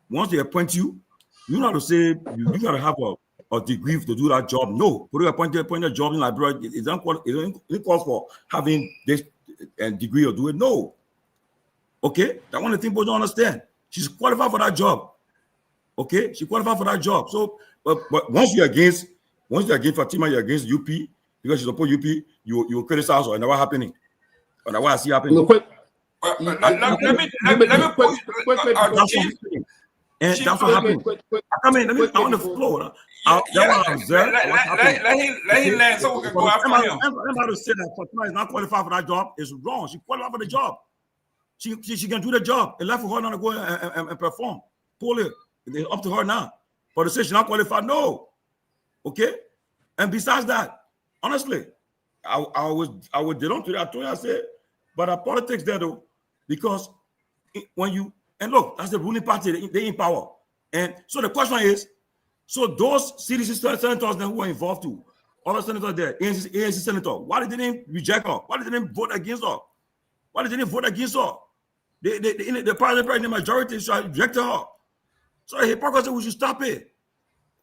once they appoint you, you know how to say you got to have a degree to do that job. No, political appointed job in Liberia, it doesn't call for having this degree or do it. No. Okay, that one of the things people don't understand. She's qualified for that job. Okay, she qualified for that job. So, but once you're against Fatima, you're against UP because she's opposed UP. You criticize her, and that's what happening. And that's what I see happening. No, quick. Let me and that's what happened. I mean, let me on the floor. Let him land so we can go after him. Everybody say that Fatima is not qualified for that job is wrong. She qualified for the job. She can do the job. It left for her now to go and perform. Pull it. It's up to her now. But to say she's not qualified, no. Okay? And besides that, honestly, I would get on to that. I told you, I said, but our politics there though, because when you, and look, that's the ruling party, they in power. And so the question is, so those CDC senators who were involved too, other senators there, ANC senator, why did they didn't reject her? Why did they didn't vote against her? Why did they didn't vote against her? The parliamentary majority should reject her. So hypocrisy, we should stop it.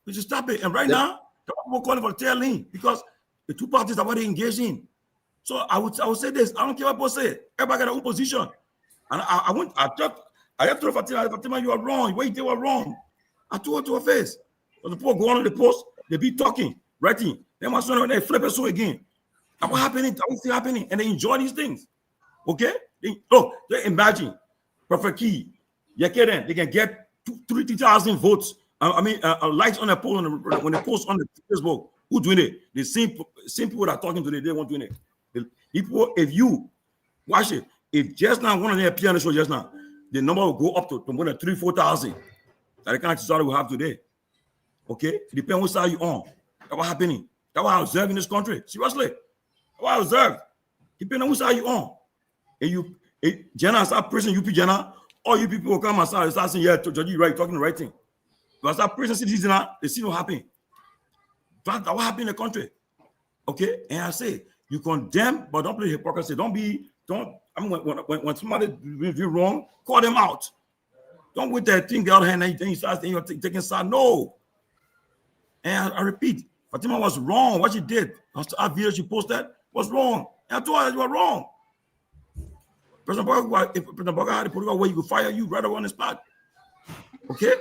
We should stop it. And right now, the people calling for tailing because the two parties are already engaged in. So I would say this. I don't care what people say. Everybody got their own position. And I have told Fatima, you are wrong. What you did was wrong. I told her to her face. But the people go on the post, they be talking, writing. Then my son, they flip it so again. And what happening? What's still happening? And they enjoy these things. Okay? Look, they imagine Prophet Key, they can get 3,000 votes. Likes on the poll when they post on the Facebook. Who doing it? The same people that are talking today, they won't doing it. People, if you watch it, if just now one of them appear on the show just now, the number will go up to more than 3,000-4,000. That's the kind of society we have today. Okay? It depends what side you're on. That's what's happening. That's what I observe in this country. Seriously. That's what I observe. Depending on which side you're on. And Jenna start pressing UP Jenna, all you people will come and start saying, yeah, Judge, you're right, talking the right thing. But start pressing citizens now, they see what happening. That's what happened in the country. Okay? And I say, you condemn, but don't play hypocrisy. When somebody do wrong, call them out. Don't wait that thing the other hand and then you start saying you're taking side. No. And I repeat, Fatima was wrong. What she did, our video she posted was wrong. And I told her you were wrong. President Boga had a political way, he could fire you right away on the spot. Okay?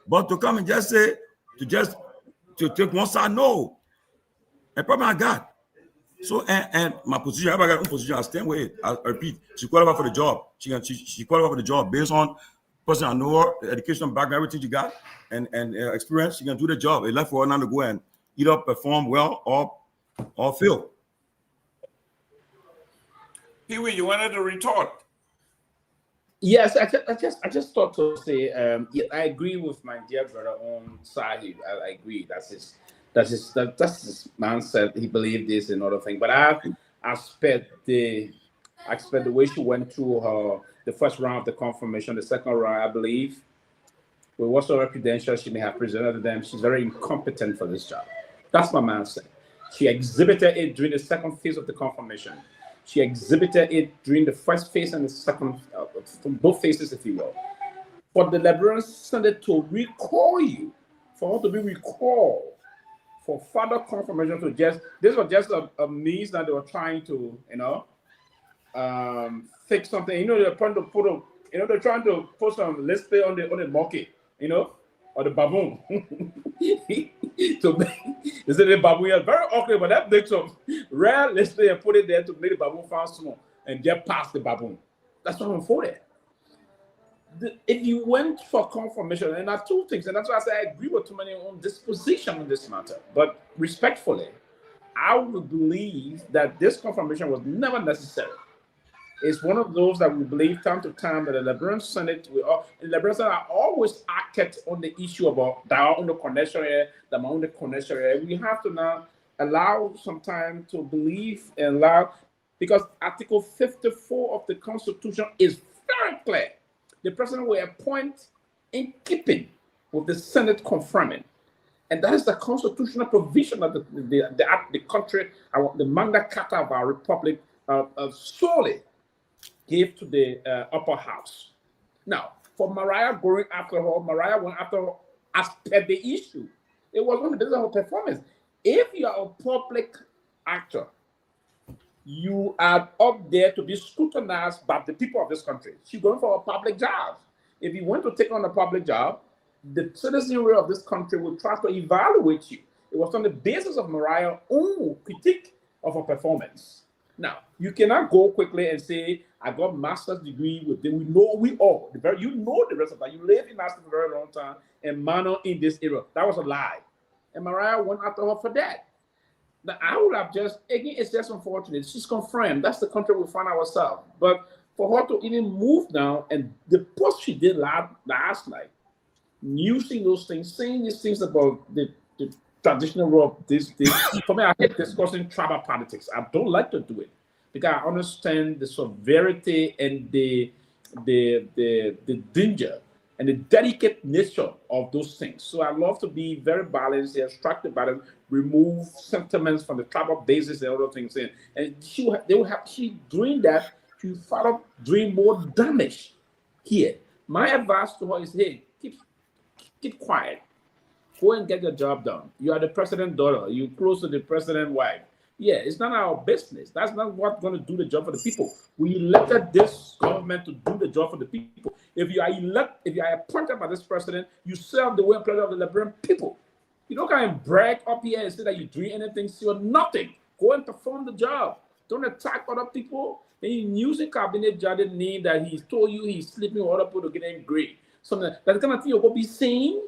But to come and just say, to take one side, no. And probably I got. So, and my position, I got my own position, I stand with it. I repeat, she qualified for the job. She qualified for the job based on person I know her, the education background, everything she got, and experience, she can do the job. It left for her now to go and either perform well or fail. Pewee, you wanted to retort? Yes, I just thought to say, I agree with my dear brother on Sahib. I agree. That's his mindset. He believed this and other thing. But I expect the way she went through the first round of the confirmation, the second round, I believe, with whatsoever credentials she may have presented to them, she's very incompetent for this job. That's my mindset. She exhibited it during the second phase of the confirmation. She exhibited it during the first phase and the second, from both phases, if you will. But the Liberian Senate to recall you, for her to be recalled, for further confirmation to this was just a means that they were trying to, fix something. They're trying to put some list play on the market, or the baboon. So they said the baboon is very awkward, but that makes some rare list play and put it there to make the baboon fast small and get past the baboon. That's what I'm for there. if you went for confirmation, and there are two things, and that's why I say I agree with Tomalin on this position on this matter. But respectfully, I would believe that this confirmation was never necessary. It's one of those that we believe time to time that the Liberian Senate, the Liberian Senate are always acted on the issue about the on the connection area, the on the connection area. We have to now allow some time to believe and allow, because Article 54 of the Constitution is very clear. The president will appoint in keeping with the Senate confirming. And that is the constitutional provision that the country, the Magna Carta of our republic, solely gave to the upper house. Now, for Mariah going after her, Mariah went after her as per the issue. It was on the business of performance. If you are a public actor, you are up there to be scrutinized by the people of this country. She's going for a public job. If you want to take on a public job, the citizenry of this country will try to evaluate you. It was on the basis of Mariah's own critique of her performance. Now, you cannot go quickly and say, I got master's degree with them. You know the rest of that. You live in Africa for a very long time and manner in this era. That was a lie. And Mariah went after her for that. Now, I would have it's just unfortunate. She's confirmed. That's the country we find ourselves. But for her to even move now, and the post she did last night, using those things, saying these things about the traditional role of this, for me, I hate discussing tribal politics. I don't like to do it because I understand the severity and the danger and the delicate nature of those things. So I love to be very balanced, extract the balance, remove sentiments from the tribal basis and other things. And she doing that, she thought of doing more damage here. My advice to her is, hey, keep quiet. Go and get your job done. You are the president's daughter. You're close to the president's wife. Yeah, it's not our business. That's not what's going to do the job for the people. We elected this government to do the job for the people. If you are appointed by this president, you serve the will and pleasure of the Liberian people. You don't kind of brag up here and say that you're doing anything, so nothing. Go and perform the job. Don't attack other people. And you're using cabinet judging name that he told you he's sleeping with other people to get him great. Something that's kind of thing you're going to be saying.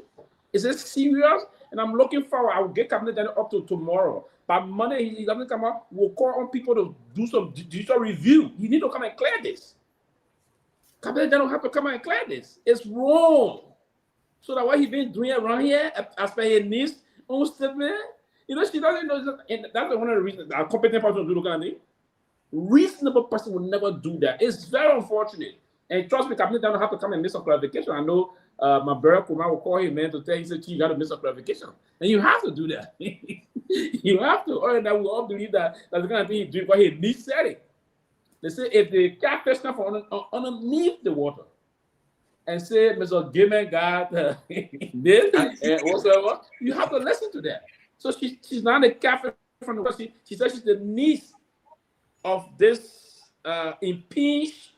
Is it serious? And I'm looking forward. I will get cabinet judging up to tomorrow. By Monday, he doesn't come out. We'll call on people to do some judicial review. You need to come and clear this. Cabinet don't have to come and clear this. It's wrong. So that what he's been doing around here, as per his niece own statement, she doesn't know. And that's one of the reasons a competent person will do the kind of thing. Reasonable person will never do that. It's very unfortunate. And trust me, cabinet don't have to come and make some clarification. I know my brother Kamara will call him man to tell him, you got to make some clarification. And you have to do that. You have to, or that we all believe that that's the kind of thing he's doing what he needs setting. They say if the catfish come from underneath the water and say Mr. Gayman got this and whatsoever, you have to listen to that. So she's not a catfish from the water. She says she's the niece of this impeached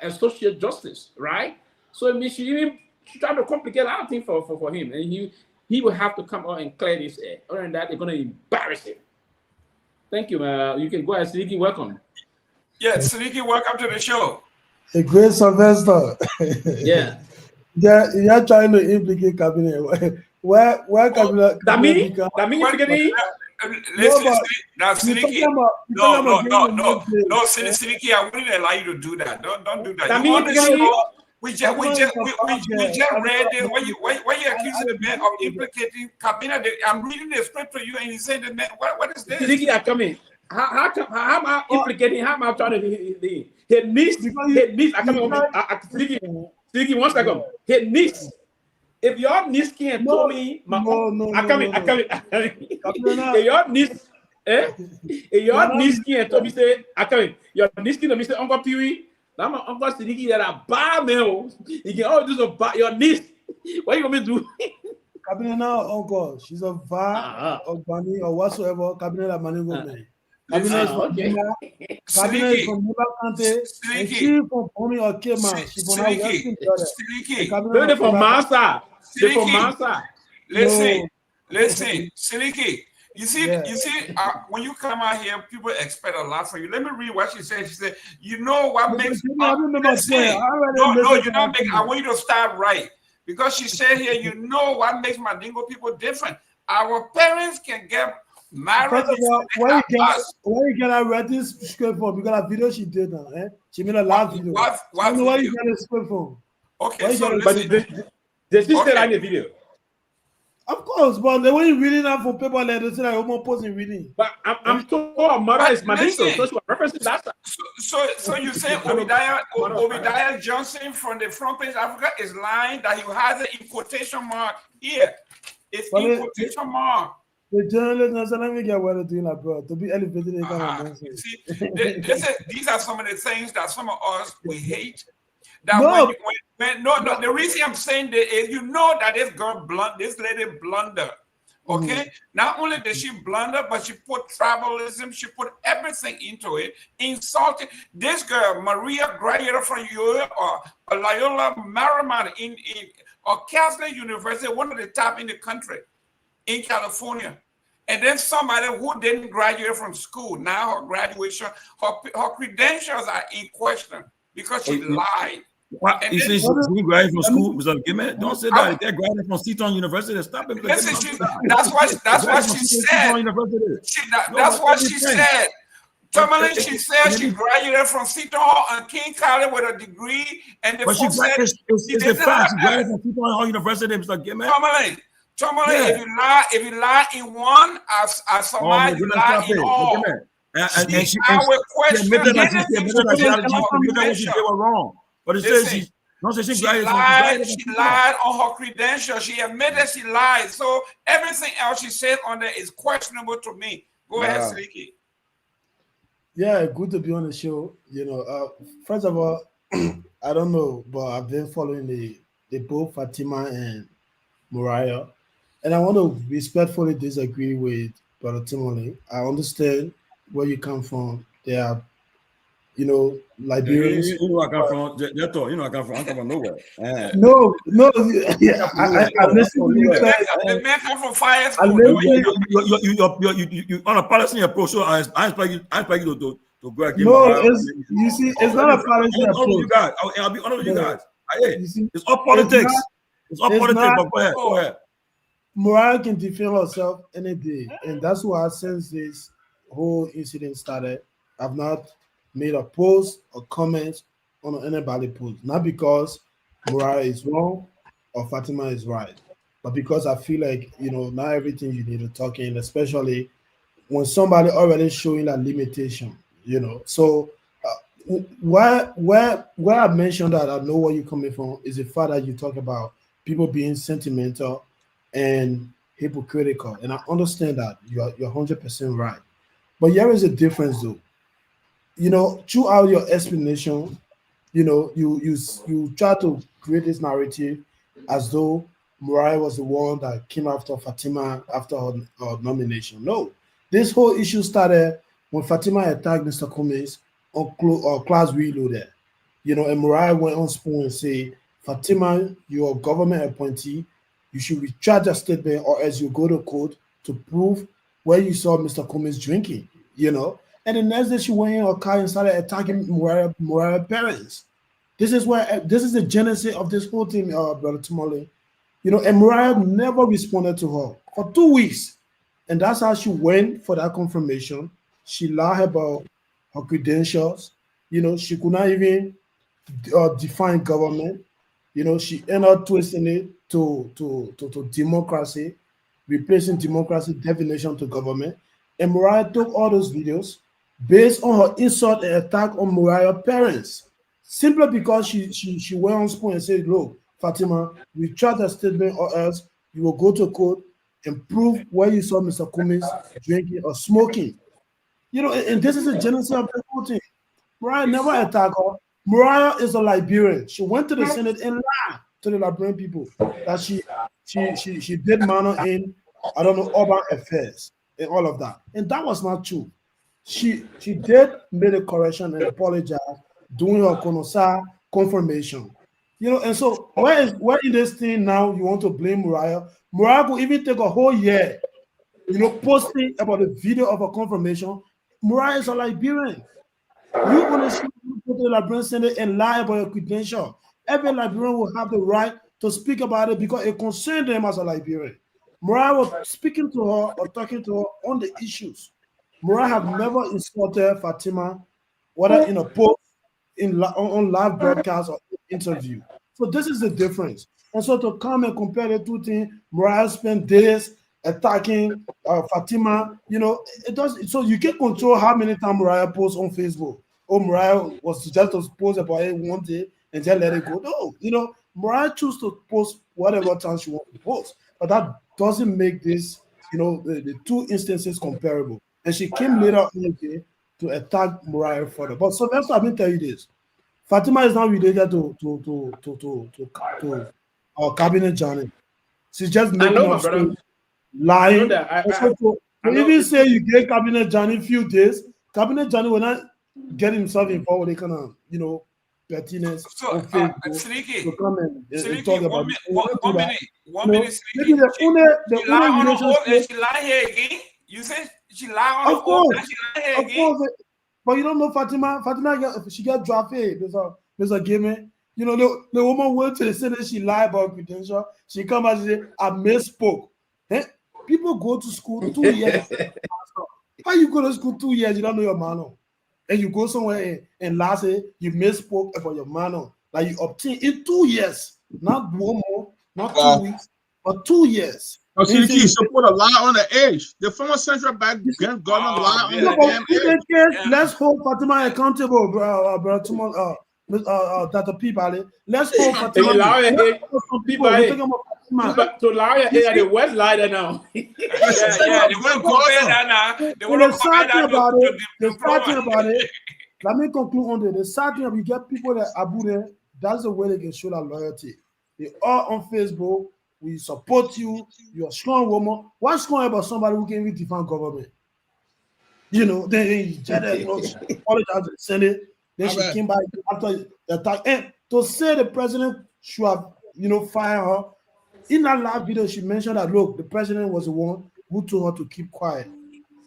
associate justice, right? So it means she tried to complicate a lot of things for him, and he will have to come out and clear this air. Other than that, they're going to embarrass him. Thank you. You can go ahead, Seleke. Welcome. Yeah, Seleke, welcome to the show. A great Sylvester. Yeah. You're trying to implicate cabinet. Where cabinet? That means listen, now, Seleke. No, Seleke, I wouldn't allow you to do that. Don't do that. We just read it. Why you accusing the man of implicating cabinet? I'm reading the script to you, and he's saying the man. What is this? Seleke, I come in. How am I implicating? How am I trying to hit niece? I come in. Seleke, 1 second. Hit niece. If your niece can't tell me, I come in. If your niece, if your niece can't tell me, say, I come in. Your niece can't tell me, say, Uncle Pewee, I'm an Uncle Seleke that I buy mail. You can always do some buy your niece. What you want me to do? Cabinet now, Uncle. She's a VA or Bani or whatsoever. Cabinet of Mani woman. Cabinet from Cabinet from Muba Kante. And she from Pomi or Kema. She from our Western brother. They're from Masa. They're from Masa. Listen, Seleke. You see, when you come out here, people expect a lot from you. Let me read what she said. She said, "You know what makes no, you're not making. I want you to start right because she said here, you know what makes Mandingo people different. Our parents can get married. First of all, where you get a read this script from? Because a video she did now, eh? She made a live video. What where you get a script from? Okay, so listen. Did she still like the video? Of course, but the way you reading that from paper, like they say like almost posting reading. But I'm told her mother is Mandingo, so she was referencing that. So you say Obadiah Johnson from the front page Africa is lying that he has it in quotation mark here. It's in quotation mark. The journalists let me get what they're doing, like, bro, to be elevated in kind of nonsense. See, these are some of the things that some of us we hate. That the reason I'm saying that is you know that this lady blunder. Okay, not only did she blunder, but she put tribalism, she put everything into it, insulting this girl, Maria, graduated from Loyola Marymount in Catholic University, one of the top in the country, in California. And then somebody who didn't graduate from school, now her graduation, her credentials are in question because she lied. What? You say she graduated from school, Mr. Gayman? Don't say that. They're graduating from Seton University. Stop it. Listen, that's what she said. That's what she said. Tomalin, she said she graduated from Seton and King College with a degree, and the folks said it's a fact. She graduated from Seton University, Mr. Gayman. Tomalin, if you lie in one, as somebody you lie in all. And she admitted that she did wrong. But it says she lied on her credentials. She admitted she lied. So everything else she said on there is questionable to me. Go ahead, Seleke. Yeah, good to be on the show. You know, first of all, I don't know, but I've been following the both Fatima and Mariah, and I want to respectfully disagree with Brother Tomalin. I understand where you come from. There are, you know, Liberians. You know I come from. I come from nowhere. No. Yeah, I listen to you. The man come from fire. You on a Palestinian approach. So I expect you to go again. No, you see, it's not a Palestinian approach. I'll be honest with you guys. It's all politics. It's all politics. But go ahead. Mariah can defend herself any day, and that's why since this whole incident started, I've not made a post or comment on anybody post, not because Mariah is wrong or Fatima is right, but because I feel like, you know, not everything you need to talk in, especially when somebody already showing that limitation, you know. So where I mentioned that I know where you're coming from is the fact that you talk about people being sentimental and hypocritical, and I understand that you're 100% right. But here is a difference, though. You know, throughout your explanation, you know, you try to create this narrative as though Mariah was the one that came after Fatima after her nomination. No, this whole issue started when Fatima attacked Mr. Cummings on Class Reloaded. You know, and Mariah went on spoon and say, Fatima, you're a government appointee. You should retract your statement, or else you go to court to prove where you saw Mr. Cummings drinking. You know. And the next day she went in her car and started attacking Mariah's parents. This is the genesis of this whole thing, Brother Tomalin. You know, and Mariah never responded to her for 2 weeks. And that's how she went for that confirmation. She lied about her credentials. You know, she could not even define government. You know, she ended up twisting it to democracy, replacing democracy definition to government. And Mariah took all those videos based on her insult and attack on Mariah's parents, simply because she went on spoon and said, look, Fatima, retract that statement, or else you will go to court and prove where you saw Mr. Cummings drinking or smoking. You know, and this is a genesis of the whole thing. Mariah never attacked her. Mariah is a Liberian. She went to the Senate and lied to the Liberian people that she did manner in, I don't know, urban affairs and all of that. And that was not true. She did make a correction and apologize during her Konosa confirmation. You know, and so where in this thing now you want to blame Mariah? Mariah could even take a whole year posting about the video of a confirmation. Mariah is a Liberian. You want to see go to the Liberian Senate and lie about your credential. Every Liberian will have the right to speak about it because it concerns them as a Liberian. Mariah was speaking to her or talking to her on the issues. Mariah have never insulted Fatima, whether in a post, on live broadcast or interview. So this is the difference. And so to come and compare the two things, Mariah spent days attacking Fatima, it does. So you can control how many times Mariah posts on Facebook. Oh, Mariah was just to post about it one day and just let it go. No, Mariah chooses to post whatever time she wants to post, but that doesn't make this, the two instances comparable. And she came later on the day to attack Mariah further. But so let's let me tell you this: Fatima is not related to our cabinet journey. She's just making up stories, lying. Even say you gave cabinet journey a few days, cabinet journey will not get himself involved with the kind of pettiness. So, Seleke, to come and talk about one minute. Maybe the only relationship. She lie here again. You said she lie on Of course, she lie here again. course. But you don't know Fatima. She got drafted. There's a game. The woman went to the Senate. She lied about credential. She come out and say, "I misspoke." People go to school 2 years. How you go to school 2 years? You don't know your manner, and you go somewhere and last say you misspoke about your manner. Like you obtain in 2 years, not 1 more, not 2 weeks, but 2 years. Seleke, so put a lie on the edge. The former central bank government lie on the damn edge. Let's hold Fatima accountable, bro. Dr. Peabody. Let's hold Fatima. To lie at the West lie now. They want to compare that now. They want to compare that the sad thing about it. Let me conclude on this. The sad thing, we get people that Abu there. That's the way they can show that loyalty. They are on Facebook. We support you. You're a strong woman. What's going about somebody who can even defend government? They apologize to the Senate. Then she came back after the attack. And to say the president should have, fired her. In that last video, she mentioned that, look, the president was the one who told her to keep quiet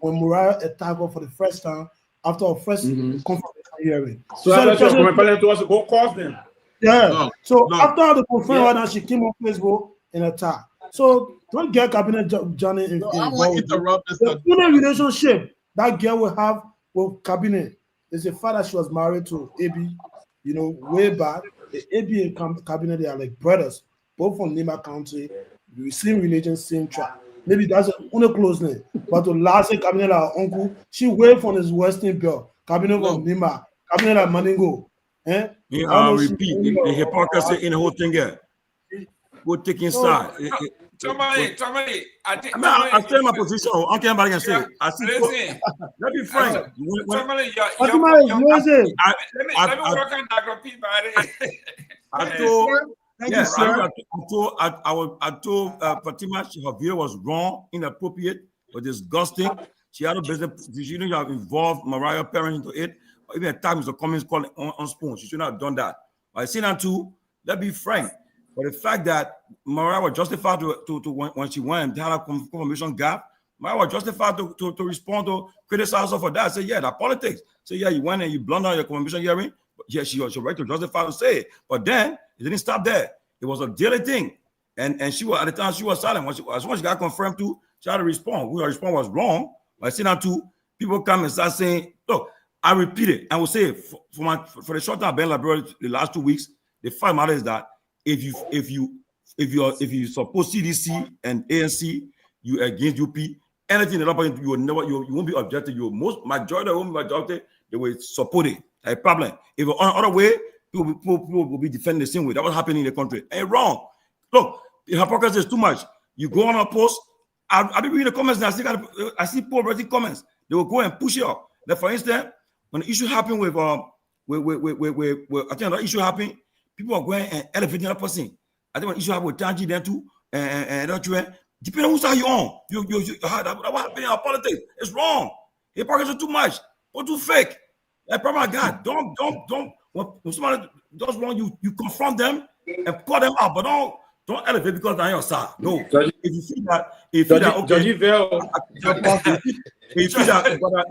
when Mariah attacked her for the first time after her first confirmation hearing. So the president was to go cause them. Yeah. After the confirmation, she came on Facebook and attack. So don't get cabinet Johnny involved. I want to interrupt this. The only relationship that girl will have with cabinet is the fact that she was married to AB, way back. The AB and cabinet, they are like brothers, both from Nima County, the same religion, same tribe. Maybe that's the only closeness. But the last cabinet, our uncle, she way from his Western belt, cabinet from Nima, cabinet at Maningo. I'll repeat the hypocrisy in the whole thing here. We're taking side. Somebody, I stand my position. I can't can say it. Let me frank. Let me work on Dr. Peabody. I told Fatima her video was wrong, inappropriate, but disgusting. She had a business. She shouldn't have involved Mariah parents into it. Or even at times the comments called on spoon. She shouldn't have done that. I say that too. Let's be frank. But the fact that Mariah was justified to when she went and had a confirmation gap, Mariah was justified to respond to criticize her for that. I said, yeah, that politics. So yeah, you went and you blundered your confirmation hearing. But yeah, she was right to justify to say it. But then it didn't stop there. It was a daily thing. And she was at the time she was silent. As soon as she got confirmed to, she had to respond. Her response was wrong. But I see now too, people come and start saying, look, I repeat it. I will say it for the short time I've been in Liberia the last 2 weeks, the fact matter is that if you support CDC and ANC, you against UP, anything that happens, you won't be objective. Majority won't be objective. They will support it. A problem. If on other way, people will be defending the same way. That was happening in the country. And wrong. Look, the hypocrisy is too much. You go on a post. I'll be reading the comments and I see people writing comments. They will go and push it up. Like for instance, when the issue happened with I think another issue happened. People are going and elevating that person. I think when issue happened with Tanji then too, and depending on whose side you're on, that happened in our politics. It's wrong. Hypocrisy is too much or too fake. That problem I got. Don't when somebody does wrong, you confront them and call them out, but Don't elevate because they're on your side. No. Judge, if you feel that, okay. If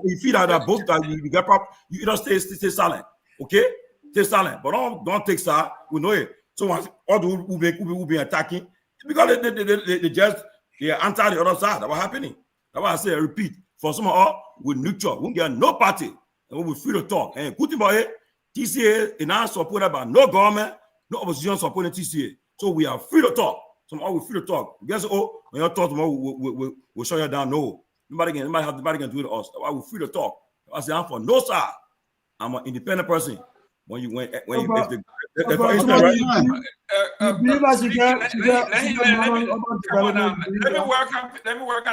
you feel that both that you get prop, you don't stay silent. Okay? Stay silent. But don't take side. We know it. So all the who be attacking because they just they answer the other side. That's what happening. That's why I say repeat. For some of all, we neutral. We get no party. And we free to talk. And good thing about it, TCA is not supported by no government, no opposition supporting TCA. So we are free to talk. Some all we free to talk. Guess when you talk tomorrow, we'll shut you down. No. Nobody can do it to us. That's why we're free to talk. I say I'm for no side. I'm an independent person. Let me welcome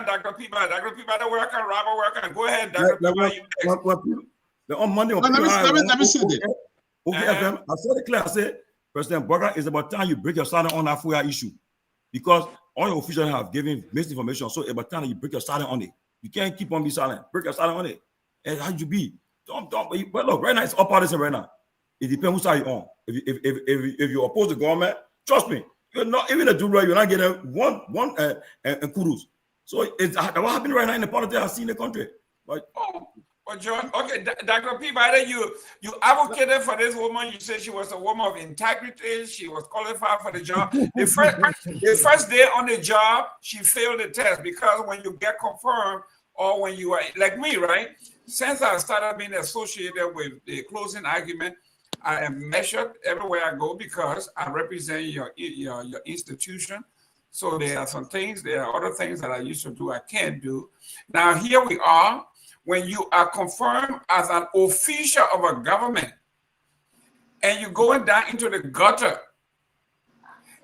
Dr. Peabody. Dr. Peabody, welcome. Robert, welcome. Go ahead, Dr. Peabody. On Monday, let me say this. Okay, I said it clear. I said, President Burger, it's about time you break your silence on that FOIA issue because all your officials have given misinformation. So it's about time you break your silence on it. You can't keep on being silent. Break your silence on it. And how you be? Don't. But look, right now it's all partisan right now. It depends whose side you're on. If you oppose the government, trust me, you're not even a Dura, you're not getting one kudos. So it's what happening right now in the politics I see in the country. But John, okay, Dr. Peabody, you advocated for this woman. You said she was a woman of integrity. She was qualified for the job. The first day on the job, she failed the test because when you get confirmed or when you are like me, right? Since I started being associated with the closing argument, I am measured everywhere I go because I represent your institution. So there are some things, there are other things that I used to do I can't do. Now here we are. When you are confirmed as an official of a government and you're going down into the gutter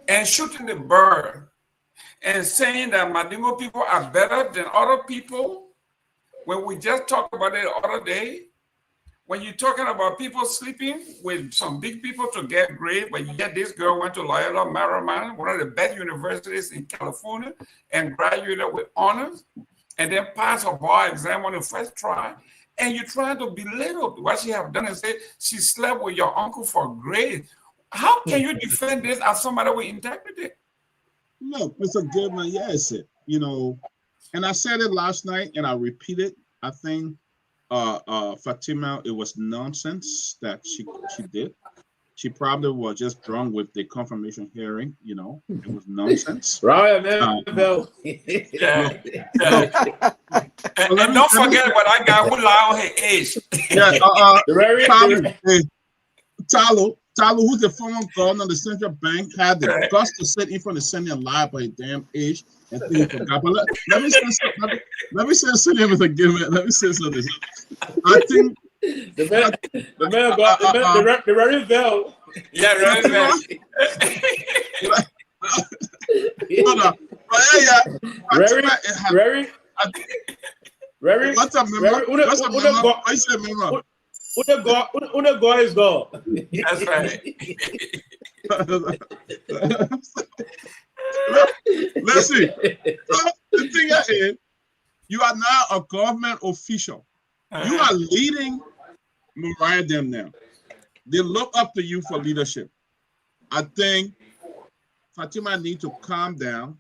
and shooting the bird and saying that Madingo people are better than other people, when we just talked about it the other day, when you're talking about people sleeping with some big people to get grades, but yet this girl went to Loyola Marymount, one of the best universities in California, and graduated with honors, and then passed her bar exam on the first try, and you're trying to belittle what she have done and say she slept with your uncle for grades. How can you defend this as somebody with integrity? Look, Mr. Gayman, yes, and I said it last night, and I repeat it. I think Fatima, it was nonsense that she did. She probably was just drunk with the confirmation hearing, it was nonsense. Right, man. And don't forget about that guy who lied on her age. Talo, who's the former governor of the central bank, had the guts to sit in front of the Senate and lie about his damn age and think he forgot. But let me say something with a given. Let me say something. I think the man got the very bell. Yeah, very bell. What's up, Una go is go. That's right. Let's see. The thing is, you are now a government official. You are leading Mariah them now. They look up to you for leadership. I think Fatima need to calm down.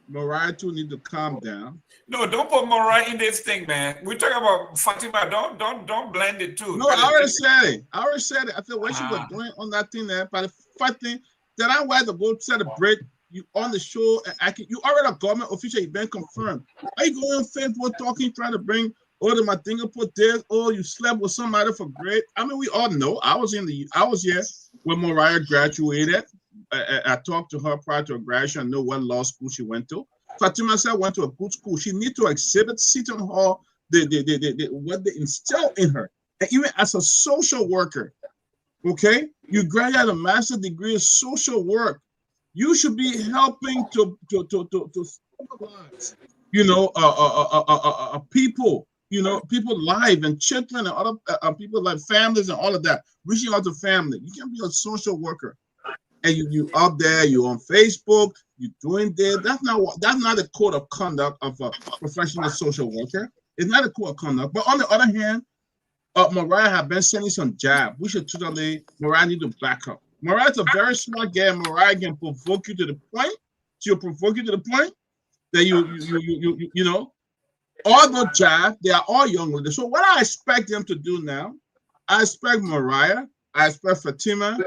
Mariah too need to calm down. No, don't put Mariah in this thing, man. We're talking about Fatima. Don't blend it too. No, I already said it. I said what she was doing on that thing there. But the fact thing that I wanted to go celebrate you on the show and acting. You already a government official. You've been confirmed. Are you going on Facebook talking, trying to bring the Madingo put this? Oh, you slept with somebody for grade. I mean, we all know. I was here when Mariah graduated. I talked to her prior to her graduation. I know what law school she went to. Fatima said went to a good school. She needs to exhibit Seton Hall, what they instill in her. And even as a social worker, okay, you graduate a master's degree in social work. You should be helping to stabilize, people, people live and children and other people like families and all of that. Reaching out to family. You can be a social worker. And you up there, you on Facebook, you doing this. That's not the code of conduct of a professional social worker. It's not a code of conduct. But on the other hand, Mariah have been sending some jab. We should totally Mariah need to back up. Mariah's a very smart girl. Mariah can provoke you to the point. She'll provoke you to the point that you know, all the jive, they are all young ladies. So what I expect them to do now, I expect Mariah, I expect Fatima,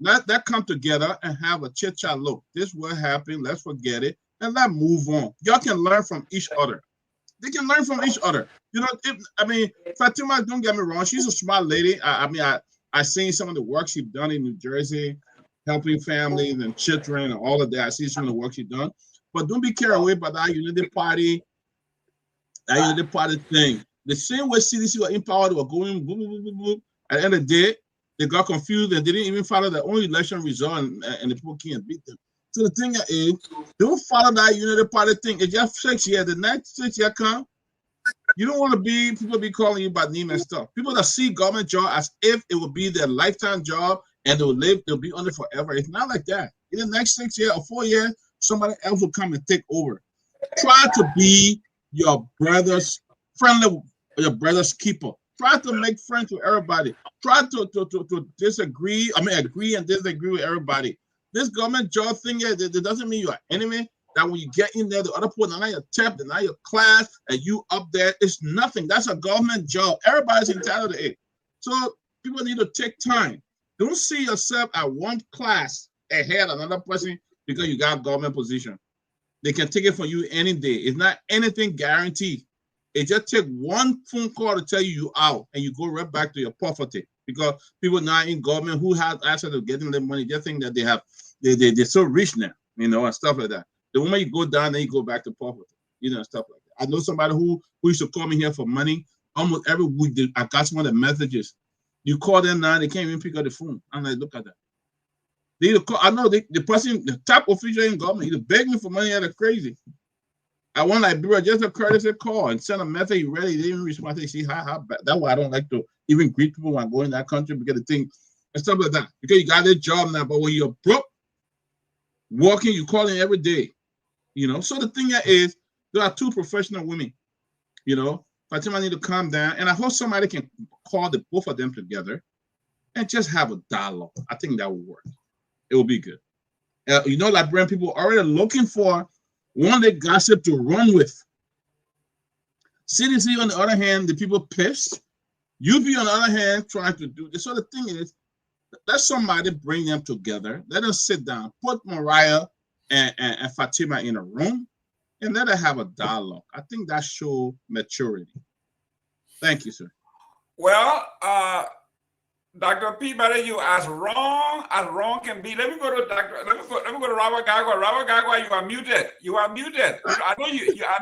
let that come together and have a chit chat. Look, this will happen. Let's forget it and let's move on. Y'all can learn from each other. They can learn from each other. You know, I mean, Fatima, don't get me wrong. She's a smart lady. I seen some of the work she's done in New Jersey, helping families and children and all of that. I see some of the work she's done. But don't be carried away by that unity party thing. The same way CDC were empowered, they were going boom, boom, boom, boom. At the end of the day, they got confused and they didn't even follow their own election result, and the people can't beat them. So the thing is, don't follow that unity party thing. It's just 6 years. The next 6 years come, you don't want to be, people be calling you by name and stuff. People that see government job as if it will be their lifetime job and they'll be on it forever. It's not like that. In the next 6 years or 4 years, somebody else will come and take over. Try to be your brother's friendly, your brother's keeper. Try to make friends with everybody. Try to disagree. I mean, agree and disagree with everybody. This government job thing, it doesn't mean you're an enemy. That when you get in there, the other person, now your temp, now your class, and you up there, it's nothing. That's a government job. Everybody's entitled to it. So people need to take time. Don't see yourself at one class ahead of another person because you got a government position. They can take it from you any day. It's not anything guaranteed. It just take one phone call to tell you out, and you go right back to your poverty. Because people now in government who have access to getting their money, they think that they're so rich now, you know, and stuff like that. The moment you go down, then you go back to poverty, you know, and stuff like that. I know somebody who used to call me here for money almost every week. I got some of the messages. You call them now, they can't even pick up the phone. I'm like, look at that. They either call, I know the person, the top official in government, either beg me for money or they're crazy. I want Liberia just a courtesy call and send a message. You ready? They didn't respond. They see how bad. That's why I don't like to even greet people when I go in that country because the thing and stuff like that. Because you got a job now, but when you're broke, working, you calling every day. You know, so the thing is, there are two professional women. You know, Fatima need to calm down, and I hope somebody can call the both of them together and just have a dialogue. I think that will work. It will be good. You know, Liberian people are already looking for one day gossip to run with. CDC, on the other hand, the people pissed. UP, on the other hand, trying to do this. So the thing is, let somebody bring them together. Let them sit down. Put Mariah and Fatima in a room and let them have a dialogue. I think that shows maturity. Thank you, sir. Well, Dr. Peabody, you as wrong can be. Let me go to Robert Garguah. Robert Garguah, you are muted. You are muted. I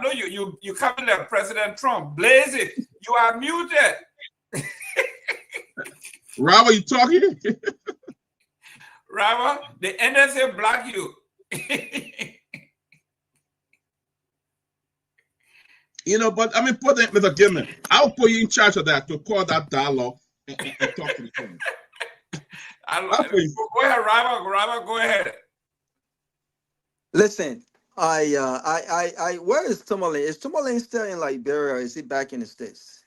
know you coming there, President Trump. Blaze it. You are muted. Robert, you talking? Robert, the NSA block you. You know, but I mean, put it with a given. I'll put you in charge of that to call that dialogue and talk to the family. Go ahead, Robert, go ahead. Listen, where is Tomalin? Is Tomalin still in Liberia or is he back in the States?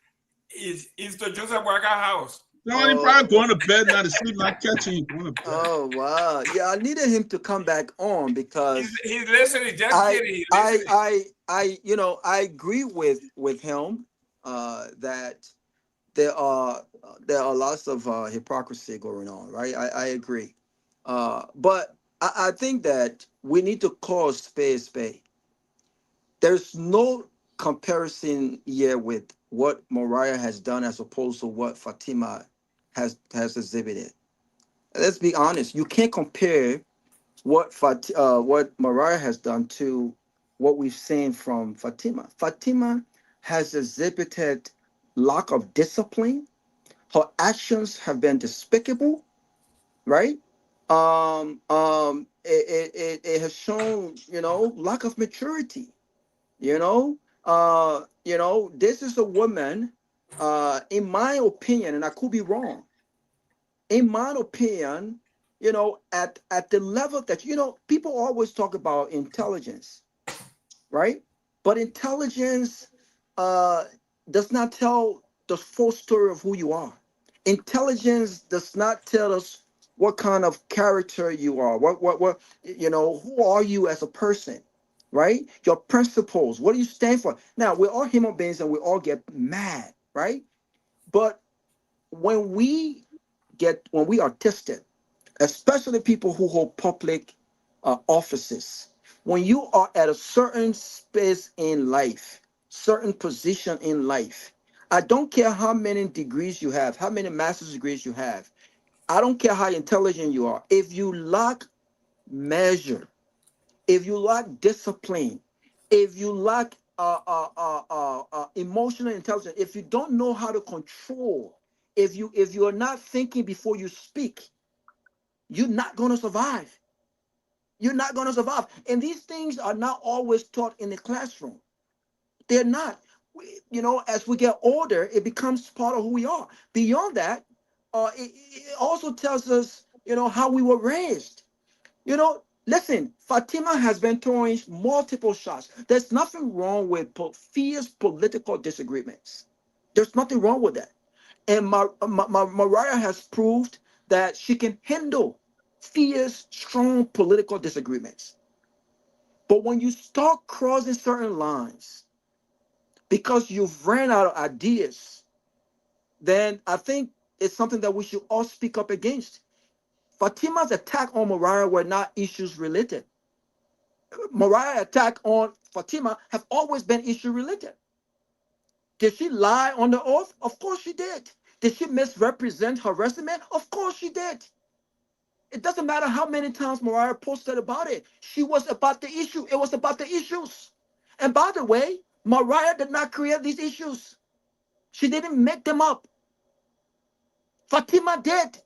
He's the Joseph Walker house. No, he probably going to bed now to sleep, not catching you. Going to bed. Oh wow! Yeah, I needed him to come back on because he's listening. Just kidding. I agree with him that there are lots of hypocrisy going on, right? I agree, but I think that we need to call a spade. There's no comparison here with what Mariah has done as opposed to what Fatima has exhibited. Let's be honest. You can't compare what Mariah has done to what we've seen from Fatima. Fatima has exhibited lack of discipline. Her actions have been despicable, right? It has shown, lack of maturity. This is a woman, in my opinion, and I could be wrong. In my opinion, at the level that, people always talk about intelligence, right? But intelligence does not tell the full story of who you are. Intelligence does not tell us what kind of character you are, what who are you as a person, right? Your principles, what do you stand for? Now, we're all human beings and we all get mad, right? But when we are tested, especially people who hold public offices, when you are at a certain space in life, certain position in life, I don't care how many degrees you have, how many master's degrees you have, I don't care how intelligent you are. If you lack measure, if you lack discipline, if you lack emotional intelligence, if you don't know how to control, if you are not thinking before you speak, you're not going to survive. You're not going to survive. And these things are not always taught in the classroom. They're not. As we get older, it becomes part of who we are. Beyond that, it also tells us, how we were raised. Listen, Fatima has been throwing multiple shots. There's nothing wrong with fierce political disagreements. There's nothing wrong with that. And Mariah has proved that she can handle fierce, strong political disagreements. But when you start crossing certain lines because you've ran out of ideas, then I think it's something that we should all speak up against. Fatima's attack on Mariah were not issues related. Mariah's attack on Fatima have always been issue related. Did she lie on the oath? Of course she did. Did she misrepresent her resume? Of course she did. It doesn't matter how many times Mariah posted about it. She was about the issue. It was about the issues. And by the way, Mariah did not create these issues. She didn't make them up. Fatima did.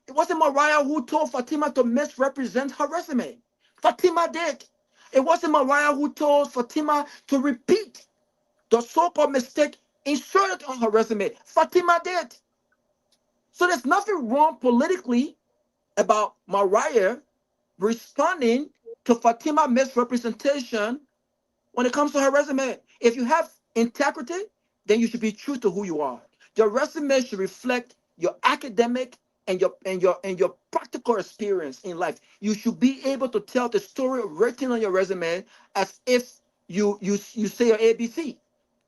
It wasn't Mariah who told Fatima to misrepresent her resume. Fatima did. It wasn't Mariah who told Fatima to repeat the so-called mistake inserted on her resume. Fatima did. So there's nothing wrong politically about Mariah responding to Fatima misrepresentation when it comes to her resume. If you have integrity, then you should be true to who you are. Your resume should reflect your academic and your practical experience in life. You should be able to tell the story written on your resume as if you say your ABC.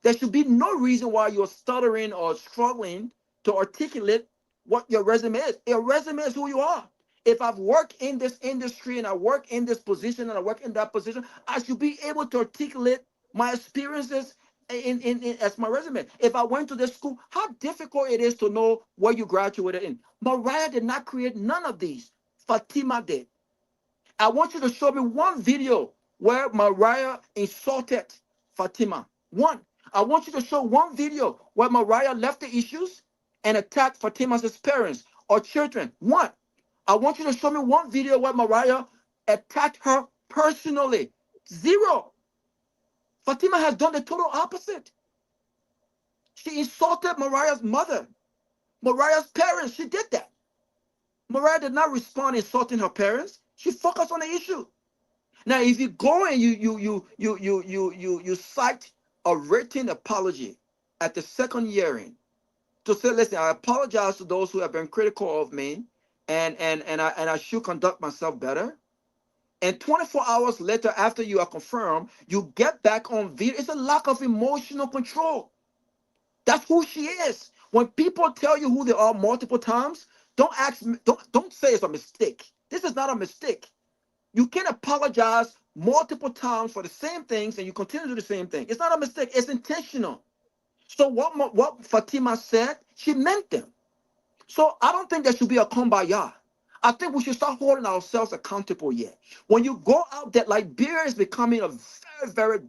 There should be no reason why you're stuttering or struggling to articulate what your resume is. Your resume is who you are. If I've worked in this industry and I work in this position and I work in that position, I should be able to articulate my experiences in as my resume. If I went to this school, how difficult it is to know where you graduated in. Mariah did not create none of these. Fatima did. I want you to show me one video where Mariah insulted Fatima. One. I want you to show one video where Mariah left the issues and attacked Fatima's parents or children. One. I want you to show me one video where Mariah attacked her personally. Zero. Fatima has done the total opposite. She insulted Mariah's mother, Mariah's parents. She did that. Mariah did not respond insulting her parents. She focused on the issue. Now, if you go and you cite a written apology at the second hearing to say, listen, I apologize to those who have been critical of me, and I should conduct myself better. And 24 hours later, after you are confirmed, you get back on video. It's a lack of emotional control. That's who she is. When people tell you who they are multiple times, don't say it's a mistake. This is not a mistake. You can't apologize multiple times for the same things and you continue to do the same thing. It's not a mistake. It's intentional. So what Fatima said, she meant them. So I don't think there should be a kumbaya. I think we should start holding ourselves accountable here. When you go out there, Liberia is becoming a very, very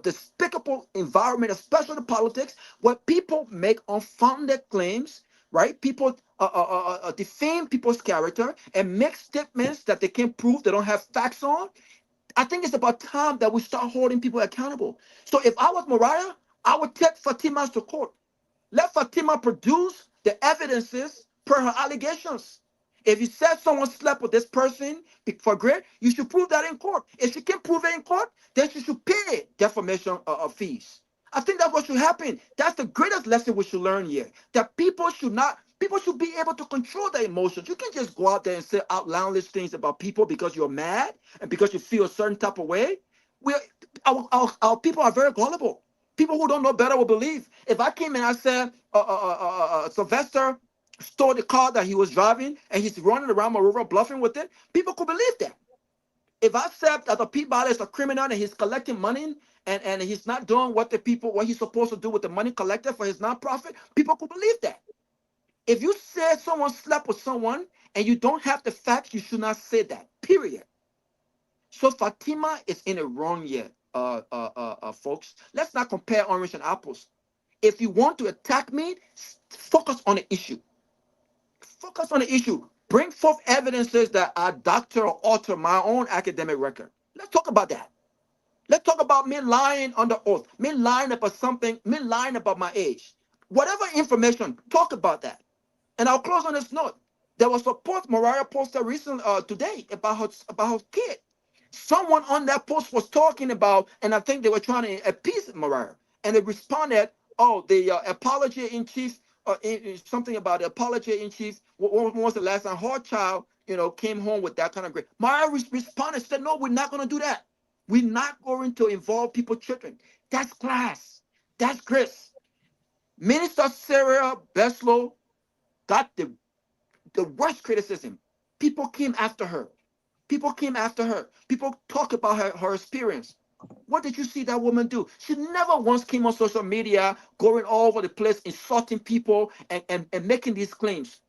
despicable environment, especially politics, where people make unfounded claims, right? People defame people's character and make statements that they can't prove, they don't have facts on. I think it's about time that we start holding people accountable. So if I was Mariah, I would take Fatima to court. Let Fatima produce the evidences per her allegations. If you said someone slept with this person for great, you should prove that in court. If she can't prove it in court, then she should pay defamation fees. I think that's what should happen. That's the greatest lesson we should learn here. That people should not People should be able to control their emotions. You can't just go out there and say outlandish things about people because you're mad and because you feel a certain type of way. Our people are very gullible. People who don't know better will believe. If I came and I said Sylvester stole the car that he was driving and he's running around Monrovia bluffing with it, people could believe that. If I said that the Peabody is a criminal and he's collecting money and he's not doing what he's supposed to do with the money collected for his nonprofit, people could believe that. If you said someone slept with someone and you don't have the facts, you should not say that, period. So Fatima is in the wrong yet, folks. Let's not compare orange and apples. If you want to attack me, focus on the issue. Focus on the issue. Bring forth evidences that I doctor or alter my own academic record. Let's talk about that. Let's talk about me lying under oath, me lying about something, me lying about my age. Whatever information, talk about that. And I'll close on this note. There was a post Mariah posted recently today about her kid. Someone on that post was talking about, and I think they were trying to appease Mariah, and they responded, "Oh, the apology in chief, something about the apology in chief. When was the last time her child, came home with that kind of grade?" Mariah responded, said, "No, we're not going to do that. We're not going to involve people's children. That's class. That's grace." Minister Sarah Beslow got the worst criticism. People came after her. People talk about her experience. What did you see that woman do? She never once came on social media going all over the place, insulting people and making these claims.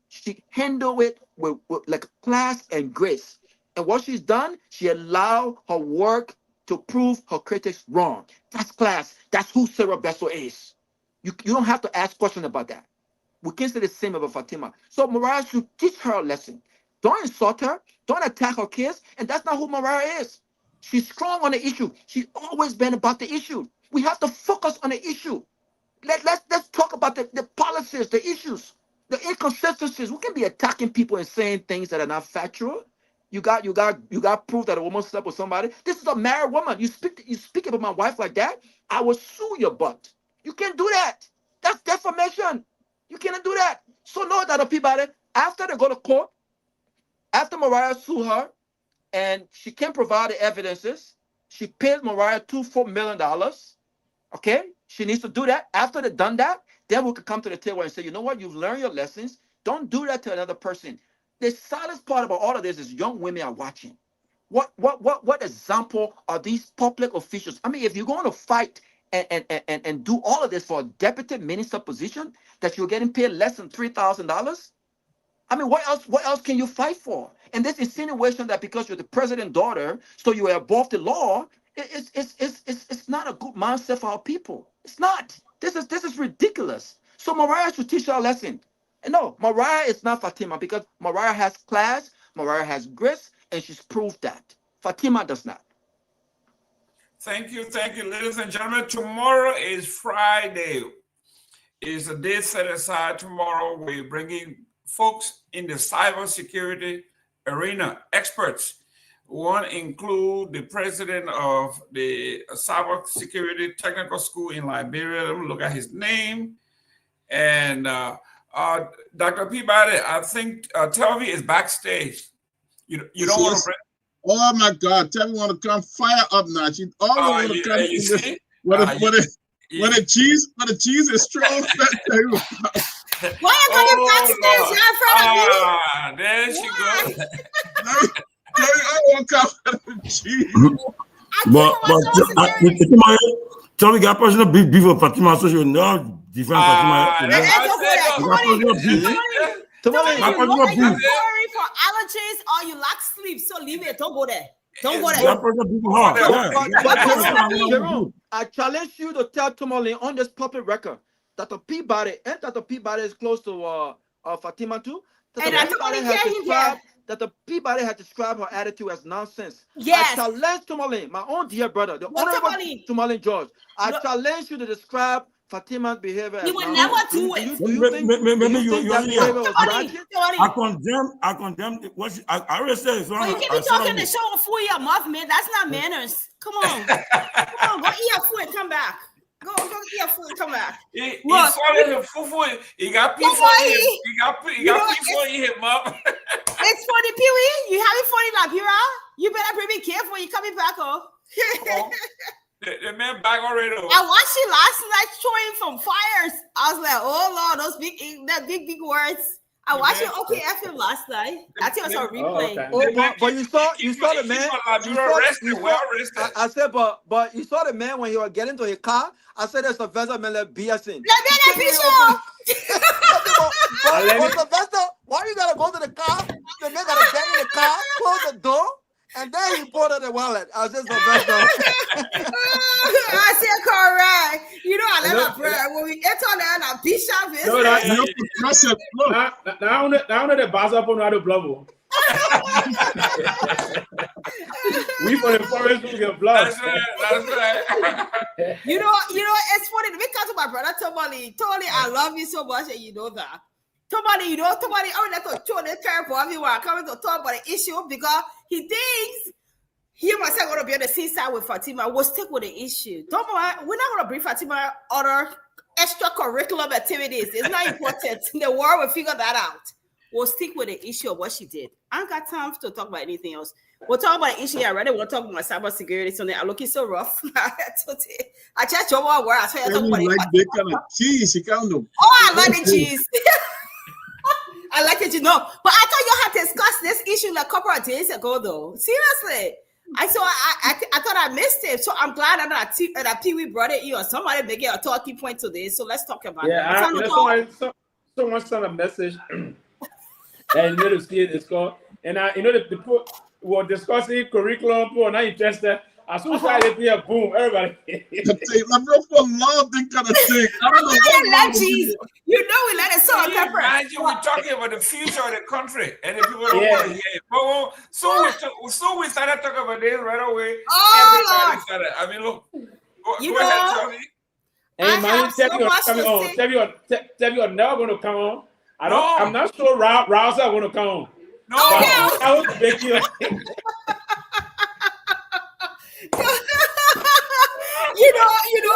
She handled it with like class and grace. And what she's done, she allowed her work to prove her critics wrong. That's class. That's who Sarah Beslow is. You don't have to ask questions about that. We can't say the same about Fatima. So Mariah should teach her a lesson. Don't insult her. Don't attack her kids. And that's not who Mariah is. She's strong on the issue. She's always been about the issue. We have to focus on the issue. Let's talk about the policies, the issues, the inconsistencies. We can be attacking people and saying things that are not factual. You got proof that a woman slept with somebody. This is a married woman. You speak about my wife like that, I will sue your butt. You can't do that. That's defamation. You cannot do that. So know that the Peabody, after they go to court, after Mariah sued her, and she can't provide the evidences, she paid Mariah $4 million. Okay? She needs to do that. After they've done that, then we can come to the table and say, you know what? You've learned your lessons. Don't do that to another person. The saddest part about all of this is young women are watching. What example are these public officials? I mean, if you're going to fight and do all of this for a deputy minister position that you're getting paid less than $3,000, I mean, what else can you fight for? And this insinuation that because you're the president's daughter, so you are above the law, it's not a good mindset for our people. It's not. This is ridiculous. So Mariah should teach her a lesson. And no, Mariah is not Fatima because Mariah has class, Mariah has grace, and she's proved that. Fatima does not. Thank you, ladies and gentlemen. Tomorrow is Friday. It's a day set aside tomorrow. We're bringing folks in the cybersecurity arena, experts. One include the president of the Cybersecurity Technical School in Liberia. Let me look at his name. And Dr. Peabody, I think Telvi is backstage. You don't want to bring... Oh my God, Telvi want to come fire up now. She always want to come in this. When the cheese is strong. Why are you coming backstage in front of me? There she goes. I won't come for the cheese. But tell me, got personal beef with Fatima, so you know different Fatima. Tomalin, for allergies or you lack sleep, so leave it. Don't go there. Don't go there. Jerome, I challenge you to tell Tomalin on this public record that the Peabody is close to Fatima too. And I don't hear him. That the Peabody had described her attitude as nonsense. Yes. I challenge Tomalin, my own dear brother, the honorable Tomalin George. I challenge you to describe Fatima's behavior. You would never do it. Do you think that behavior was ratchet? I condemn what I already said. You keep talking the show and fool your mouth, man. That's not manners. Come on. Come on, go eat your food and come back. Go get your food. Come back. He saw the fufu. He got people. He got people in him up. It's funny, Pewee. You having fun in Liberia? You better be careful. You coming back, The man back already. I watched you last night showing from fires. I was like, oh Lord, those big words. I watched it. Okay, I feel last night. I think it was a replay. But you saw the man. I said, but you saw the man when he was getting to his car. I said, there's Sylvester BSing. Sylvester, why you gotta go to the car? The man gotta get in the car, close the door, and then he pulled out the wallet. I said, Sylvester. I said, correct. You know, I let my prayer when we enter there and Bishop is. Now the bars up on the blubber. We for the forest will get blood. That's right. You know, it's funny. Let me come to my brother Tomalin. Totally, I love you so much, and you know that. Tomalin, I would like to show the terrible everyone coming to talk about the issue because he thinks he and myself going to be on the seaside with Fatima. We'll stick with the issue. Don't worry, we're not going to bring Fatima other extracurricular activities. It's not important. The world will figure that out. We'll stick with the issue of what she did. I ain't got time to talk about anything else. We'll talk about the issue. I already want to talk about cybersecurity. So I'm looking so rough. I just don't want to worry. I tell you, talk about like that kind of cheese. You can't know. Oh, I like the cheese. I like it, but I thought you had discussed this issue like a couple of days ago, though. Seriously. I thought I missed it. So I'm glad that Pewee brought it in or somebody make it a talking point today. So let's talk about it. Someone sent a message. And you know the state is called, and the people were discussing curriculum, people are not interested. As soon as I did a boom, everybody. I'm real for love, this kind of thing. I don't know. You know we let it so pepper. Imagine we're talking about the future of the country, and the people don't want to hear it. But so we started talking about this right away. Everybody started. I mean, look. Go ahead, Johnny. And man, tell you are never going to come on. I'm not sure Rouse are going to come on. No. I was making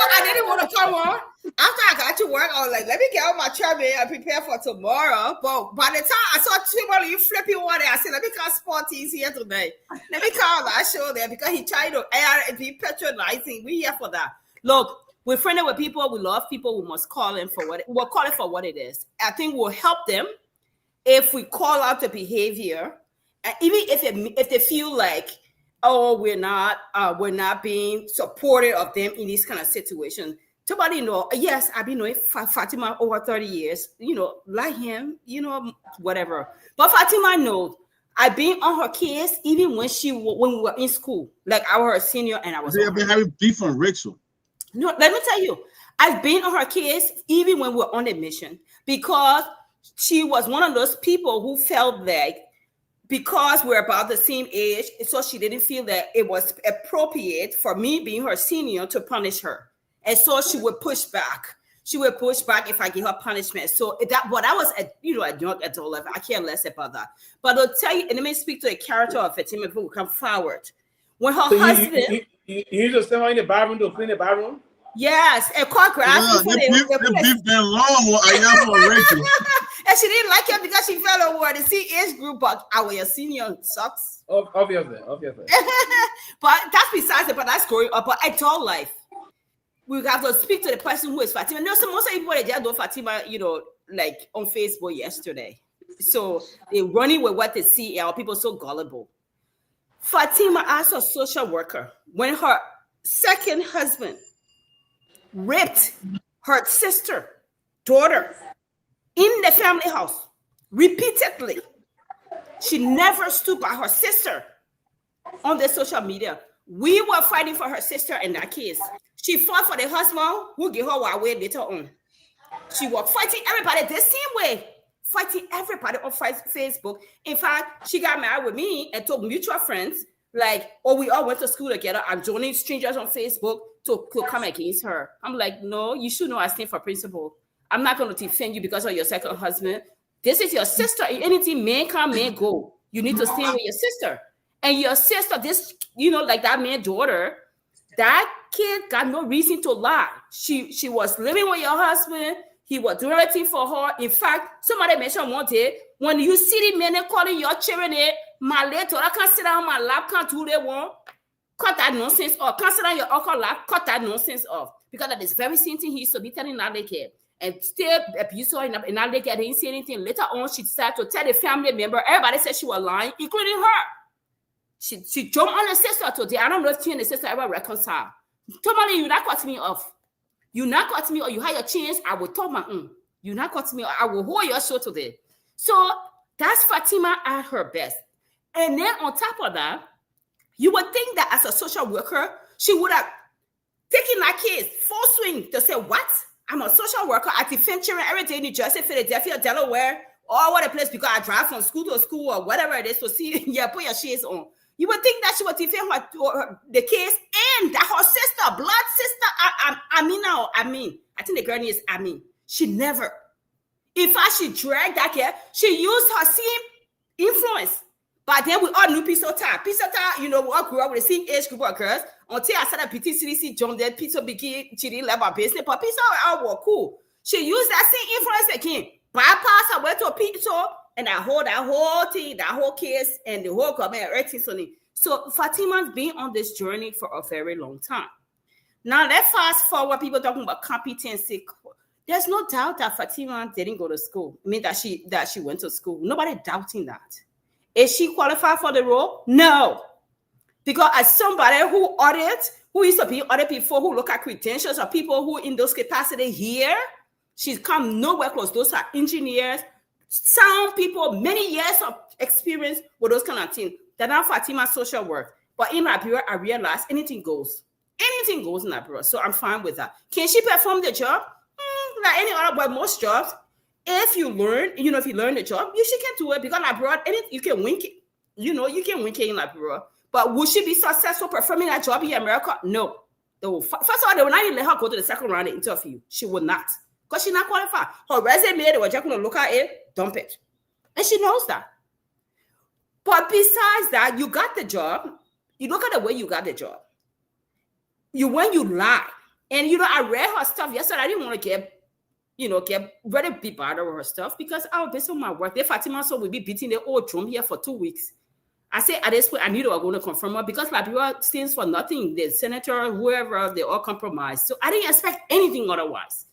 I didn't want to come on. After I got to work, I was like, let me get on my travel and prepare for tomorrow. But by the time I saw Peabody, you flipping one day, I said, let me call Sporties here today. Let me call that show there because he tried to be patronizing. We're here for that. Look, we're friendly with people. We love people. We must call them for we'll call it for what it is. I think we'll help them if we call out the behavior, and even if they feel like, oh, we're not being supportive of them in this kind of situation. Somebody know, yes, I've been knowing Fatima over 30 years, like him, whatever. But Fatima knows I've been on her case even when we were in school. Like I was her senior and I was. They have been having beef on Rachel. No, let me tell you, I've been on her case even when we were on admission because she was one of those people who felt like because we're about the same age, so she didn't feel that it was appropriate for me being her senior to punish her. And so she would push back. She would push back if I give her punishment. So that was a young adult level. I care less about that. But I'll tell you, and let me speak to the character of Fatima before we come forward. When her husband... You just send her in the bathroom to clean the bathroom? Yes, and cut grass. They beef been long. I am for Rachel. And she didn't like it because she fell over the age group, but our senior sucks. Obviously. But that's besides it, but that's growing up. But adult life, we have to speak to the person who is Fatima. No, so most of people they just know Fatima, like on Facebook yesterday. So they're running with what they see. Our people so gullible. Fatima, as a social worker, when her second husband raped her daughter in the family house repeatedly, she never stood by her sister on the social media. We were fighting for her sister in that case. She fought for the husband who gave her away later on. She was fighting everybody the same way. Fighting everybody on Facebook. In fact, she got married with me and told mutual friends, like, oh, we all went to school together. I'm joining strangers on Facebook to come against her. I'm like, no, you should know I stand for principle. I'm not going to defend you because of your second husband. This is your sister. If anything, man come, man go. You need to stand with your sister. And your sister, like that man's daughter, That kid got no reason to lie. She was living with your husband. He was doing everything for her. In fact, somebody mentioned one day, when you see the men calling your children, my little, I can't sit down on my lap, can't do they want. Cut that nonsense off. Can't sit down your uncle lap, cut that nonsense off. Because that is very same thing he used to be telling Nagbe. And still abusive in Nagbe, didn't say anything. Later on, she started to tell the family member, everybody said she was lying, including her. She jumped on the sister today. I don't know if she and the sister ever reconcile. Tomalin, you not cut me off. You not cut me, or you have your chance, I will talk my own. You not cut me, I will hold your show today. So that's Fatima at her best. And then on top of that, you would think that as a social worker, she would have taken that case full swing to say, what? I'm a social worker. I defend children every day in New Jersey, Philadelphia, Delaware, all over the place because I drive from school to school or whatever it is to see, yeah, put your shades on. You would think that she would defend the case and that her sister, blood sister, Amina or Amin. I think the girl name is Amin. She never. In fact, she dragged that girl. She used her same influence. But then we all knew Pisota. Pisota, you know, we all grew up with the same age group of girls. Until I started PTCDC, John then Pito began to level business. But Pisota all were cool. She used that same influence again. Bypass her way to Pito. And I hold that whole thing, that whole case, and the whole government, everything. So Fatima's been on this journey for a very long time. Now let's fast forward. People talking about competency. There's no doubt that Fatima didn't go to school. I mean that she went to school. Nobody doubting that. Is she qualified for the role? No, because as somebody who audits, who used to be audit before, who look at credentials of people who in those capacity here, she's come nowhere close. Those are engineers. Sound people, many years of experience with those kind of things. They're not Fatima's social work. But in Liberia, I realized anything goes. Anything goes in Liberia. So I'm fine with that. Can she perform the job? Like any other, but most jobs, if you learn, if you learn the job, she can do it because Liberia, you can wink it. You can wink it in Liberia. But will she be successful performing that job in America? No. First of all, they will not even let her go to the second round of the interview. She will not. Because she's not qualified. Her resume, they were just going to look at it, dump it. And she knows that. But besides that, you got the job. You look at the way you got the job. When you lie. And, I read her stuff yesterday. I didn't want to get ready to be bothered with her stuff because I was based on my work. If Fatima so will be beating the old drum here for 2 weeks. I say at this point, I knew they were going to confirm her because Liberia stands for nothing. The senator, whoever, they all compromised. So I didn't expect anything otherwise.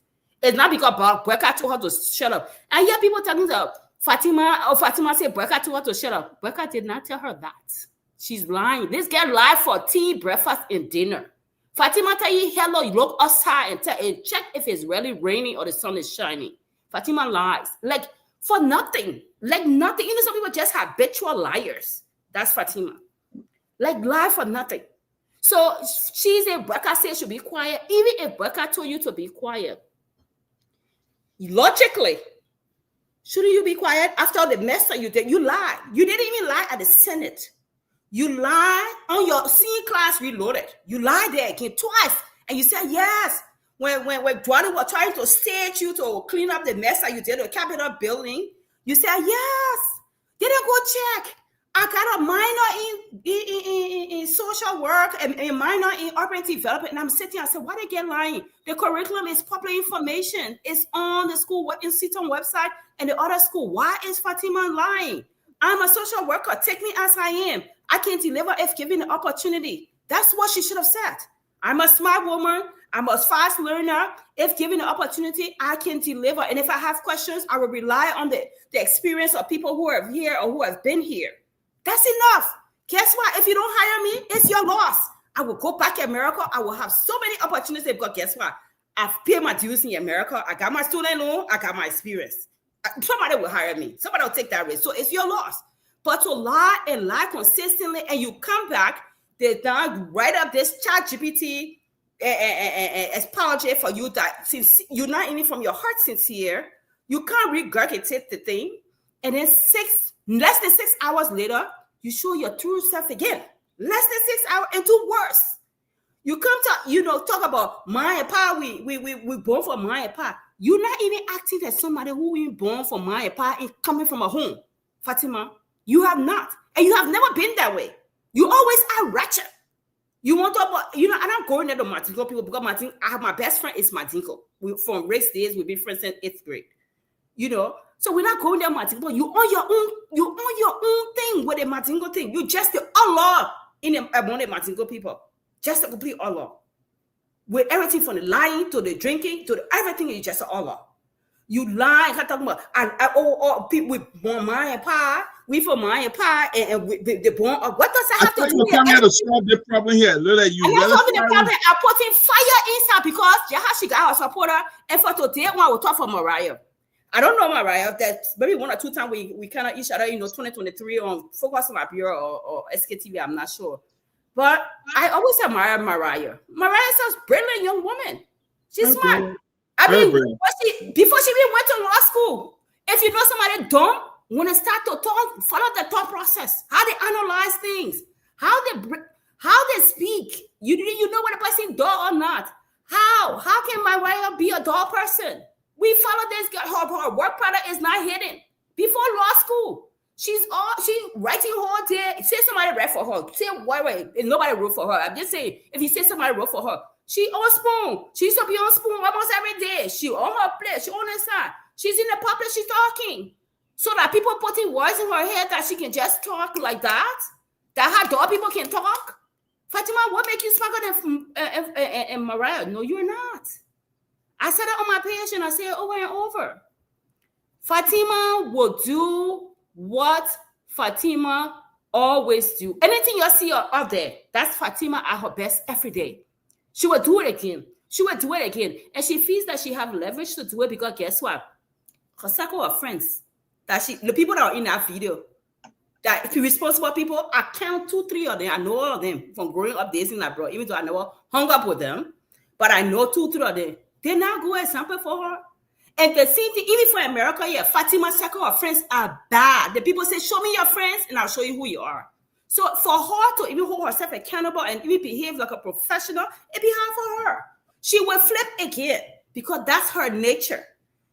It's not because Bweka told her to shut up. And yet people talking about Fatima said Bweka told her to shut up. Bweka did not tell her that. She's lying. This girl lied for tea, breakfast, and dinner. Fatima tell you, hello, you look outside and check if it's really raining or the sun is shining. Fatima lies. Like, for nothing. Like, nothing. Some people just habitual liars. That's Fatima. Like, lie for nothing. So, she said, Bweka said she should be quiet. Even if Bweka told you to be quiet, logically, shouldn't you be quiet after the mess that you did? You lied. You didn't even lie at the Senate. You lied on your scene class reloaded. You lied there again twice. And you said yes. When Dwani was trying to stage you to clean up the mess that you did at the Capitol building, you said yes. Didn't go check. I got a minor in social work and a minor in urban development. And I'm sitting here, I said, why they get lying? The curriculum is public information. It's on the school institute website and the other school. Why is Fatima lying? I'm a social worker. Take me as I am. I can deliver if given the opportunity. That's what she should have said. I'm a smart woman. I'm a fast learner. If given the opportunity, I can deliver. And if I have questions, I will rely on the experience of people who are here or who have been here. That's enough. Guess what? If you don't hire me, it's your loss. I will go back to America. I will have so many opportunities because guess what? I've paid my dues in America. I got my student loan. I got my experience. Somebody will hire me. Somebody will take that risk. So it's your loss. But to lie and lie consistently and you come back, they done write up this ChatGPT apology for you that since you're not even from your heart sincere, you can't regurgitate the thing. And then less than 6 hours later, you show your true self again. Less than 6 hours and do worse. You come to, talk about Myean Pa. We born for Myean Pa. You're not even acting as somebody who is born for Myean Pa and coming from a home. Fatima, you have not. And you have never been that way. You always are ratchet. You want to talk about, I'm not going there to Martinko people because my best friend is Martinko. From race days, we've been friends since 8th grade. So we're not going there, Martinko. You own your own thing with the Martinko thing. You just the Allah among the Martinko people. Just a complete Allah. With everything from the lying to the drinking to everything is just Allah. You lie, I'm talking about people with Myean pie. We from Myean pie and the born. What does that have to do with it? I'm here to solve the problem here. Look at you. I'm not solving the problem. I'm putting fire inside because Jahashi got her supporter. And for today, when I will talk for Mariah. I don't know Mariah. That maybe 1 or 2 times we kind of each other, 2023 on Focus on Liberia or SKTV. I'm not sure. But I always admire Mariah. Mariah is a brilliant young woman. She's smart. I mean, before she even went to law school, if you know somebody dumb, when they start to talk, follow the thought process, how they analyze things, how they speak. You know what a person does or not. How can Mariah be a dull person? We follow this. Her work product is not hidden. Before law school, she's writing all day. Say somebody read for her. Say why nobody wrote for her. I'm just saying, if you say somebody wrote for her, she on spoon. She used to be on spoon almost every day. She on her plate. She on her side. She's in the public. She's talking. So that people putting words in her head that she can just talk like that. That how dog people can talk. Fatima, what make you smarter than Mariah? No, you're not. I said it on my page and I say it over and over. Fatima will do what Fatima always do. Anything you see her up there, that's Fatima at her best every day. She will do it again. She will do it again. And she feels that she have leverage to do it because guess what? Her circle of friends, the people that are in that video, that if you responsible people, I count 2, 3 of them. I know all of them from growing up days in abroad, even though I never hung up with them. But I know 2, 3 of them. They now go example for her. And the same thing, even for America, Fatima's circle of friends are bad. The people say, show me your friends and I'll show you who you are. So for her to even hold herself accountable and even behave like a professional, it'd be hard for her. She will flip again because that's her nature.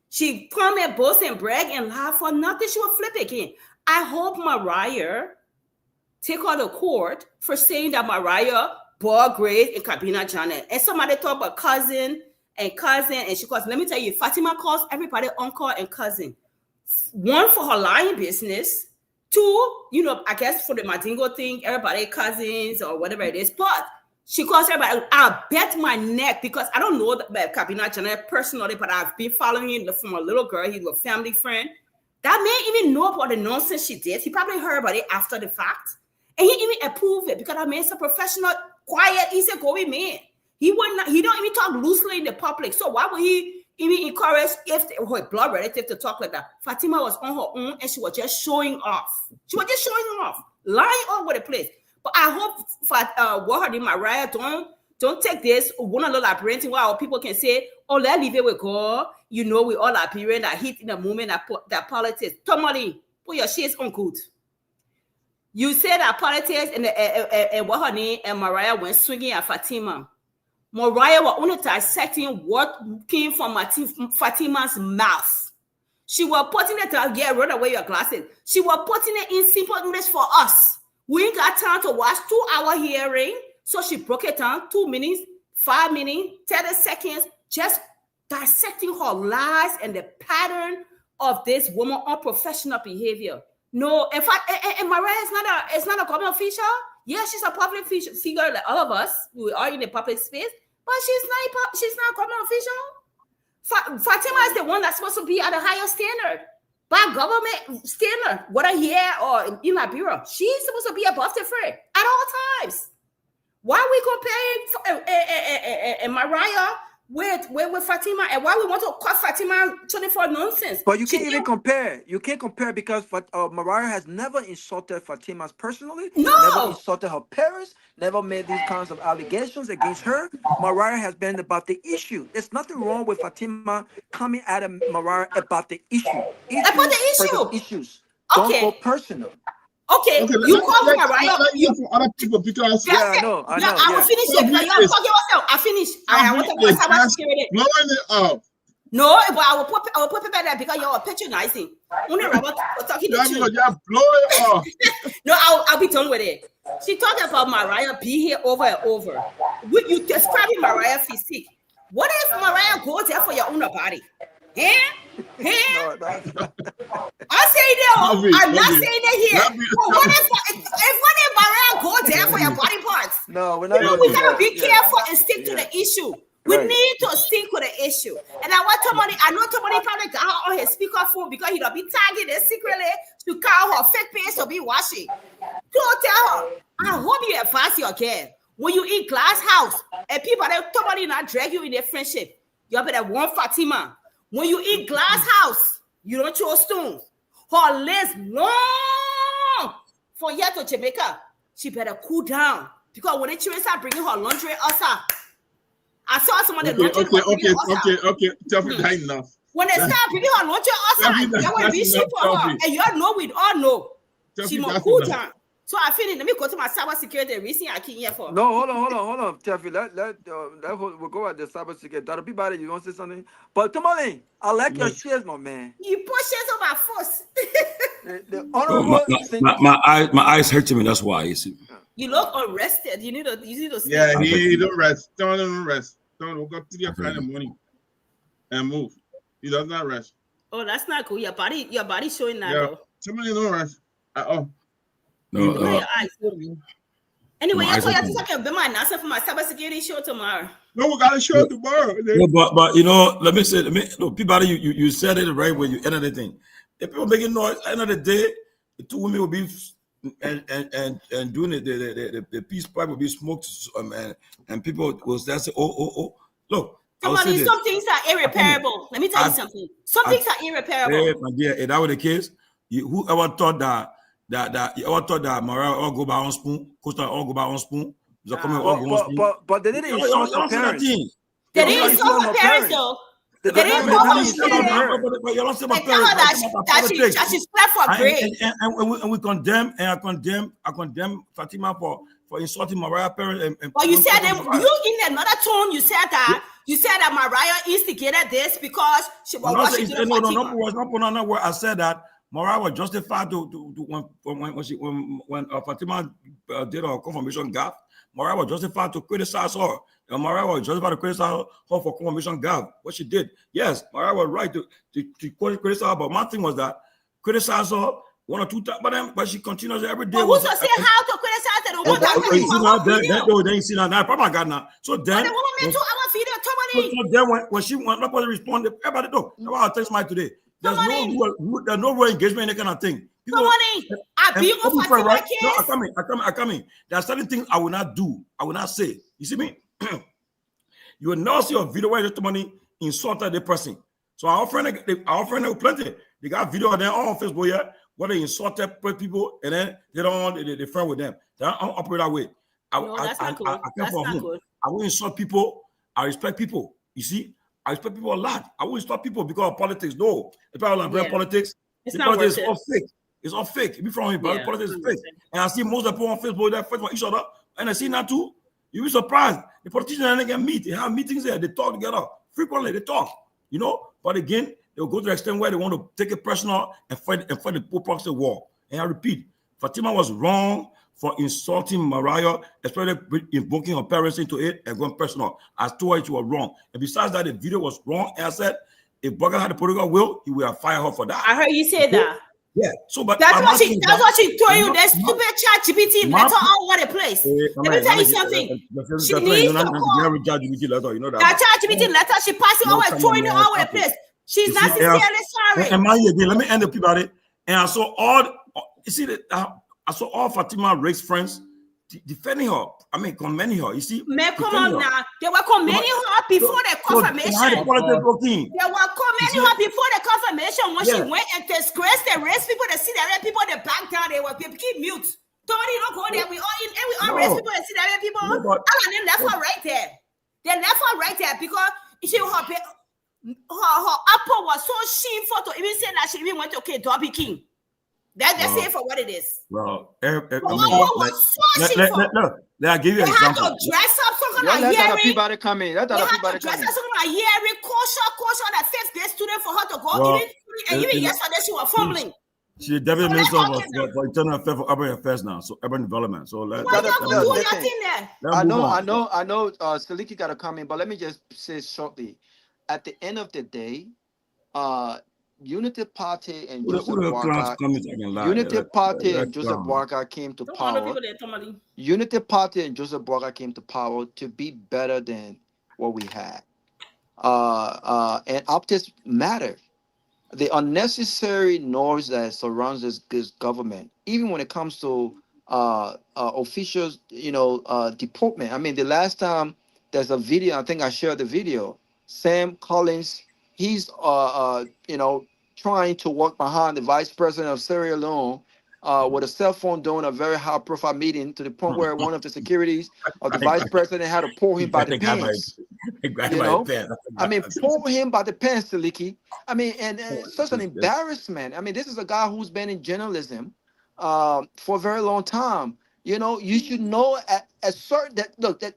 She come and boast and brag and lie for nothing. She will flip again. I hope Mariah take her to court for saying that Mariah bought grades in Kabina Janet. And somebody talk about cousin, and she calls, let me tell you, Fatima calls everybody uncle and cousin. 1, for her lying business. 2, I guess for the Madingo thing, everybody cousins or whatever it is. But she calls everybody, I'll bet my neck because I don't know that Kabina Janet personally, but I've been following him from a little girl. He's a family friend. That man even know about the nonsense she did. He probably heard about it after the fact. And he even approved it because that man's a professional, quiet, easygoing man. He don't even talk loosely in the public. So why would he even encourage her blood relative to talk like that? Fatima was on her own and she was just showing off. Lying all over the place. But I hope what her Mariah don't take this one of the parenting while people can say, oh, let's leave it with God. We all are parents that hit in the moment that politics. Tomalin, put your shades on good. You said that politics and what her name and Mariah went swinging at Fatima. Mariah was only dissecting what came from Fatima's mouth. She was putting it run away your glasses. She was putting it in simple English for us. We ain't got time to watch 2-hour hearing. So she broke it down 2 minutes, 5 minutes, 30 seconds, just dissecting her lies and the pattern of this woman unprofessional behavior. No, in fact, and Mariah is not a government official. Yeah, she's a public figure like all of us. We are in the public space, but she's not a government official. Fatima is the one that's supposed to be at a higher standard. By government standard, whether here or in Liberia, she's supposed to be above the fray at all times. Why are we comparing Mariah with Fatima, and why we want to call Fatima 24 nonsense? But you can't even compare. You can't compare because Mariah has never insulted Fatima personally. No. Never insulted her parents. Never made these kinds of allegations against her. Mariah has been about the issue. There's nothing wrong with Fatima coming at Mariah about the issue. About the issues. Okay. Don't go personal. Okay, you call me Mariah. For other people because I know. I will finish it. I finish. I want to blowing it up. No, but I will put people there because you're patronizing. Only Robert talking the truth. Blow it off. No, I'll be done with it. She talked about Mariah being here over and over. You describing Mariah physique. What if Mariah goes there for your own body? I'm saying that. I'm not saying that here. But what if Mariah goes there for your body parts? No, we're not. We gotta be careful and stick to the issue. We need to stick with the issue. And I know somebody probably got her on his speakerphone because he'll be tagging it secretly to call her fake page to be washing. Don't tell her. I hope you advise your kid. When you eat glass house and somebody not drag you in their friendship, you better warn Fatima. When you eat glass house, you don't throw stones. Her list long from here to Jamaica. She better cool down because when the children start bringing her laundry outside, I saw somebody laundry. Okay. Tell me that enough. When they start bringing her laundry outside, that will be shit for her. And you all know, we all know. She must cool down. So I feel let me go to my cyber security reason I came here for. No, hold on, Jeffy. We'll go at the cyber security. That'll be bad. You want to say something? But Tomalin, I like your shares, my man. You put shares on my force. the honorable my eyes hurting me. That's why you see. You look arrested. You need to sleep. Yeah, he don't rest. Don't rest. Don't go to your kind of money and move. He does not rest. Oh, that's not cool. Your body showing that. Yeah, somebody don't rest at all. No. Anyway, I told you to talk about my announcement for my cybersecurity show tomorrow. No, we got a show tomorrow. No, but let me say, Peabody, you said it right when you ended the thing. If people making noise, at the end of the day, the two women will be and doing it. The peace pipe will be smoked, and people will say, oh. Look, Somebody, some things are irreparable. Let me tell you something. Some things are irreparable. My dear, if that was the case, whoever thought that Mariah all go by on spoon, Costa all go by on spoon. But they didn't insult her parents. They didn't insult her parents though. They didn't insult her parents. But you don't say my parents. That she's flat for grade. And we condemn, and I condemn Fatima for insulting Mariah parents. But you said that you in another tone. You said that Mariah instigated this because she was watching Fatima. No. I said that Mariah was justified to when Fatima did her confirmation gap. Mariah was justified to criticize her. And Mariah was justified to criticize her for confirmation gap. What she did, yes, Mariah was right to criticize her. But my thing was that criticize her 1 or 2 times, but she continues every day. But who's to say how to criticize her? They ain't seen that now. Probably got now. So then, the woman made 2 hour video. So then when she went, nobody responded. Everybody know. That's why I text my today. There's no real engagement in that kind of thing. I come in. There are certain things I will not do. I will not say. You see me? You will not see a video where the money insulted the person. So our friend have plenty. They got video there on Facebook here where they insulted people and then they don't they friend with them. They don't operate that way. That's not good. I will insult people. I respect people. You see? I respect people a lot. I won't stop people because of politics. No, if I like politics, it's all fake. It's all fake. If you from me, but politics is fake. And I see most of the people on Facebook that fight for each other, and I see that too. You'll be surprised. The politicians and they can meet. They have meetings there. They talk together frequently. They talk, But again, they'll go to the extent where they want to take it personal and fight the proxy war. And I repeat, Fatima was wrong for insulting Mariah, especially invoking her parents into it and going personal. I told her she was wrong. And besides that, the video was wrong. And I said, if Burger had the political will, he would have fired her for that. I heard you say that. Yeah. So, but that's what she told you. That stupid ChatGPT letter all over the place. Let me tell you something. She needs to call. That ChatGPT letter, she passed it over, throwing it all over the place. She's not sincerely sorry. And let me end up about it. And I saw I saw all Fatima Rake's friends defending her. I mean, commending her. You see? Man, come on now. They were commending her before the confirmation. They were commending her before the confirmation when she went and disgraced the race people. They see the red people, they back down. They keep mute. Somebody don't go there. We all race people. They see the red people. All of them left her right there. They left her right there because her apple was so shameful to even say that she even went to Dopoh King. That's it for what it is. Well, let me give you an example. They had to dress up some on a hearing. Peabody come in. Let that Peabody come in. She's on a hearing. Caution that fifth grade student for her to go. Well, Even yesterday she was fumbling. She's the deputy minister for internal affairs for urban affairs now, so urban development. So let I know. Seleke got to come in, but let me just say shortly. At the end of the day, Unity Party and Joseph Boakai came to power. Unity Party and Joseph Boakai came to power to be better than what we had. And optics matter. The unnecessary noise that surrounds this government, even when it comes to officials, deportment. I mean, the last time there's a video, I think I shared the video. Sam Collins, he's trying to walk behind the vice president of Sierra Leone with a cell phone during a very high-profile meeting, to the point where one of the securities of the vice president had to pull him by the pants. I mean, pull him by the pants, Seleke. I mean, and such an embarrassment. I mean, this is a guy who's been in journalism for a very long time. You should know that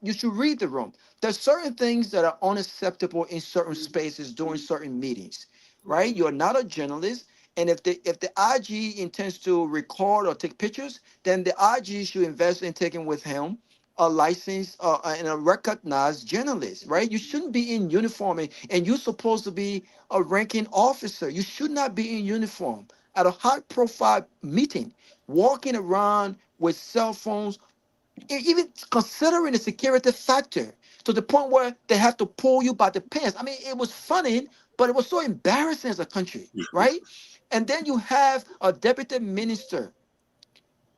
you should read the room. There's certain things that are unacceptable in certain spaces during certain meetings, right? You're not a journalist. And if the IG intends to record or take pictures, then the IG should invest in taking with him a licensed and a recognized journalist, right? You shouldn't be in uniform, and you're supposed to be a ranking officer. You should not be in uniform at a high-profile meeting, walking around with cell phones, even considering the security factor, to the point where they have to pull you by the pants. I mean, it was funny, but it was so embarrassing as a country, right? And then you have a deputy minister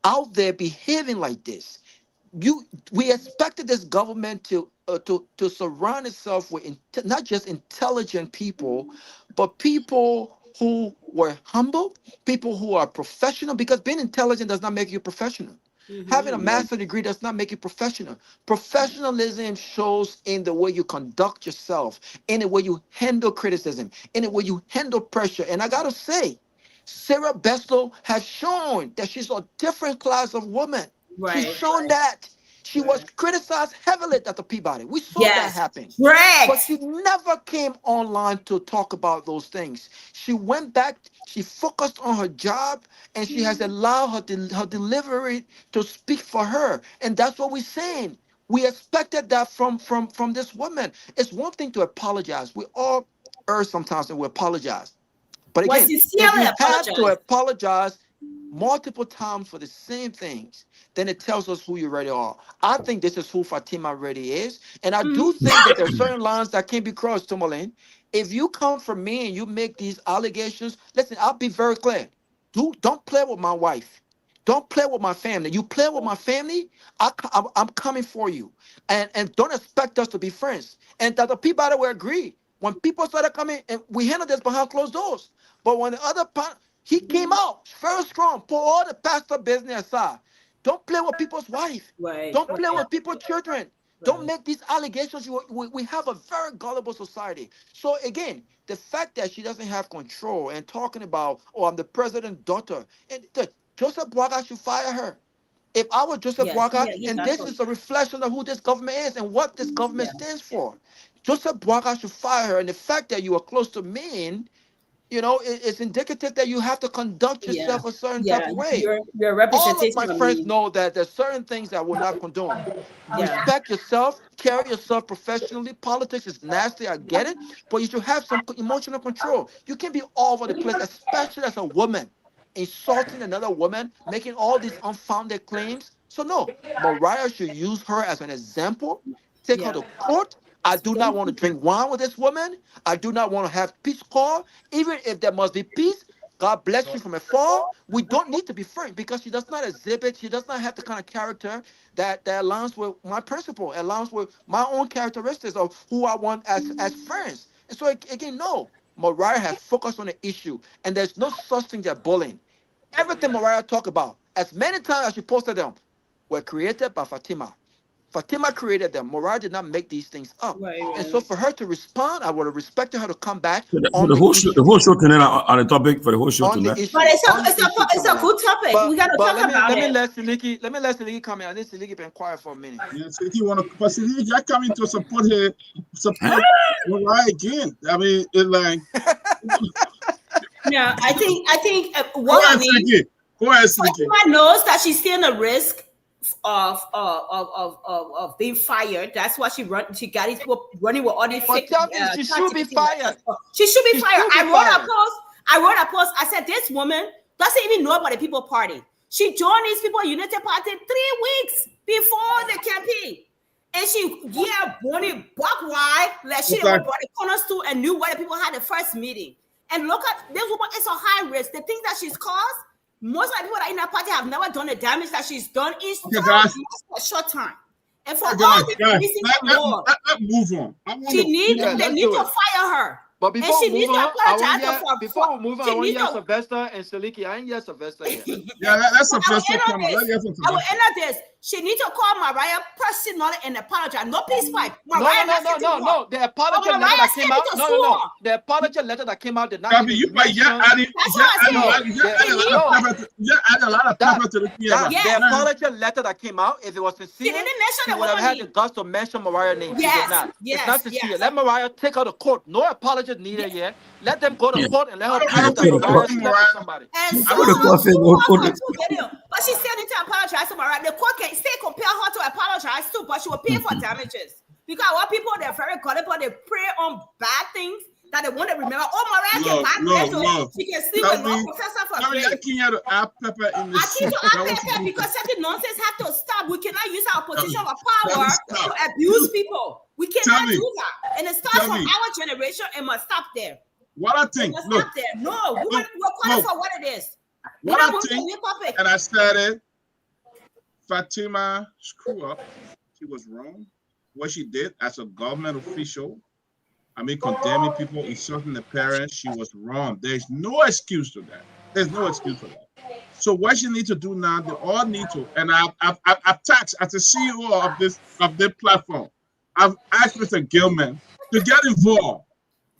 out there behaving like this. We expected this government to surround itself with not just intelligent people, but people who were humble, people who are professional, because being intelligent does not make you professional. Having a master's degree does not make you professional. Professionalism shows in the way you conduct yourself, in the way you handle criticism, in the way you handle pressure. And I gotta say, Sarah Beslow has shown that she's a different class of woman. She's shown that. She was criticized heavily at the Peabody. We saw that happen. But she never came online to talk about those things. She went back, she focused on her job, and she has allowed her delivery to speak for her. And that's what we're saying. We expected that from this woman. It's one thing to apologize. We all err sometimes and we apologize. But again, if you have to apologize multiple times for the same things, then it tells us who you really are. I think this is who Fatima really is. And I do think that there are certain lines that can't be crossed, Tomalin. If you come from me and you make these allegations, listen, I'll be very clear. Don't play with my wife. Don't play with my family. You play with my family, I'm coming for you. And don't expect us to be friends. And that the people will agree. When people started coming, and we handled this behind closed doors. But when the other part, he came out very strong, put all the pastor business aside. Don't play with people's wife. Don't play with people's children. Don't make these allegations. We have a very gullible society. So again, the fact that she doesn't have control and talking about, oh, I'm the president's daughter, and Joseph Boakai should fire her. If I were Joseph Boakai, and this is a reflection of who this government is and what this government stands for, Joseph Boakai should fire her. And the fact that you are close to Myean, it's indicative that you have to conduct yourself a certain type of way. All of my friends know that there's certain things that I will not condone. Respect yourself, carry yourself professionally. Politics is nasty, I get it, but you should have some emotional control. You can't be all over the place, especially as a woman, insulting another woman, making all these unfounded claims. So no, Mariah should use her as an example, take her to court. I do not want to drink wine with this woman. I do not want to have peace call. Even if there must be peace, God bless you from afar. We don't need to be friends because she does not have the kind of character that aligns with my principle, aligns with my own characteristics of who I want as friends. And so again, no, Mariah has focused on the issue, and there's no such thing as bullying. Everything Mariah talked about, as many times as she posted them, were created by Fatima. Fatima created them. Mariah did not make these things up. Right. And so for her to respond, I would have expected her to come back So on the whole show tonight on the topic for the whole show tonight. But it's a good topic. We gotta talk about let me it. let Seleke come in. I think Seleke been quiet for a minute. Yeah, Seleke Seleke coming to support Mariah again. I mean, it's like. Yeah, I think what I mean. Go ahead, Seleke. Fatima knows that she's still in a risk of being fired. That's why she got it running with all these fake. She should be fired. She should be fired. I wrote a post. I said this woman doesn't even know about the People Party. She joined these people United Party 3 weeks before the campaign. And she, Bonnie buck wide, like she brought the cornerstone and knew where the people had the first meeting. And look at this woman, it's a high risk. The things that she's caused, most of the people that are in that party have never done the damage that she's done in a short time. And for all the reasons, let's move on. They need to fire her. But before we move on, before we move on, I want to hear Sylvester and Seleke. I ain't hear Sylvester yet. Yeah, that's Sylvester. I will end on this. She needs to call Mariah personally and apologize. No peace fight. No. The apology letter that came out. No. The apology letter that came out did not. You added a lot of pepper to the The apology letter that came out, if it was sincere, she would have had the guts to mention Mariah's name. It's not sincere. Let Mariah take her to court. No apology needed yet. Let them go to court and let her prove that Mariah slept with somebody. But she still need to apologize to Mariah. The court can still compel her to apologize too, but she will pay for damages. Because our people, they're very gullible. They prey on bad things that they want to remember. Oh, Mariah can back she can sleep with no professor for free. I keep to add pepper because certain nonsense have to stop. We cannot use our position of power to abuse people. We cannot do that. And it starts from our generation and must stop there. What I think, stop there. No, we're calling for what it is. What I think, and I said it, Fatima screw up. She was wrong. What she did as a government official, condemning people, insulting the parents, she was wrong. There's no excuse to that. There's no excuse for that. So what she needs to do now, they all need to, and I've taxed as the CEO of this platform, I've asked Mr. Gayman to get involved.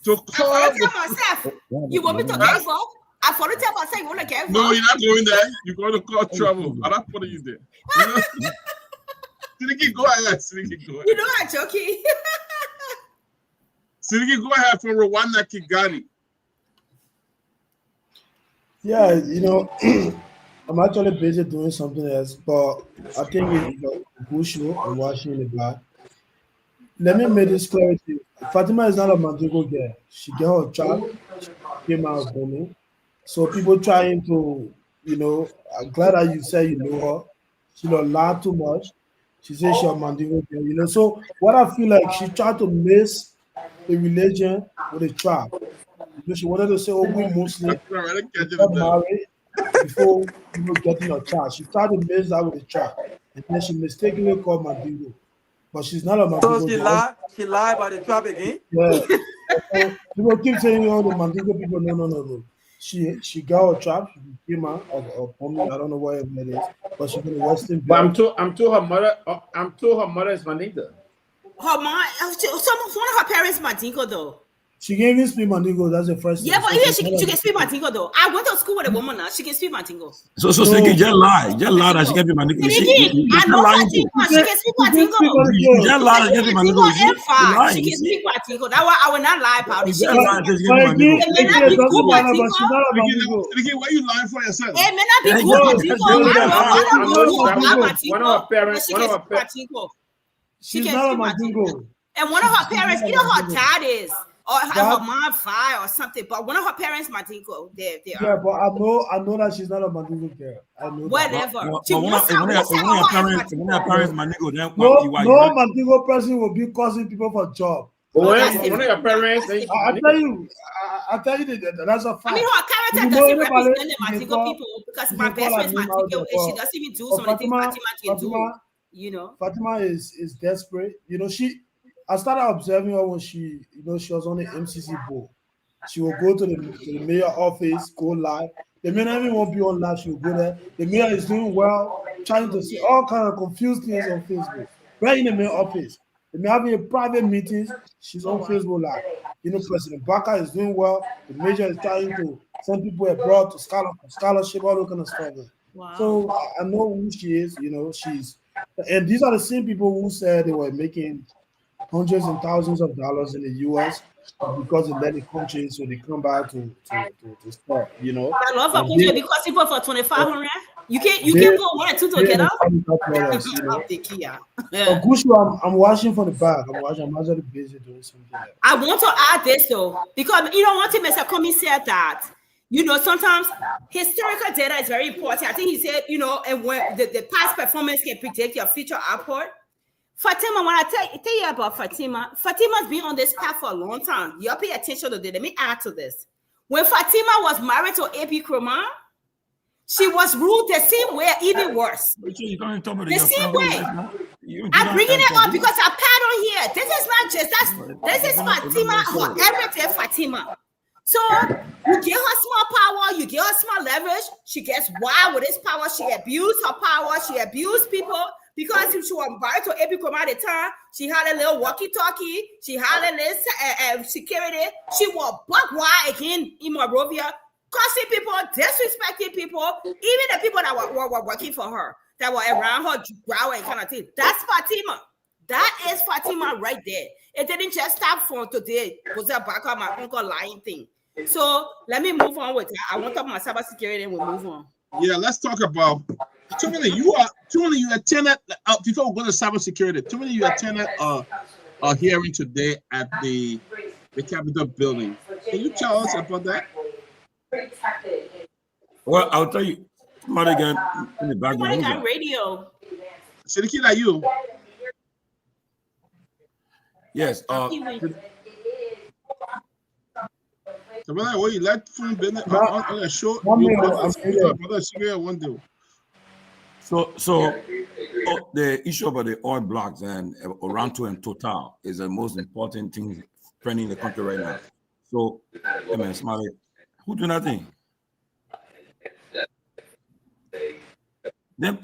To call myself. You want me to get involved? I follow tell myself you want to get involved. No, you're not going there. You're going to cause trouble. I'm not putting you there. Seleke, go ahead. Seleke, go ahead. You know I'm joking. Seleke, go ahead for Rwanda Kigali. Yeah, I'm actually busy doing something else, but I think it's a good show. I'm watching it back. Let me make this clarity. Fatima is not a Mandingo girl. She got her child. She came out of me. So people trying to, I'm glad that you say you know her. She don't lie too much. She says she's a Mandingo girl, So what I feel like she tried to mix the religion with the tribe. She wanted to say, we Muslims got married before getting a child. She tried to mix that with the tribe. And then she mistakenly called Mandingo. But she's not a Mandingo. So she lied about the tribe again? Yeah. People keep saying, the Mandingo people, no. She got a trap. She came out of Pommy. I don't know where it is, but she's in the Western. But I'm told her mother is Mandingo. Her mom, one of her parents Mandingo though. She can't even speak Mandingo. That's the first. Yeah, but she can speak Mandingo though. I went to school with a woman now. She can speak Mandingo. So Seleke, just lie that she can be Mandingo. I know Fatima. She can speak Mandingo. Just lie that she can be Mandingo. She can speak Mandingo. That why I will not lie about it. She can speak Mandingo. It may not be good Mandingo. Seleke, why you lying for yourself? It may not be good Mandingo. She's not a Mandingo. And one of her parents, either her dad is, or her mom fired or something, but one of her parents, Mandingo, they are. Yeah, but I know that she's not a Mandingo girl. I know whatever. No Mandingo person will be causing people for job. One of your parents. I tell you that that's a fact. I mean, her character doesn't represent the Mandingo people because my best friend is Mandingo and she doesn't even do some of the things Fatima can do. Fatima is desperate. I started observing her when she was on the MCC board. She will go to the mayor office, go live. The mayor even won't be on live. She will go there. The mayor is doing well, trying to see all kind of confused things on Facebook. right in the main office. They're having a private meetings. She's on Facebook Live. You know, President Baka is doing well. The major is trying to send people abroad to scholarship, all that kind of stuff. Wow. So I know who she is. You know, and these are the same people who said they were making hundreds and thousands of dollars in the U.S. because they let it country, so they come back to start. You know, I love a country because people for 2,500. You can put 1 or 2 together. Gushu, I'm watching for the back. I'm actually busy doing something. I want to add this though, because you know one thing Mr. Comey said that, you know, sometimes historical data is very important. I think he said, you know, and when the past performance can predict your future output. Fatima, when I tell you about Fatima's been on this path for a long time. You pay attention to this. Let me add to this. When Fatima was married to AP Kromah, she was ruled the same way, even worse. The same way. I'm bringing it up because I pat on here. This is not just this is Fatima, her everyday Fatima. So you give her small power, you give her small leverage. She gets wild with this power. She abused her power. She abused people. Because if she was married to AP Kromah at the time, she had a little walkie-talkie, she had a little security, she was buck wild again in Monrovia, cussing people, disrespecting people, even the people that were working for her, that were around her, growling kind of thing. That's Fatima. That is Fatima right there. It didn't just stop from today. Was that back on my uncle lying thing? So let me move on with that. I want to talk about cybersecurity and we'll move on. Yeah, let's talk about too many you attended before we go to cybersecurity. Too many you attended a hearing today at the Capitol building. Can you tell us about that? Well, I'll tell you. Somebody got in the background. Somebody got radio. Seleke, like you. Yes. So when you let phone business on a show, So the issue about the oil blocks and Oranto and Total is the most important thing trending in the country right now. So, I mean, Smiley, who do nothing? Then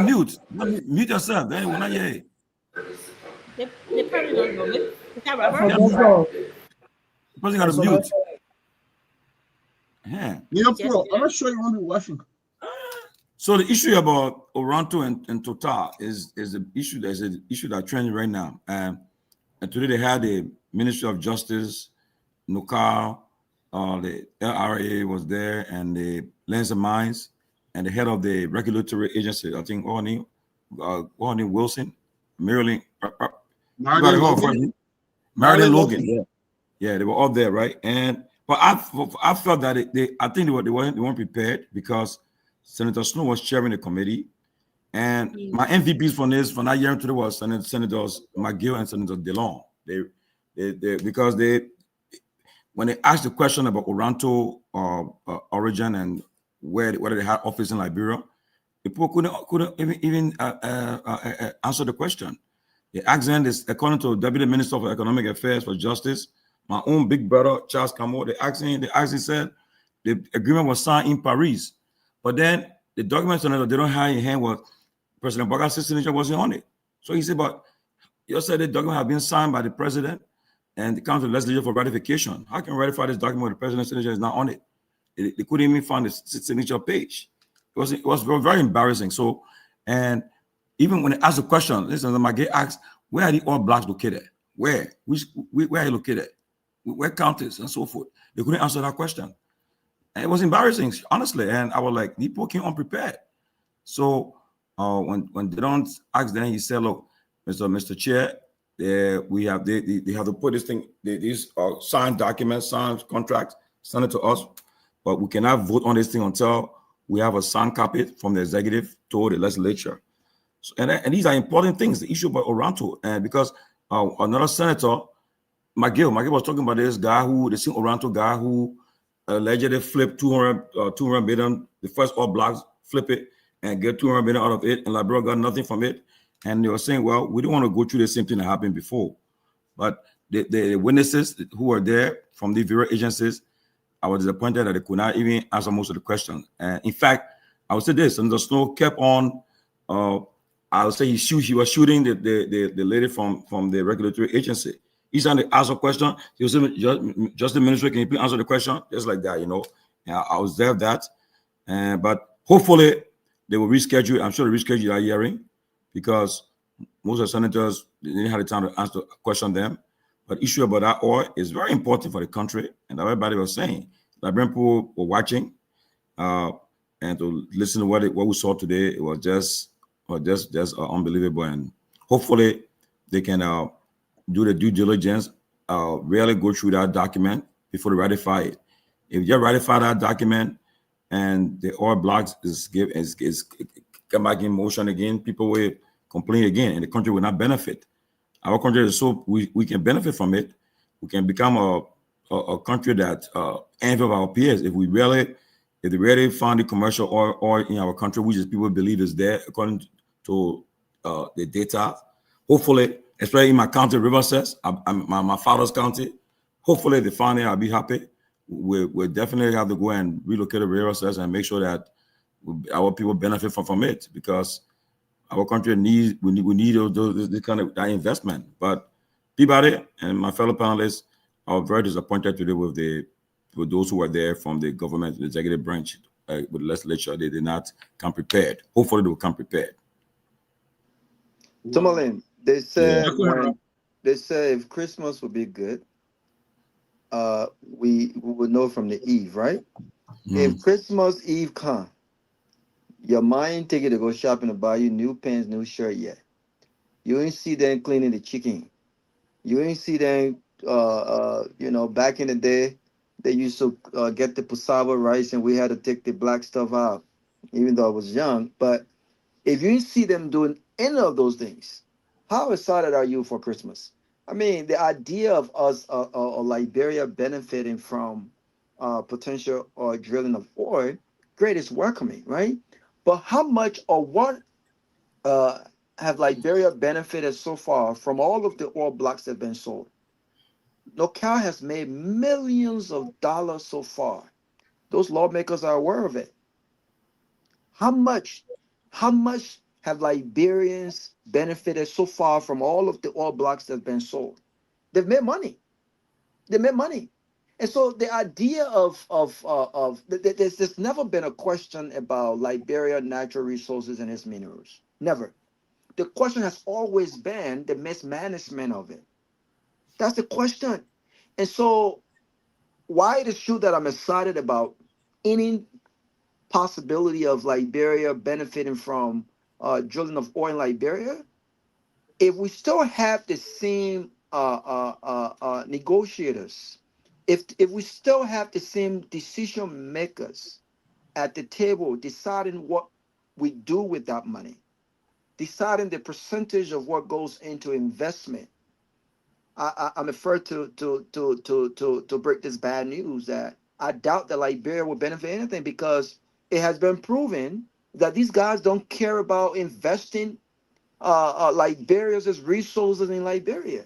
mute yourself. Then we're not here. They probably don't know it. Is that Robert? The person got to mute. Yeah. I'm not sure you want to be watching. So the issue about Oranto and Total is the issue. There's an issue that's trending right now. And today they had the Ministry of Justice, NOCAL, the LRA was there, and the Lands and Mines, and the head of the regulatory agency, I think, Orny Wilson, Marilyn Logan. Yeah, they were all there, right? But I felt that I think they weren't prepared because Senator Snow was chairing the committee, and my MVPs from that year today was Senators McGill and Senator DeLong. Because when they asked the question about Oranto origin and whether they had office in Liberia, people couldn't even answer the question. The accent is, according to Deputy Minister for Economic Affairs for Justice, my own big brother, Charles Kamara, the accent said the agreement was signed in Paris. But then the documents that they don't have in hand was President Baga's signature wasn't on it. So he said, but you said the document had been signed by the president and the council legislature for ratification. How can we ratify this document when the president's signature is not on it? They couldn't even find the signature page. It was very, very embarrassing. So, and even when they asked the question, listen, my gay asked, where are the all blacks located? Where? Where are you located? Where counties and so forth? They couldn't answer that question. And it was embarrassing, honestly. And I was like, people came unprepared. So when they don't ask them, he said, look, Mr. Chair, they have to put this thing, these signed documents, signed contracts, send it to us, but we cannot vote on this thing until we have a signed copy from the executive to the legislature. So, and these are important things, the issue about Oranto, and because another senator, McGill was talking about this guy the same Oranto guy who allegedly flipped 200 million, the first all blacks flip it and get 200 million out of it, and Liberia got nothing from it. And they were saying, well, we don't want to go through the same thing that happened before. But the witnesses who were there from the various agencies, I was disappointed that they could not even answer most of the questions. And in fact, I would say this, and the Snow kept on I would say he was shooting the lady from the regulatory agency. He's trying to ask a question. He was saying, just the minister, can you please answer the question? Just like that, And I observed that. But hopefully they will reschedule. I'm sure they reschedule that hearing because most of the senators didn't have the time to answer question them. But issue about that oil is very important for the country, and everybody was saying. Liberian people were watching, and to listen to what we saw today. It was just unbelievable, and hopefully they can do the due diligence, really go through that document before they ratify it. If you ratify that document and the oil blocks is come back in motion again, people will complain again, and the country will not benefit. Our country is so we can benefit from it. We can become a country that envy of our peers if they really find the commercial oil in our country, which is people believe is there according to the data. Hopefully, especially in my county, Riverside, my father's county. Hopefully, they find it. I'll be happy. We'll definitely have to go and relocate the Riverside and make sure that our people benefit from it because our country needs this kind of that investment. But Peabody and my fellow panelists are very disappointed today with those who were there from the government, the executive branch, with the legislature. They did not come prepared. Hopefully, they will come prepared. Tomalin, they said if Christmas would be good, we would know from the Eve, right? If Christmas Eve come, your mind take it to go shopping to buy you new pants, new shirt yet. You ain't see them cleaning the chicken. You ain't see them, back in the day, they used to get the cassava rice and we had to take the black stuff out, even though I was young. But if you ain't see them doing any of those things, how excited are you for Christmas? I mean, the idea of us, Liberia benefiting from potential drilling of oil, great, is welcoming, right? But how much or what have Liberia benefited so far from all of the oil blocks that have been sold? Local has made millions of dollars so far. Those lawmakers are aware of it. How much have Liberians benefited so far from all of the oil blocks that have been sold? They've made money. And so the idea there's never been a question about Liberia natural resources and its minerals. Never. The question has always been the mismanagement of it. That's the question. And so why it is true that I'm excited about any possibility of Liberia benefiting from drilling of oil in Liberia, if we still have the same negotiators, if we still have the same decision makers at the table deciding what we do with that money, deciding the percentage of what goes into investment, I'm afraid to break this bad news that I doubt that Liberia will benefit anything because it has been proven that these guys don't care about investing Liberia's resources in Liberia.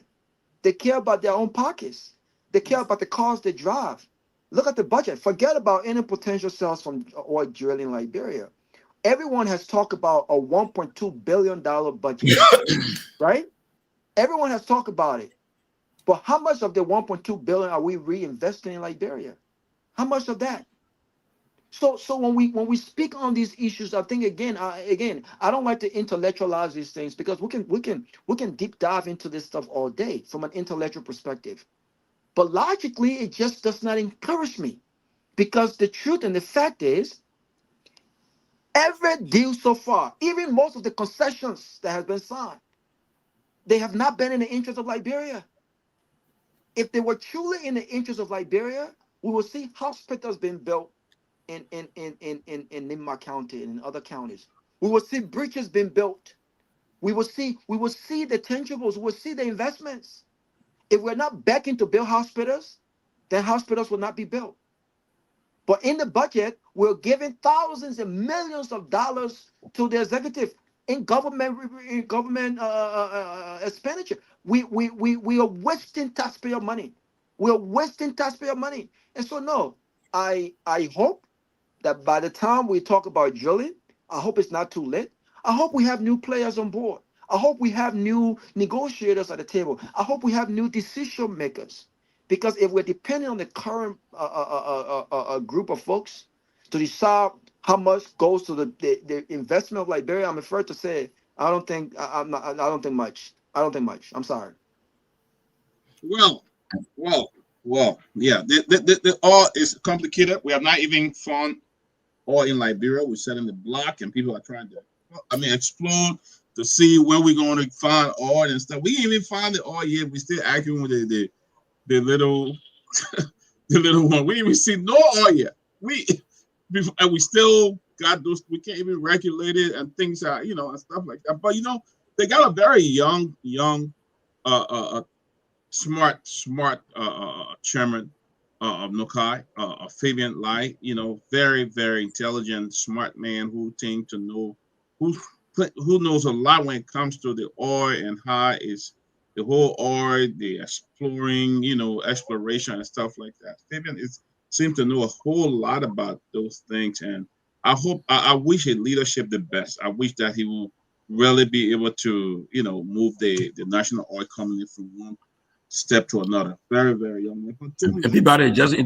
They care about their own pockets. They care about the cars they drive. Look at the budget. Forget about any potential sales from oil drilling in Liberia. Everyone has talked about a $1.2 billion budget, right? Everyone has talked about it. But how much of the $1.2 billion are we reinvesting in Liberia? How much of that? So when we speak on these issues, I think again, I don't like to intellectualize these things because we can deep dive into this stuff all day from an intellectual perspective. But logically, it just does not encourage me because the truth and the fact is, every deal so far, even most of the concessions that have been signed, they have not been in the interest of Liberia. If they were truly in the interest of Liberia, we will see hospitals being built in Nimba County and in other counties. We will see bridges being built. We will see the tangibles. We will see the investments. If we're not begging to build hospitals, then hospitals will not be built. But in the budget, we're giving thousands and millions of dollars to the executive in government expenditure. We are wasting taxpayer money. We're wasting taxpayer money. And so no, I hope that by the time we talk about drilling, I hope it's not too late. I hope we have new players on board. I hope we have new negotiators at the table. I hope we have new decision makers. Because if we're depending on the current group of folks to decide how much goes to the investment of Liberia, I'm afraid to say I don't think much. I don't think much. I'm sorry. Well, yeah. The oil is complicated. We have not even found oil in Liberia. We're setting the block, and people are trying to, explore to see where we're going to find oil and stuff. We ain't even find the oil yet. We still arguing with the little the little one. We ain't even see no oil yet. We still got those. We can't even regulate it, and things are and stuff like that. But they got a very young smart chairman of Nokai, Fabian Lai, very, very intelligent, smart man who tend to know, who knows a lot when it comes to the oil and how is the whole oil, the exploring, exploration and stuff like that. Fabian seems to know a whole lot about those things, and I wish his leadership the best. I wish that he will really be able to, move the national oil company from one step to another. Very, very young man. Everybody just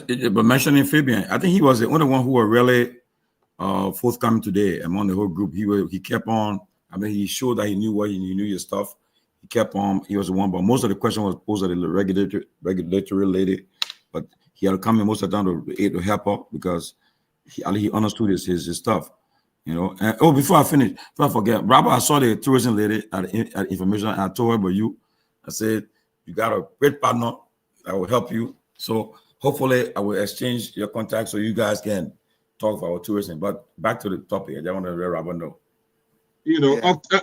mentioning Fabian, I think he was the only one who was really forthcoming today among the whole group. He kept on. He showed that he knew he knew his stuff. He kept on. He was the one, but most of the question was posed at the regulatory lady. But he had to come in most of the time to help her because he understood his stuff. And before I forget, Robert, I saw the tourism lady at information. And I told her about you. I said, you got a great partner that will help you. So hopefully I will exchange your contact so you guys can talk about tourism. But back to the topic, I just want to let Robert know.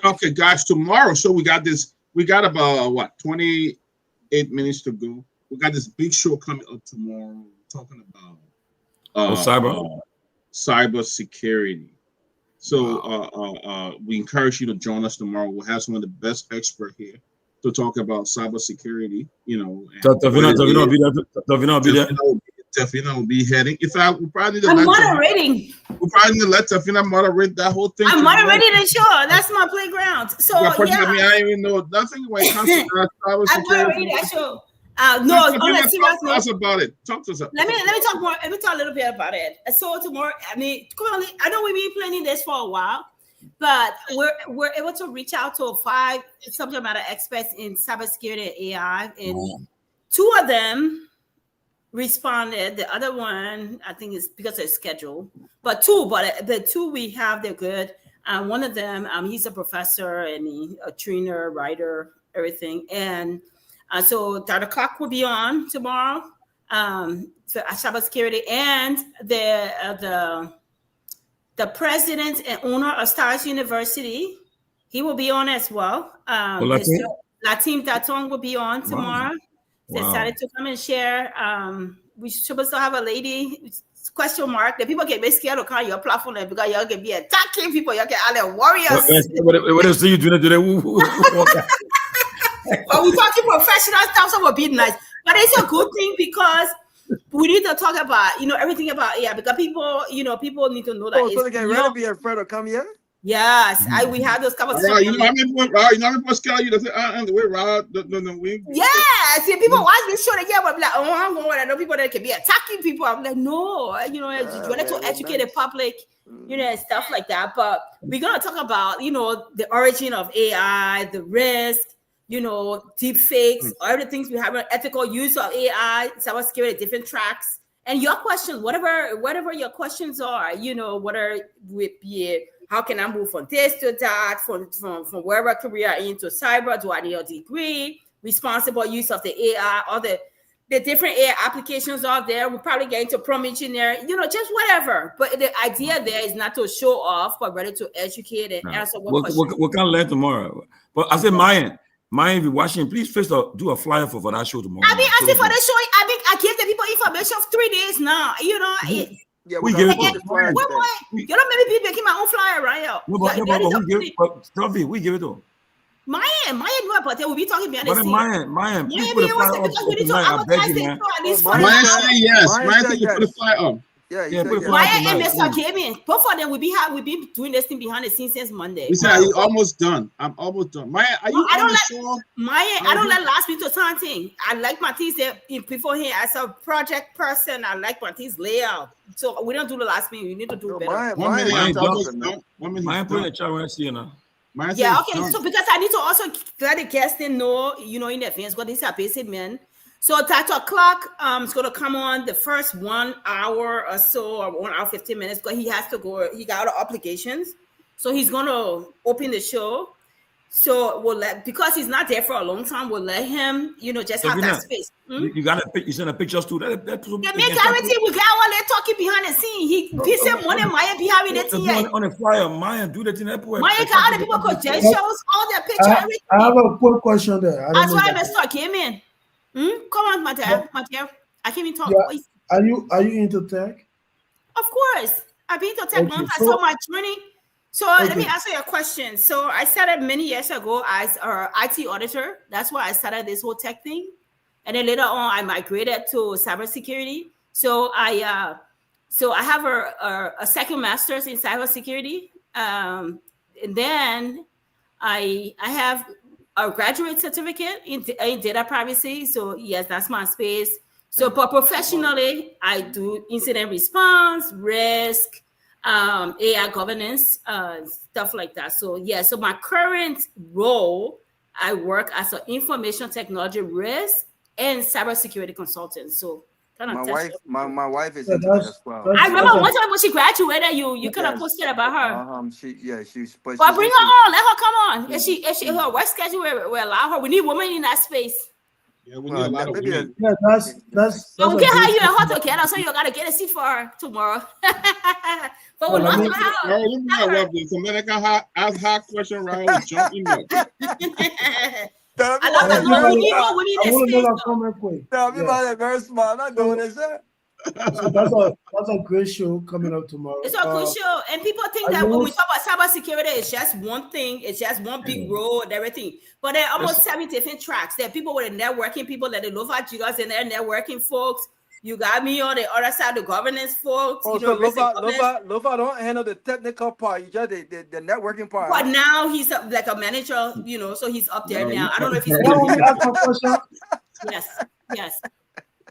Okay, guys, tomorrow. So we got about 28 minutes to go. We got this big show coming up tomorrow. We're talking about cyber security. So we encourage you to join us tomorrow. We'll have some of the best experts here to talk about cybersecurity, Tafina will be heading. In fact, we'll probably need to moderating. We'll probably need to let Tafina moderate that whole thing. I'm moderating the show. That's my playground. So I didn't even know nothing when it comes to cybersecurity. I'm moderating that show. No, talk to us about it. Talk to us. Let me talk more. Let me talk a little bit about it. So tomorrow, I know we've been planning this for a while. But we're able to reach out to 5 subject matter experts in cybersecurity and AI, and 2 of them responded. The other one, I think, is because of schedule. But the 2 we have, they're good. One of them, he's a professor and a trainer, writer, everything. And so Dr. Clark will be on tomorrow for cybersecurity, and the president and owner of Stars University, he will be on as well. Latim Datong will be on tomorrow. They decided to come and share. We supposed to have a lady, question mark, that people get basically scared to call your platform because y'all can be attacking people. Y'all get all the warriors. What else do you do today? But we're talking professional stuff, so we're being nice. But it's a good thing because we need to talk about, everything about AI because people need to know that. So they can really be afraid to come here? Yes, we had those conversations. You know how many people scare you? They say, the way Rod, we. Yeah, see, people watch this show, but like, I'm going. I know people that can be attacking people. I'm like, no, you wanted to educate the public, and stuff like that. But we're gonna talk about, the origin of AI, the risk. Deep fakes, all the things we have, ethical use of AI, cybersecurity, different tracks, and your questions, whatever your questions are, whether it be how can I move from this to that, from wherever career into cyber, do I need a degree, responsible use of the AI, all the different AI applications out there. We're probably getting to prompt engineer, just whatever. But the idea there is not to show off, but rather to educate and answer what questions. We'll kind of learn tomorrow. But I said, Myean, if you're watching, please first do a flyer for that show tomorrow. I see for the show. I give the people information for 3 days now. We give it to you don't maybe be making my own flyer right now. We give it to Myean knew about it. We'll be talking behind the scenes. Myean, please put the flyer up tonight. I beg you, man. Myean say yes. Myean said you put the flyer up. Yeah, Yeah, put it Maya on and tonight, Mr. please. Gayman, both of them we been doing this thing behind the scenes since Monday. You said you almost done. I'm almost done. Maya, are you on the show? Maya, I don't let last week to something. I like Martin's beforehand as a project person. I like Martin's layout. So we don't do the last minute. We need to do better. Mine put in the chat when I see you now. Yeah, okay. So because I need to also let the guests know, in advance what these are basic men. So at 8:00, it's gonna come on the first 1 hour or so, or 1 hour 15 minutes. But he has to go. He got other obligations, so he's gonna open the show. So because he's not there for a long time, we'll let him, just have that space. You send the pictures too. That the majority we got all that talking behind the scene. He said money Maya be having the thing. On the flyer, Maya do the thing. Maya got all the people credentials, all their picture, everything. I have a quick question there. That's why Mr. came in. Come on, Mateo. I can't even talk. Yeah. Are you into tech? Of course. I've been into tech long. I saw my journey. So let me answer your question. So I started many years ago as an IT auditor. That's why I started this whole tech thing. And then later on, I migrated to cybersecurity. So I have a second master's in cybersecurity. And then I have a graduate certificate in data privacy. So yes, that's my space. So but professionally, I do incident response, risk, AI governance, stuff like that. So yeah, so my current role, I work as an information technology risk and cybersecurity consultant. So kind of my wife is into that as well. I remember one time when she graduated, you kind of posted about her. She's but bring her on, let her come on. If she her work schedule will allow her. We need women in that space. Yeah, we need a lot of women. Yeah, that's so we can hire you and her together, so you gotta get a seat for her tomorrow. But we love to have her. Somebody can ask her question right now. Jump in there. I love that. No, we need more women in the space. Comment quick. Everybody very smart. Not doing this. So that's a great show coming up tomorrow. It's a good show, and people think that when we talk about cybersecurity, it's just one thing, it's just one big role and everything. But there are almost 7 different tracks. There are people with the networking, people that they love jiggers and they're networking folks. You got me on the other side, the governance folks. Oh, so Lova don't handle the technical part, you just the networking part. But now he's like a manager, so he's up there now. I don't know if he's. Yes.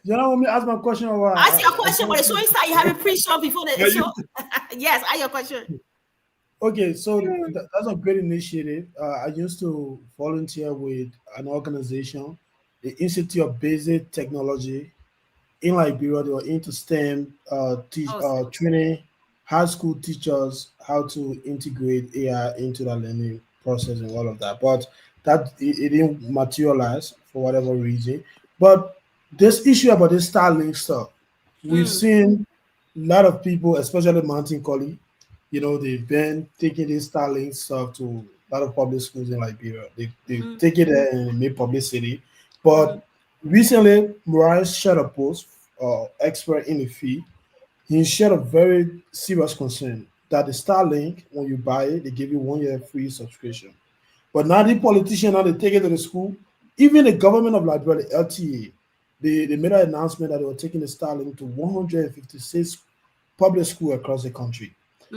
You don't want me to ask my question or what? Ask your question, but the show start. You haven't pre-show before the show. Yes, ask your question. Okay, so that's a great initiative. I used to volunteer with an organization, the Institute of Basic Technology in Liberia. They were into STEM, training high school teachers how to integrate AI into the learning process and all of that. But that it didn't materialize for whatever reason. But this issue about this Starlink stuff, we've seen a lot of people, especially Mountain Colley, they've been taking this Starlink stuff to a lot of public schools in Liberia. They take it there and make publicity. But recently, Mariah shared a post, expert in the field. He shared a very serious concern that the Starlink, when you buy it, they give you 1 year free subscription. But now the politicians, now they take it to the school. Even the government of Liberia, the LTA, they made an announcement that they were taking the Starlink to 156 public schools across the country.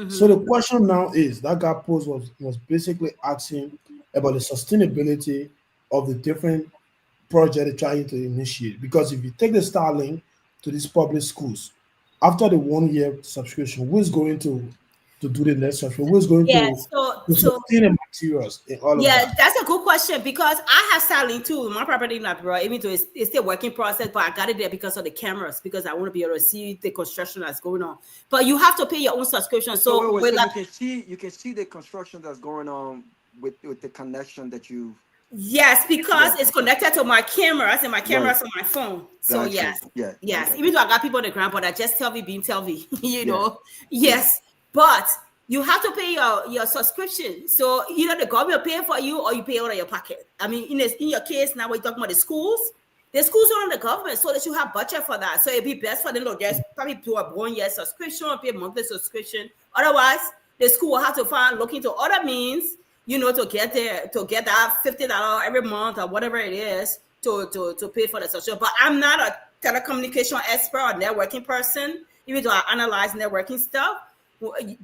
So the question now is, that guy post was basically asking about the sustainability of the different projects they're trying to initiate. Because if you take the Starlink to these public schools, after the 1 year subscription, who's going to do the next subscription? Who's going to sustain the materials and all of that? Yeah, that's a good question because I have Starlink too. My property in Liberia, even though it's still a working process, but I got it there because of the cameras, because I want to be able to see the construction that's going on. But you have to pay your own subscription. So, you can see the construction that's going on with the connection that you. Yes, because it's connected to my cameras and my cameras on my phone. So yes. Even though I got people on the ground, but I just tell me being Yes. But you have to pay your subscription. So either the government pay for you or you pay out of your pocket. I mean, in your case, now we're talking about the schools are on the government, so that you have budget for that. So it'd be best for them to just probably do a 1 year subscription or pay a monthly subscription. Otherwise, the school will have to look into other means, to get that $50 every month or whatever it is to pay for the subscription. But I'm not a telecommunication expert or networking person. even though I analyze networking stuff.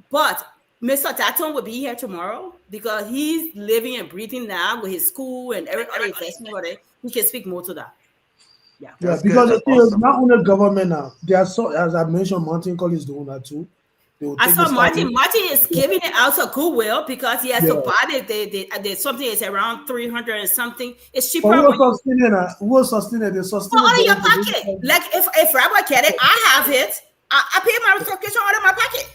But Mr. Tatton will be here tomorrow because he's living and breathing now with his school and every other investment. He can speak more to that. Yeah, because the thing is, not only government now. There are so, as I mentioned, Martin Cole is doing that too. I saw Martin. Martin is giving it out of goodwill because he has to buy it. They something is around 300 and something. It's cheaper. Who will sustain it? They sustain it out of your pocket. Like if Rabbi get it, I have it. I pay my subscription out of my pocket.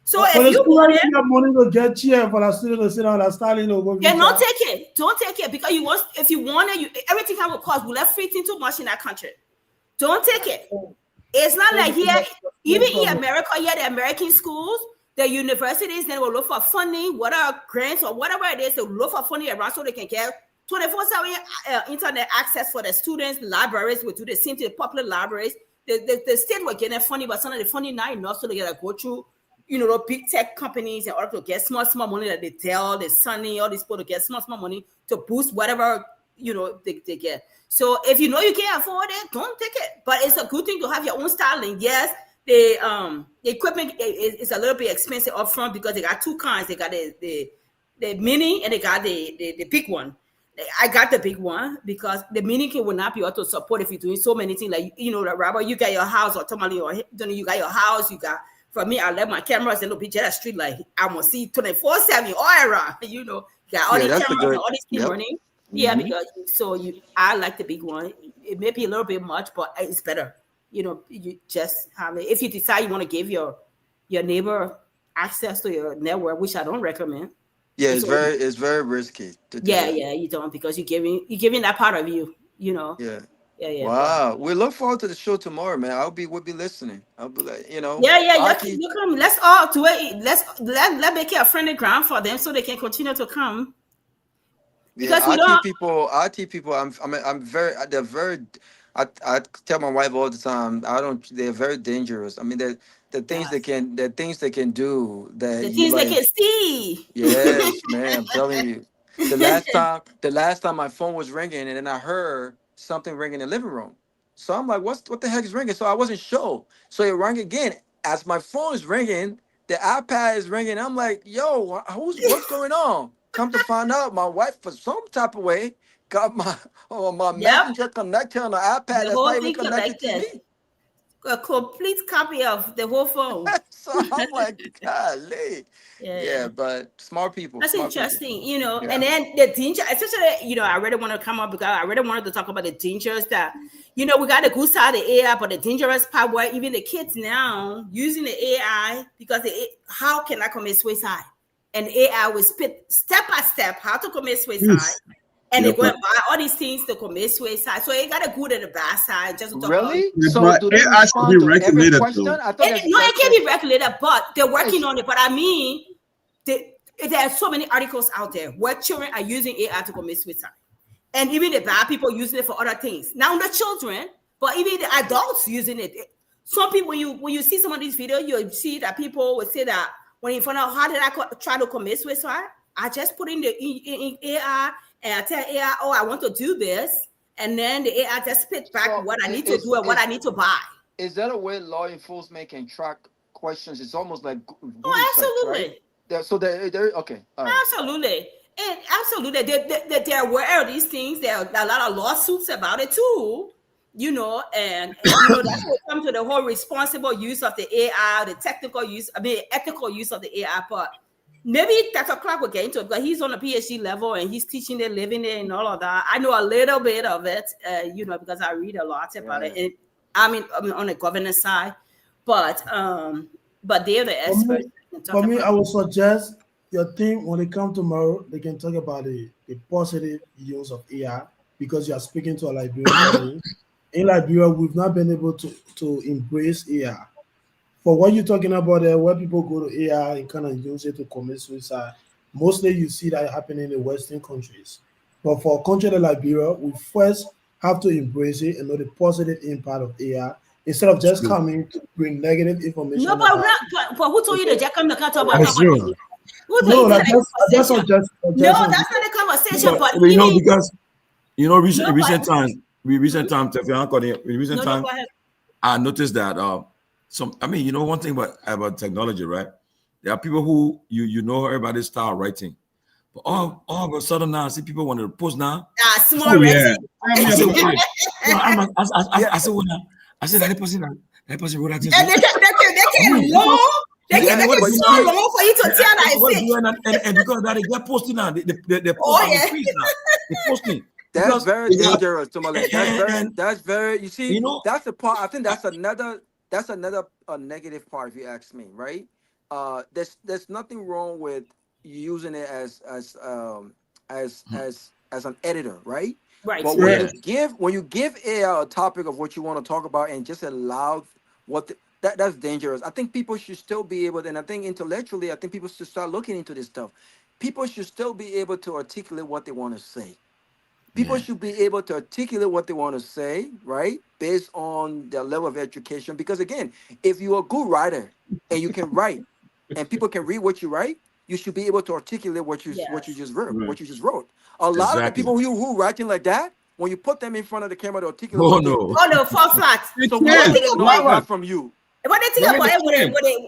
So if you want it, money to get here for the student to sit down and study. Don't take it. Don't take it because if you want it, everything have a cost. We left free thing too much in that country. Don't take it. It's not like here, even in America, the American schools, the universities, they will look for funding, whatever grants or whatever it is, they will look for funding around so they can get 24/7 internet access for the students. Libraries will do the same thing, the popular libraries. The state will get funding, but some of the funding not enough, so they gotta go through, the big tech companies in order to get small money that they tell the Sunny, all these people to get small money to boost whatever, they get. So if you can't afford it, don't take it. But it's a good thing to have your own styling. Yes, the equipment is a little bit expensive up front because they got two kinds. They got the mini and they got the big one. I got the big one because the mini will not be able to support if you're doing so many things. Like, Robert, you got your house, or Tomalin, or you got your house, you got, for me, I left my cameras in the beach at the street, like I must see 24/7 all around, you got all these cameras and all these things running. Yeah, because I like the big one. It may be a little bit much, but it's better. You just have it. If you decide you want to give your neighbor access to your network, which I don't recommend. Yeah, it's very risky to do that. You don't, because you're giving that part of you. Yeah. Wow, we look forward to the show tomorrow, man. we'll be listening. I'll be like, you come. Let's all do it. Let's make it a friendly ground for them so they can continue to come. Because I tell people, they're very. I tell my wife all the time, they're very dangerous. I mean, the things they can do, the things they can see. Yes, man, I'm telling you. The last time my phone was ringing, and then I heard something ringing in the living room. So I'm like, what the heck is ringing? So I wasn't sure. So it rang again. As my phone is ringing, the iPad is ringing. I'm like, yo, what's going on? Come to find out, my wife, for some type of way, got my messenger connected on the iPad. That's not even connected to me. A complete copy of the whole phone. So I'm like, golly. Yeah, but smart people. That's interesting, And then the danger, especially, I really want to come up because I really wanted to talk about the dangers that, we got the good side of the AI, but the dangerous part where even the kids now using the AI because how can I commit suicide? And AI will spit step by step how to commit suicide. And they go and buy all these things to commit suicide. So it got a good and a bad side. Just to really? So do they respond to every question? It can be regulated, but they're working on it. But I mean, there are so many articles out there where children are using AI to commit suicide. And even the bad people using it for other things. Not the children, but even the adults using it. Some people, when you see some of these videos, you see that people would say that when you find out how did I try to commit suicide, I just put in AI and I tell AI, I want to do this. And then the AI just spit back what I need to do and what I need to buy. Is that a way law enforcement can track questions? It's almost like absolutely. Right? So they're okay. Absolutely. And absolutely. They're aware of these things. There are a lot of lawsuits about it too. And that's what comes to the whole responsible use of the AI, the ethical use of the AI. But maybe Dr. Clark will get into it because he's on a PhD level and he's teaching it, living it, and all of that. I know a little bit of it, because I read a lot about it. And I mean, on the governance side, but they're the experts. For me, I would suggest your team when they come tomorrow, they can talk about the positive use of AI because you are speaking to a Liberian. In Liberia, we've not been able to embrace AI. For what you're talking about there, where people go to AI and kind of use it to commit suicide, mostly you see that happening in the Western countries. But for a country like Liberia, we first have to embrace it and know the positive impact of AI instead of just coming to bring negative information. No, but who told you to just come to talk about that's true. No, that's not the conversation. But because recent time, I noticed that I mean, you know, one thing about technology, right? There are people who you know everybody's style writing, but all of a sudden now, I see people want to post now. Small writing. I said that person wrote that thing. And they can long. They can make it so long for you to tell that and because that they get posting now, they post They're posting. That's very dangerous, Tomalin. That's very. You see, that's the part. I think that's another negative part, if you ask me, right? There's nothing wrong with using it as an editor, right? Right. But when you give AI a topic of what you want to talk about and just allow that's dangerous. I think people should still be able to, and I think intellectually, I think people should start looking into this stuff. People should still be able to articulate what they want to say. People should be able to articulate what they want to say, right? Based on their level of education. Because again, if you're a good writer and you can write and people can read what you write, you should be able to articulate what you just wrote. A lot of the people who writing like that, when you put them in front of the camera to articulate fall flat. So what they know from you. What they think about it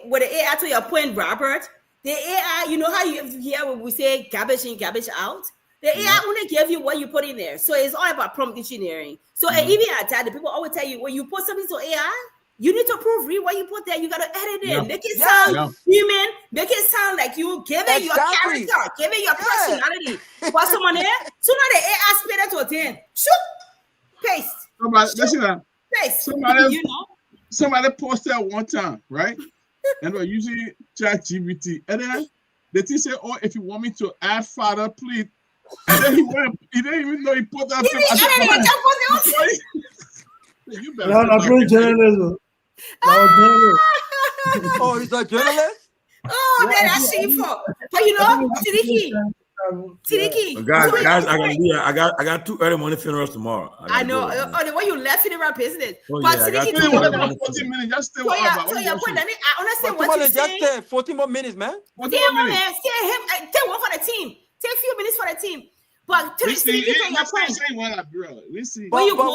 with the AI, to your point, Robert, the AI, you know how you hear when we say garbage in, garbage out? The AI only give you what you put in there. So it's all about prompt engineering. So even at that, the people always tell you, when you put something to AI, you need to proofread what you put there. You got to edit it. Make it sound human. Make it sound like you giving your character, giving your personality. For someone there, so now the AI spit it to a 10. Shoot. Paste. Paste. Somebody posted one time, right? And we're using ChatGPT. And then the thing said, oh, if you want me to add father, please. And then he didn't even know he put that. You better journalism. Oh, he's a journalist? Oh, that's shameful. But you know, Sidiki. Guys, I got 2 early morning funerals tomorrow. I know. The way you left funeral business. Oh, but yeah, Sidiki, 14 minutes. Just stay with I understand what you're saying. Just 14 more minutes, man. 14 more minutes. Take one for the team. Take a few minutes for the team. But Sidiki, But you go,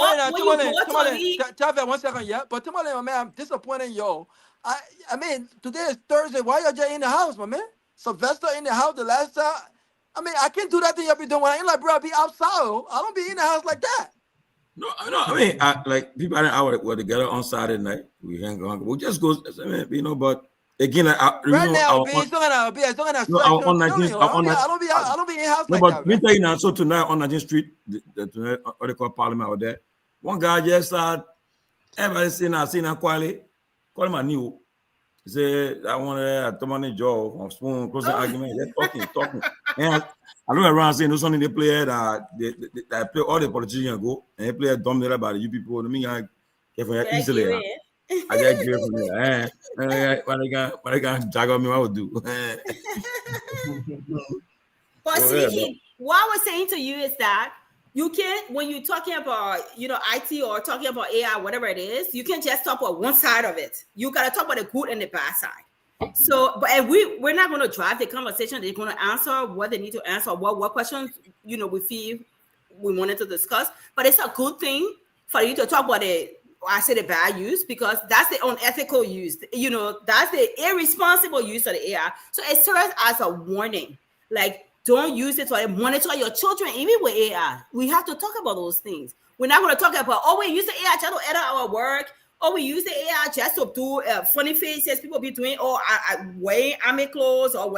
1 second, yeah. But Tomalin, man, I'm disappointed, yo. I mean, today is Thursday. Why are you in the house, my man? Sylvester in the house the last time. I mean, I can't do that thing you be doing. When I ain't like, bro, I be outside. I don't be in the house like that. No. I mean, like people were together on Saturday night. We hang on. We just go. I mean, you know, but again, I don't be in house like that. But me tell you now. So tonight on 19th Street, tonight, what they call Parliament out there. One guy just started. Everybody saying that quietly. Call him a new. He said, I want to Tomalin job on spoon, closing argument. They're talking. And I look around saying, there's something they play that they play all the politicians go and they play dominated by you people. I mean, I get from easily. I get great from there. What I can jog on me, what I would do. But Sidiki, what I was saying to you is that you can't, when you're talking about, IT or talking about AI, whatever it is, you can't just talk about one side of it. You got to talk about the good and the bad side. So, but we're not going to drive the conversation. They're going to answer what they need to answer, what questions, we feel we wanted to discuss. But it's a good thing for you to talk about the bad use, because that's the unethical use. That's the irresponsible use of the AI. So it serves as a warning. Like, don't use it to monitor your children, even with AI. We have to talk about those things. We're not going to talk about, we use the AI just to edit our work, or we use the AI just to do funny faces people be doing, or wearing army clothes, or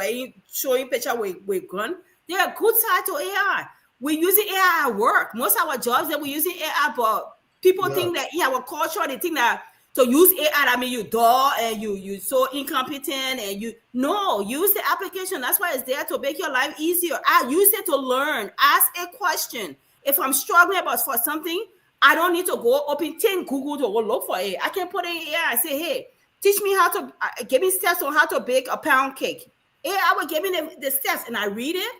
showing picture with gun. There are good side to AI. We're using AI at work. Most of our jobs that we're using AI, but people think that our culture, they think that to use AI, I mean, you dull and you so incompetent, and use the application. That's why it's there to make your life easier. I use it to learn. Ask a question. If I'm struggling for something, I don't need to go open 10 Google to go look for it. I can put in AI and say, hey, teach me how to, give me steps on how to bake a pound cake. AI will give me the steps, and I read it,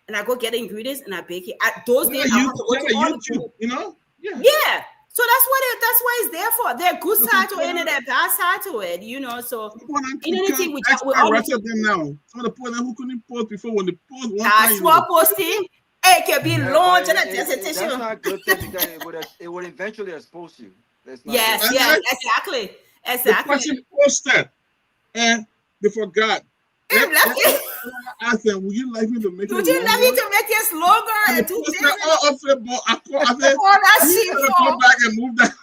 and I go get the ingredients, and I bake it. Those days, I have to go to YouTube, Yeah. So that's what it's there for. There's good side to it and there's bad side to it, So in anything we always them now. Some of the poor who couldn't post before, when they post one time. Small posting, it can be launched and a dissertation. That's not good thing, because it would eventually expose you. Yes, exactly. Exactly. The person posted, and they forgot. I asked them, would you like me to make it Would you like me longer? to make it longer? And And the to poster all up to the ball. I said, oh, that's you shameful. gotta go back and move that.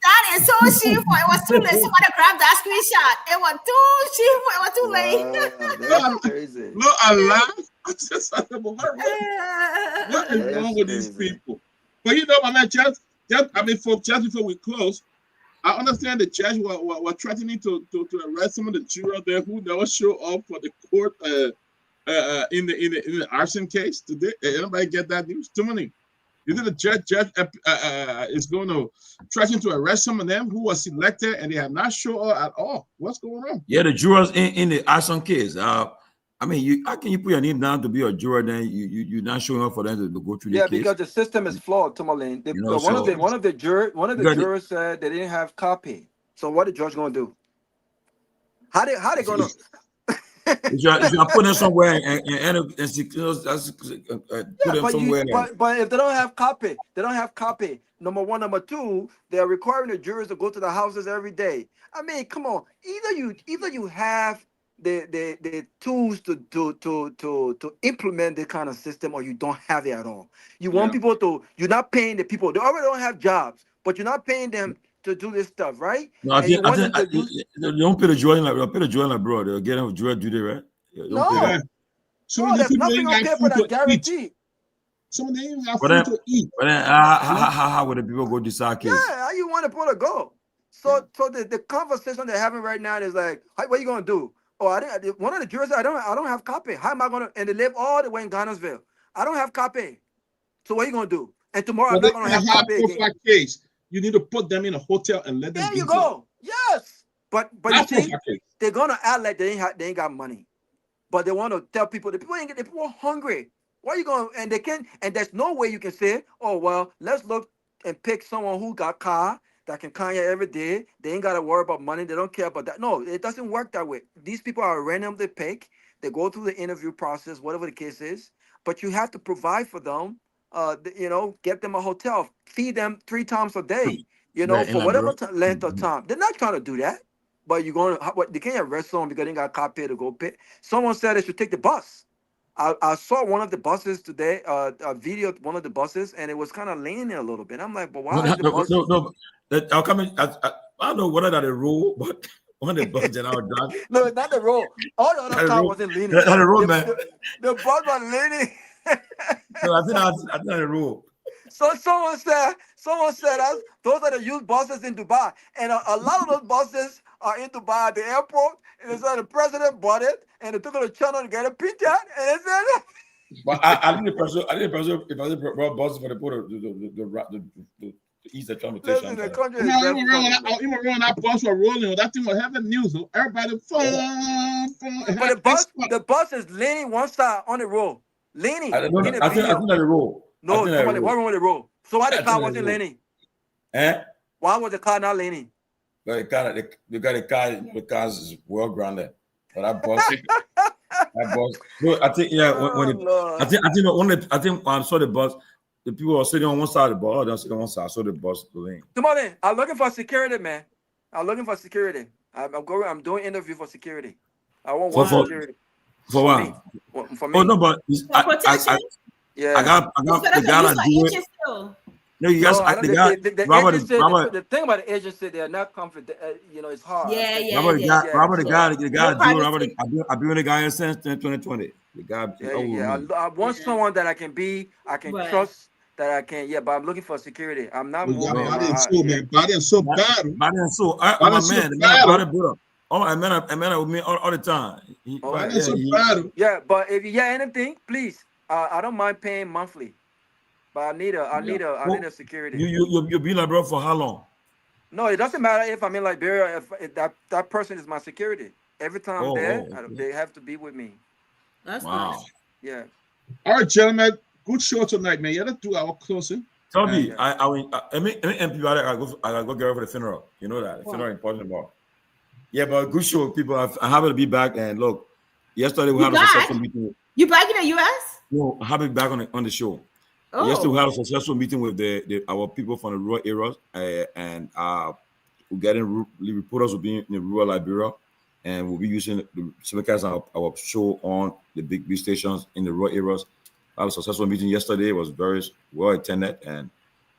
That is so shameful. It was too late. Somebody grabbed that screenshot. It was too shameful. It was too late. That's crazy. Look, I laughed. I just said, what is wrong with these people? But you know, my man, just before we close, I understand the judge were threatening to arrest some of the jurors there who never show up for the court in the arson case today. Anybody get that news? Too many. You know the judge is going to threaten to arrest some of them who were selected and they have not shown up at all. What's going on? Yeah, the jurors in the arson case. I mean, how can you put your name down to be a juror? Then you're not showing up for them to go through the case. Yeah, because the system is flawed, Tomalin. One of the jurors said they didn't have copy. So what the judge gonna do? How they gonna? You put them somewhere and put them somewhere. But if they don't have copy, they don't have copy. Number one, number two, they're requiring the jurors to go to the houses every day. I mean, come on. Either you have the tools to implement this kind of system, or you don't have it at all. You want people to. You're not paying the people. They already don't have jobs, but you're not paying them to do this stuff, right? No, I think they don't pay the juror like pay the juror like bro. They'll get them juror duty, right? No, there's nothing on paper that guarantee. Some of them even have food to eat. But then how would the people go decide case? Yeah, how you want to put a go? So the conversation they're having right now is like, what are you gonna do? Oh, one of the jurors said, I don't have copy. How am I gonna? And they live all the way in Ghanarsville. I don't have copy. So what are you gonna do? And tomorrow I'm not gonna have copy again. Case. You need to put them in a hotel and let them. There you go. Yes, but you see, they're gonna act like they ain't got money, but they want to tell people the people are hungry. Why are you going? And they can, and there's no way you can say, oh well, let's look and pick someone who got car that can come here every day. They ain't gotta worry about money. They don't care about that. No, it doesn't work that way. These people are randomly picked. They go through the interview process, whatever the case is, but you have to provide for them. Get them a hotel, feed them 3 times a day, for whatever length of time. They're not trying to do that, but you're going to, they can't arrest someone because they got car pay to go pay. Someone said they should take the bus. I saw one of the buses today, a video of one of the buses, and it was kind of leaning a little bit. I'm like, but why is the bus? No. I'll come in. I don't know whether that's a rule, but on the bus that I was driving. No, it's not the roll. All the other car wasn't leaning. That's the road, man. The bus was leaning. So I think that's a rule. So someone said those are the used buses in Dubai, and a lot of those buses are in Dubai at the airport. And they said the president bought it, and they took it to China to get it printed, and they said. But I didn't brought buses for the ease of transportation. Even when that bus was rolling, that thing was having news. So everybody But the bus is leaning one side on the road. Leaning. I think that's a roll. No, somebody wrong with the roll. So why the car wasn't leaning? Why was the car not leaning? The car is well grounded. But that bus, So I think when I saw the bus, the people were sitting on one side of the bus. They're sitting on one side. I saw the bus lean. Tomalin, I'm looking for security, man. I'm looking for security. I'm doing interview for security. I want one security. For what? For me. Oh no, but I got the guy that do it. No, you guys, the thing about the agency, they are not confident. It's hard. Robert, the guy, I've been with the guy since 2020. The guy, I want someone that I can trust. That I can, but I'm looking for security. I'm not moving. Body and soul bad. I'm a man. Oh, I met with me all the time. But if you hear anything, please, I don't mind paying monthly. But I need a security. You've been like bro for how long? No, it doesn't matter if I'm in Liberia. If that person is my security, every time they have to be with me. That's nice. Yeah. All right, gentlemen. Good show tonight, man. You had to do our closing. Toby, I gotta go get ready for the funeral. You know that. The funeral is important about. Yeah, but good show, people. I'm happy to be back. And look, yesterday we had a successful meeting. You back in the US? No, I'm happy to be back on the show. Yesterday we had a successful meeting with our people from the rural areas, and we're getting reporters will be in rural Liberia, and we'll be using the simulcast our show on the big stations in the rural areas. I had a successful meeting yesterday. It was very well attended, and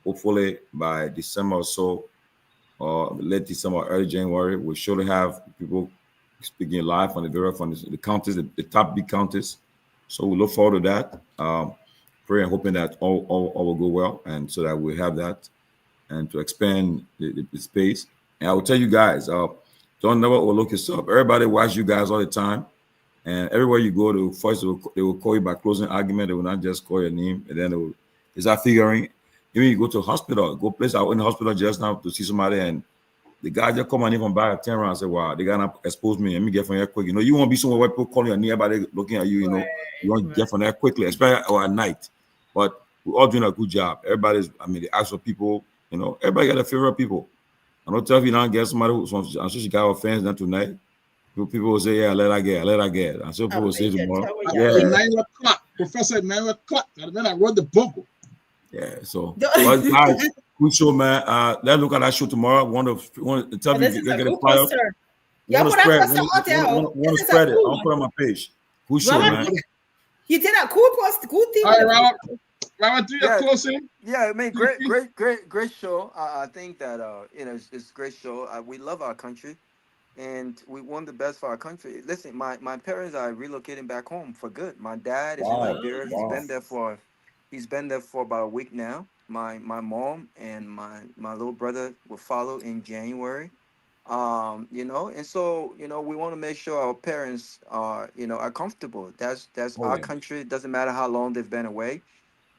hopefully by December or so, or late December, early January, we'll surely have people speaking live on the Liberia from the counties, the top big counties. So we look forward to that. Praying and hoping that all will go well, and so that we have that, and to expand the space. And I will tell you guys, don't never overlook yourself. Everybody watch you guys all the time, and everywhere you go, they will call you by closing argument. They will not just call your name, and then they start figuring. Even you go to a hospital, go place out in the hospital just now to see somebody, and the guy just come on in from back, turn around and say, "Wow, they gotta expose me. Let me get from here quick." You know, you won't be somewhere where people calling your name, everybody looking at you. You know, you want to get from there quickly, especially at night. But we're all doing a good job. Everybody's, they ask for people. You know, everybody got a favorite people. I don't tell if you don't get somebody who's, I'm sure she got her fans then tonight. People will say, "Yeah, let her get." And some people will say tomorrow, "Yeah." Emmanuel Clark, Professor Emmanuel Clark. And then I wrote the book. Yeah, so but guys, good show, man. Let's look at that show tomorrow. Want to tell me you get a flyer. Want to spread it? I'll put it on my page. Good show, man. You did a cool post, cool thing. All right, Robert, do your closing. Yeah, I mean, great show. I think that it's a great show. We love our country, and we want the best for our country. Listen, my parents are relocating back home for good. My dad is in Liberia. He's been there for about a week now. My mom and my little brother will follow in January. And so we want to make sure our parents are comfortable. That's our country. It doesn't matter how long they've been away.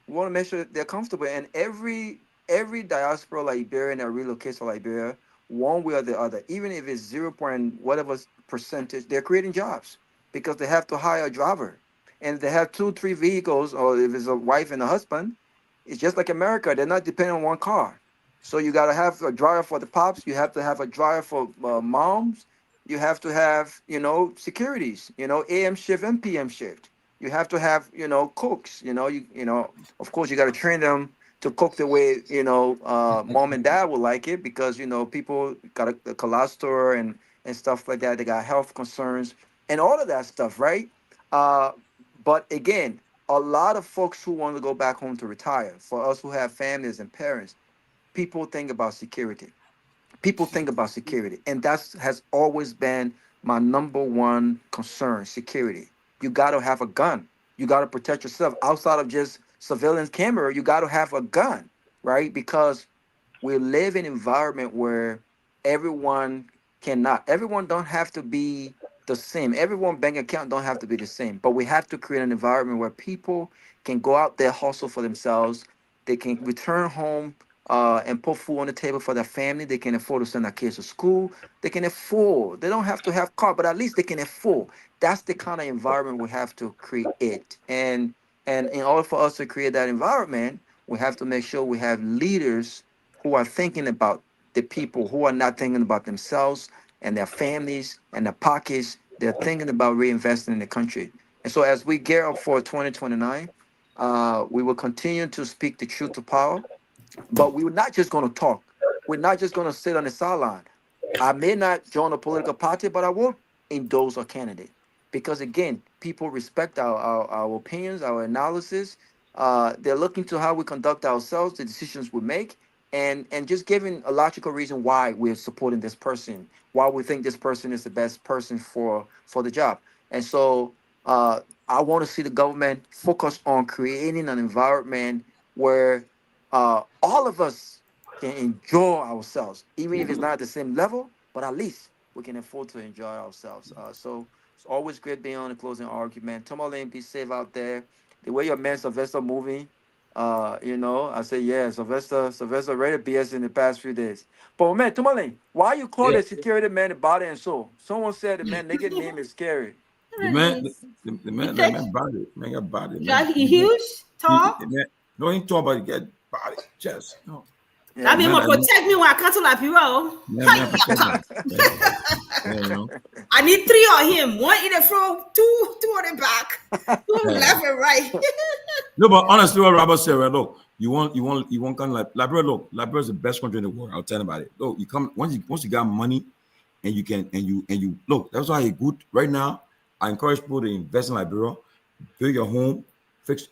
We want to make sure they're comfortable. And every diaspora Liberian that relocates to Liberia, one way or the other, even if it's 0. whatever percentage, they're creating jobs because they have to hire a driver. And if they have 2-3 vehicles, or if it's a wife and a husband, it's just like America. They're not dependent on one car. So you got to have a driver for the pops. You have to have a driver for moms. You have to have, securities, AM shift and PM shift. You have to have, cooks, of course, you got to train them to cook the way, mom and dad would like it because, people got a cholesterol and stuff like that. They got health concerns and all of that stuff, right? But again, a lot of folks who want to go back home to retire, for us who have families and parents, people think about security. And that has always been my number one concern, security. You got to have a gun. You got to protect yourself. Outside of just surveillance camera, you got to have a gun, right? Because we live in an environment where everyone don't have to be the same. Everyone bank account don't have to be the same, but we have to create an environment where people can go out there, hustle for themselves. They can return home and put food on the table for their family. They can afford to send their kids to school. They don't have to have car, but at least they can afford. That's the kind of environment we have to create. And in order for us to create that environment, we have to make sure we have leaders who are thinking about the people, who are not thinking about themselves and their families and their pockets. They're thinking about reinvesting in the country. And so as we gear up for 2029, we will continue to speak the truth to power, but we're not just going to talk. We're not just going to sit on the sideline. I may not join a political party, but I will endorse a candidate. Because again, people respect our opinions, our analysis. They're looking to how we conduct ourselves, the decisions we make, and just giving a logical reason why we're supporting this person, why we think this person is the best person for the job. And so I want to see the government focus on creating an environment where all of us can enjoy ourselves, even if it's not at the same level, but at least we can afford to enjoy ourselves. So it's always great being on the closing argument. Tomalin, be safe out there. The way your man Sylvester moving, I say, yeah, Sylvester rated BS in the past few days. But man, Tomalin, why you call the security man the body and soul? Someone said the man naked name is scary. The man got body. He huge, tall. No, he tall, but he got body, chest. No. That mean will protect me when I come to Lapiro. I need 3 on him. 1 in the front, 2 on the back, 2 left and right. No, but honestly, what Robert said, right? Look, You want kind of like Liberia. Look, Liberia is the best country in the world. I'll tell you about it. Look, you come once you got money, and you can and you look. That's why it's good right now. I encourage people to invest in Liberia, build your home,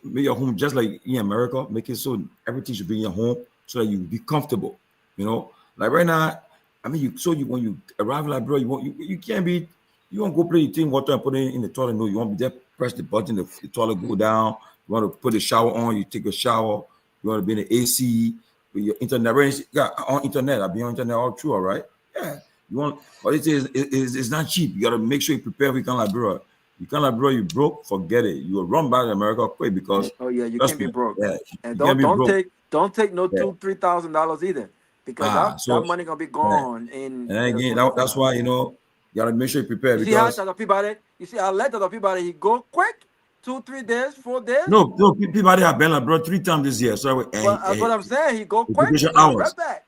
make your home just like in America. Make it so everything should be in your home so that you be comfortable. You know, like right now. I mean, when you arrive in Liberia, you can't be. You won't go play your thing water and put it in the toilet. No, you won't be there. Press the button, the toilet go down. You want to put the shower on, you take a shower. You want to be in the AC with your internet. Yeah, on internet. I'll be on internet all through, all right? Yeah. You want, but it's not cheap. You got to make sure you prepare if you come Liberia. You come Liberia, you broke, forget it. You will run back to America quick because you can't be broke. Yeah, and you can't be broke. don't take no $2,000-$3,000 either, because that money gonna be gone. And again, that's why you gotta make sure you prepare. You see how Dr. Peabody? You see, I let Dr. Peabody, he go quick, 2, 3 days, 4 days. No, Peabody have been abroad 3 times this year. So that's what I'm saying. He go quick. Hours. Right back.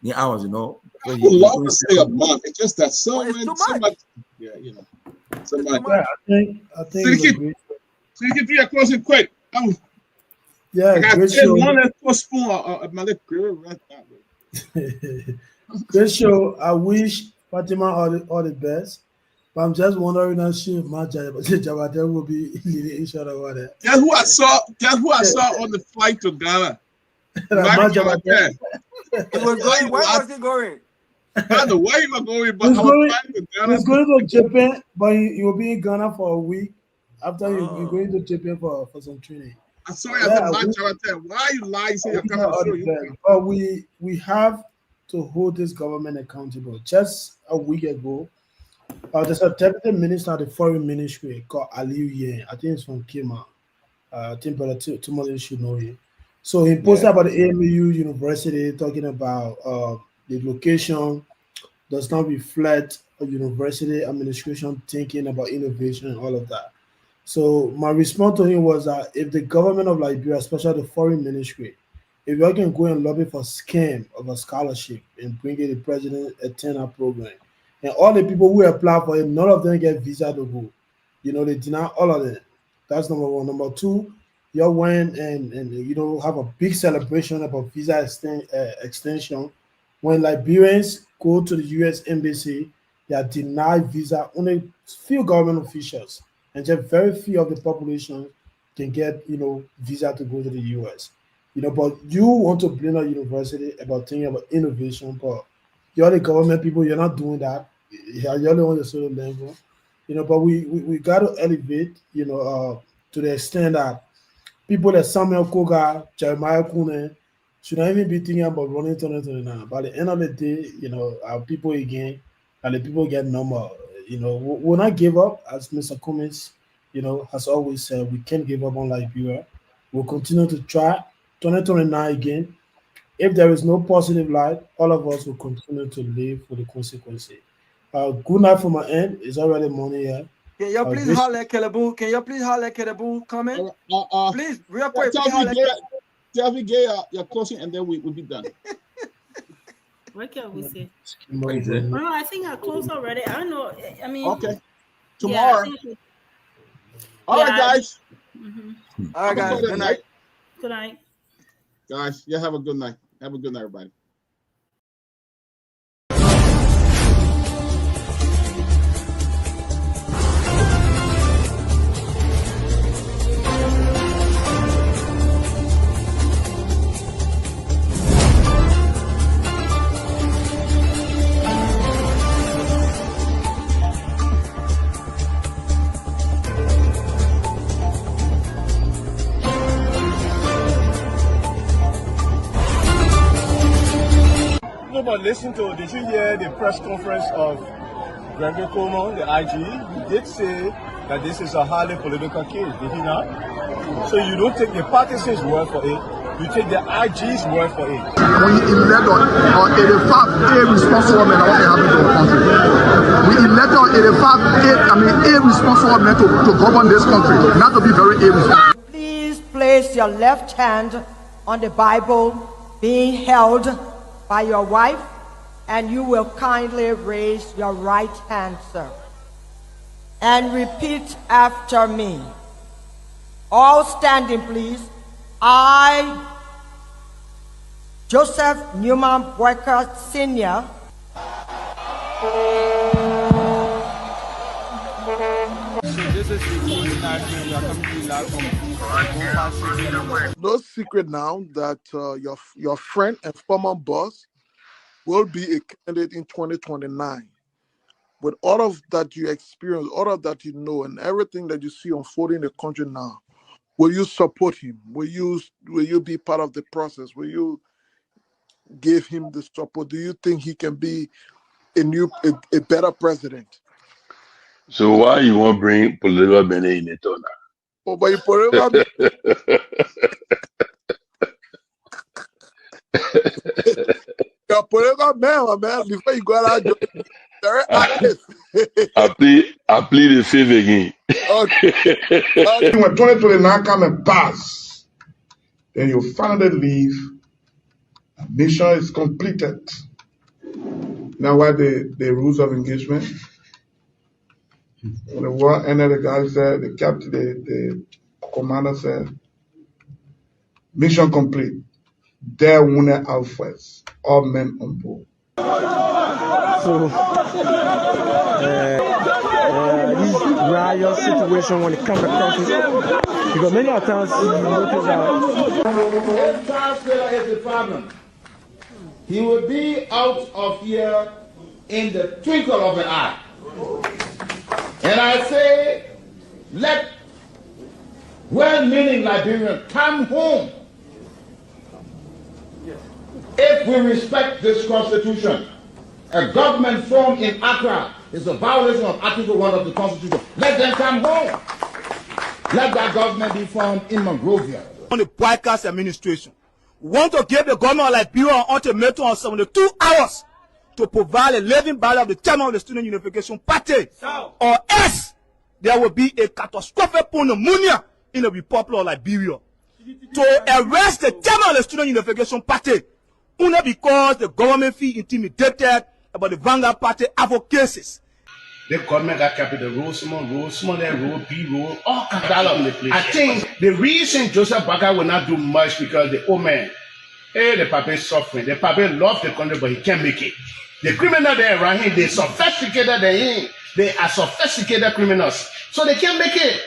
Yeah, hours, So I would love to say a month. It's just that so much. Yeah, so much. I think. So you can do your closing quick. Yeah, I got great show. one spoon of my liquor right now. Great show. I wish Fatima all the best. But I'm just wondering if Jabate will be leading each other over there. Guess who I saw on the flight to Ghana? Where was he going? I don't know where he was going, but he's going to Japan, but he will be in Ghana for a week. After you're going to Japan for some training. I'm sorry, why are you lying? Say you're coming to show you. But we have to hold this government accountable. Just a week ago, there's a deputy minister of the foreign ministry called Myean. I think it's from Kamara. I think Brother Tomalin should know him. So he posted about the AMU University, talking about the location does not reflect a university administration thinking about innovation and all of that. So my response to him was that if the government of Liberia, especially the foreign ministry, if you can go and lobby for scam of a scholarship and bring in the president a tenor program, and all the people who apply for it, none of them get visa to go. They deny all of them. That's number one. Number two, you went and have a big celebration about visa extension. When Liberians go to the U.S. embassy, they are denied visa. Only few government officials and just very few of the population can get visa to go to the U.S. But you want to blame a university about thinking about innovation, but you're the government people, you're not doing that. You're the on the sort of level, But we got to elevate, to the extent that people like Samuel Koga, Jeremiah Kune should not even be thinking about running 2029. By the end of the day, our people again, and the people get normal. We'll not give up, as Mr. Cummins, has always said. We can't give up on Liberia. We'll continue to try. 2029 again. If there is no positive light, all of us will continue to live with the consequences. Good night from my end. It's already morning here. Can you please holler at Kehleboe? Can you please holler at Kehleboe? Comment? Please, real quick. Tell me, your closing, and then we'll be done. What can we say? No, I think I closed already. I don't know. I mean, okay. Tomorrow. All right, guys. All right, guys. Good night. Good night. Guys, have a good night. Have a good night, everybody. But listen did you hear the press conference of Seleke Kromah, the IG? He did say that this is a highly political case, did he not? So you don't take the partisans' word for it, you take the IG's word for it. We elect on 85 irresponsible men what happened to the country. We elect on 85 irresponsible men to govern this country, not to be very irresponsible. Please place your left hand on the Bible being held by your wife, and you will kindly raise your right hand, sir, and repeat after me. All standing, please. I, Joseph Newman Boyker Sr., This is the closing argument. We are coming to you live from No secret now that your friend and former boss will be a candidate in 2029. With all of that you experience, all of that you know, and everything that you see unfolding in the country now, will you support him? Will you be part of the process? Will you give him the support? Do you think he can be a better president? So why you want to bring political Benin in it now? Oh, but you political you're political man, my man. Before you go out, very active. I plead the fifth again. Okay. When 2029 come and pass, then you finally leave. Mission is completed. Now, what the rules of engagement? When the war ended, the guy said, the captain, the commander said, mission complete. There wounded out first. All men on board. So, this riot situation when it comes across it, because many times you notice that. If Charles Taylor is the problem, he will be out of here in the twinkle of an eye. And I say, let well-meaning Liberians come home. If we respect this constitution, a government formed in Accra is a violation of Article 1 of the Constitution. Let them come home. Let that government be formed in Monrovia. On the broadcast administration, we want to give the government of Liberia an ultimatum of 72 hours to provide a living ballot of the chairman of the Student Unification Party, or else there will be a catastrophic pneumonia in the Republic of Liberia. To arrest the chairman of the Student Unification Party, only because the government feel intimidated about the Vanguard Party advocacies. The government got capital road, small, road, B road, all kinds of place. I think the reason Joseph Baker will not do much because the old man, the papa is suffering. The papa loves the country, but he can't make it. The criminal there around him, they sophisticated than him. They are sophisticated criminals, so they can't make it.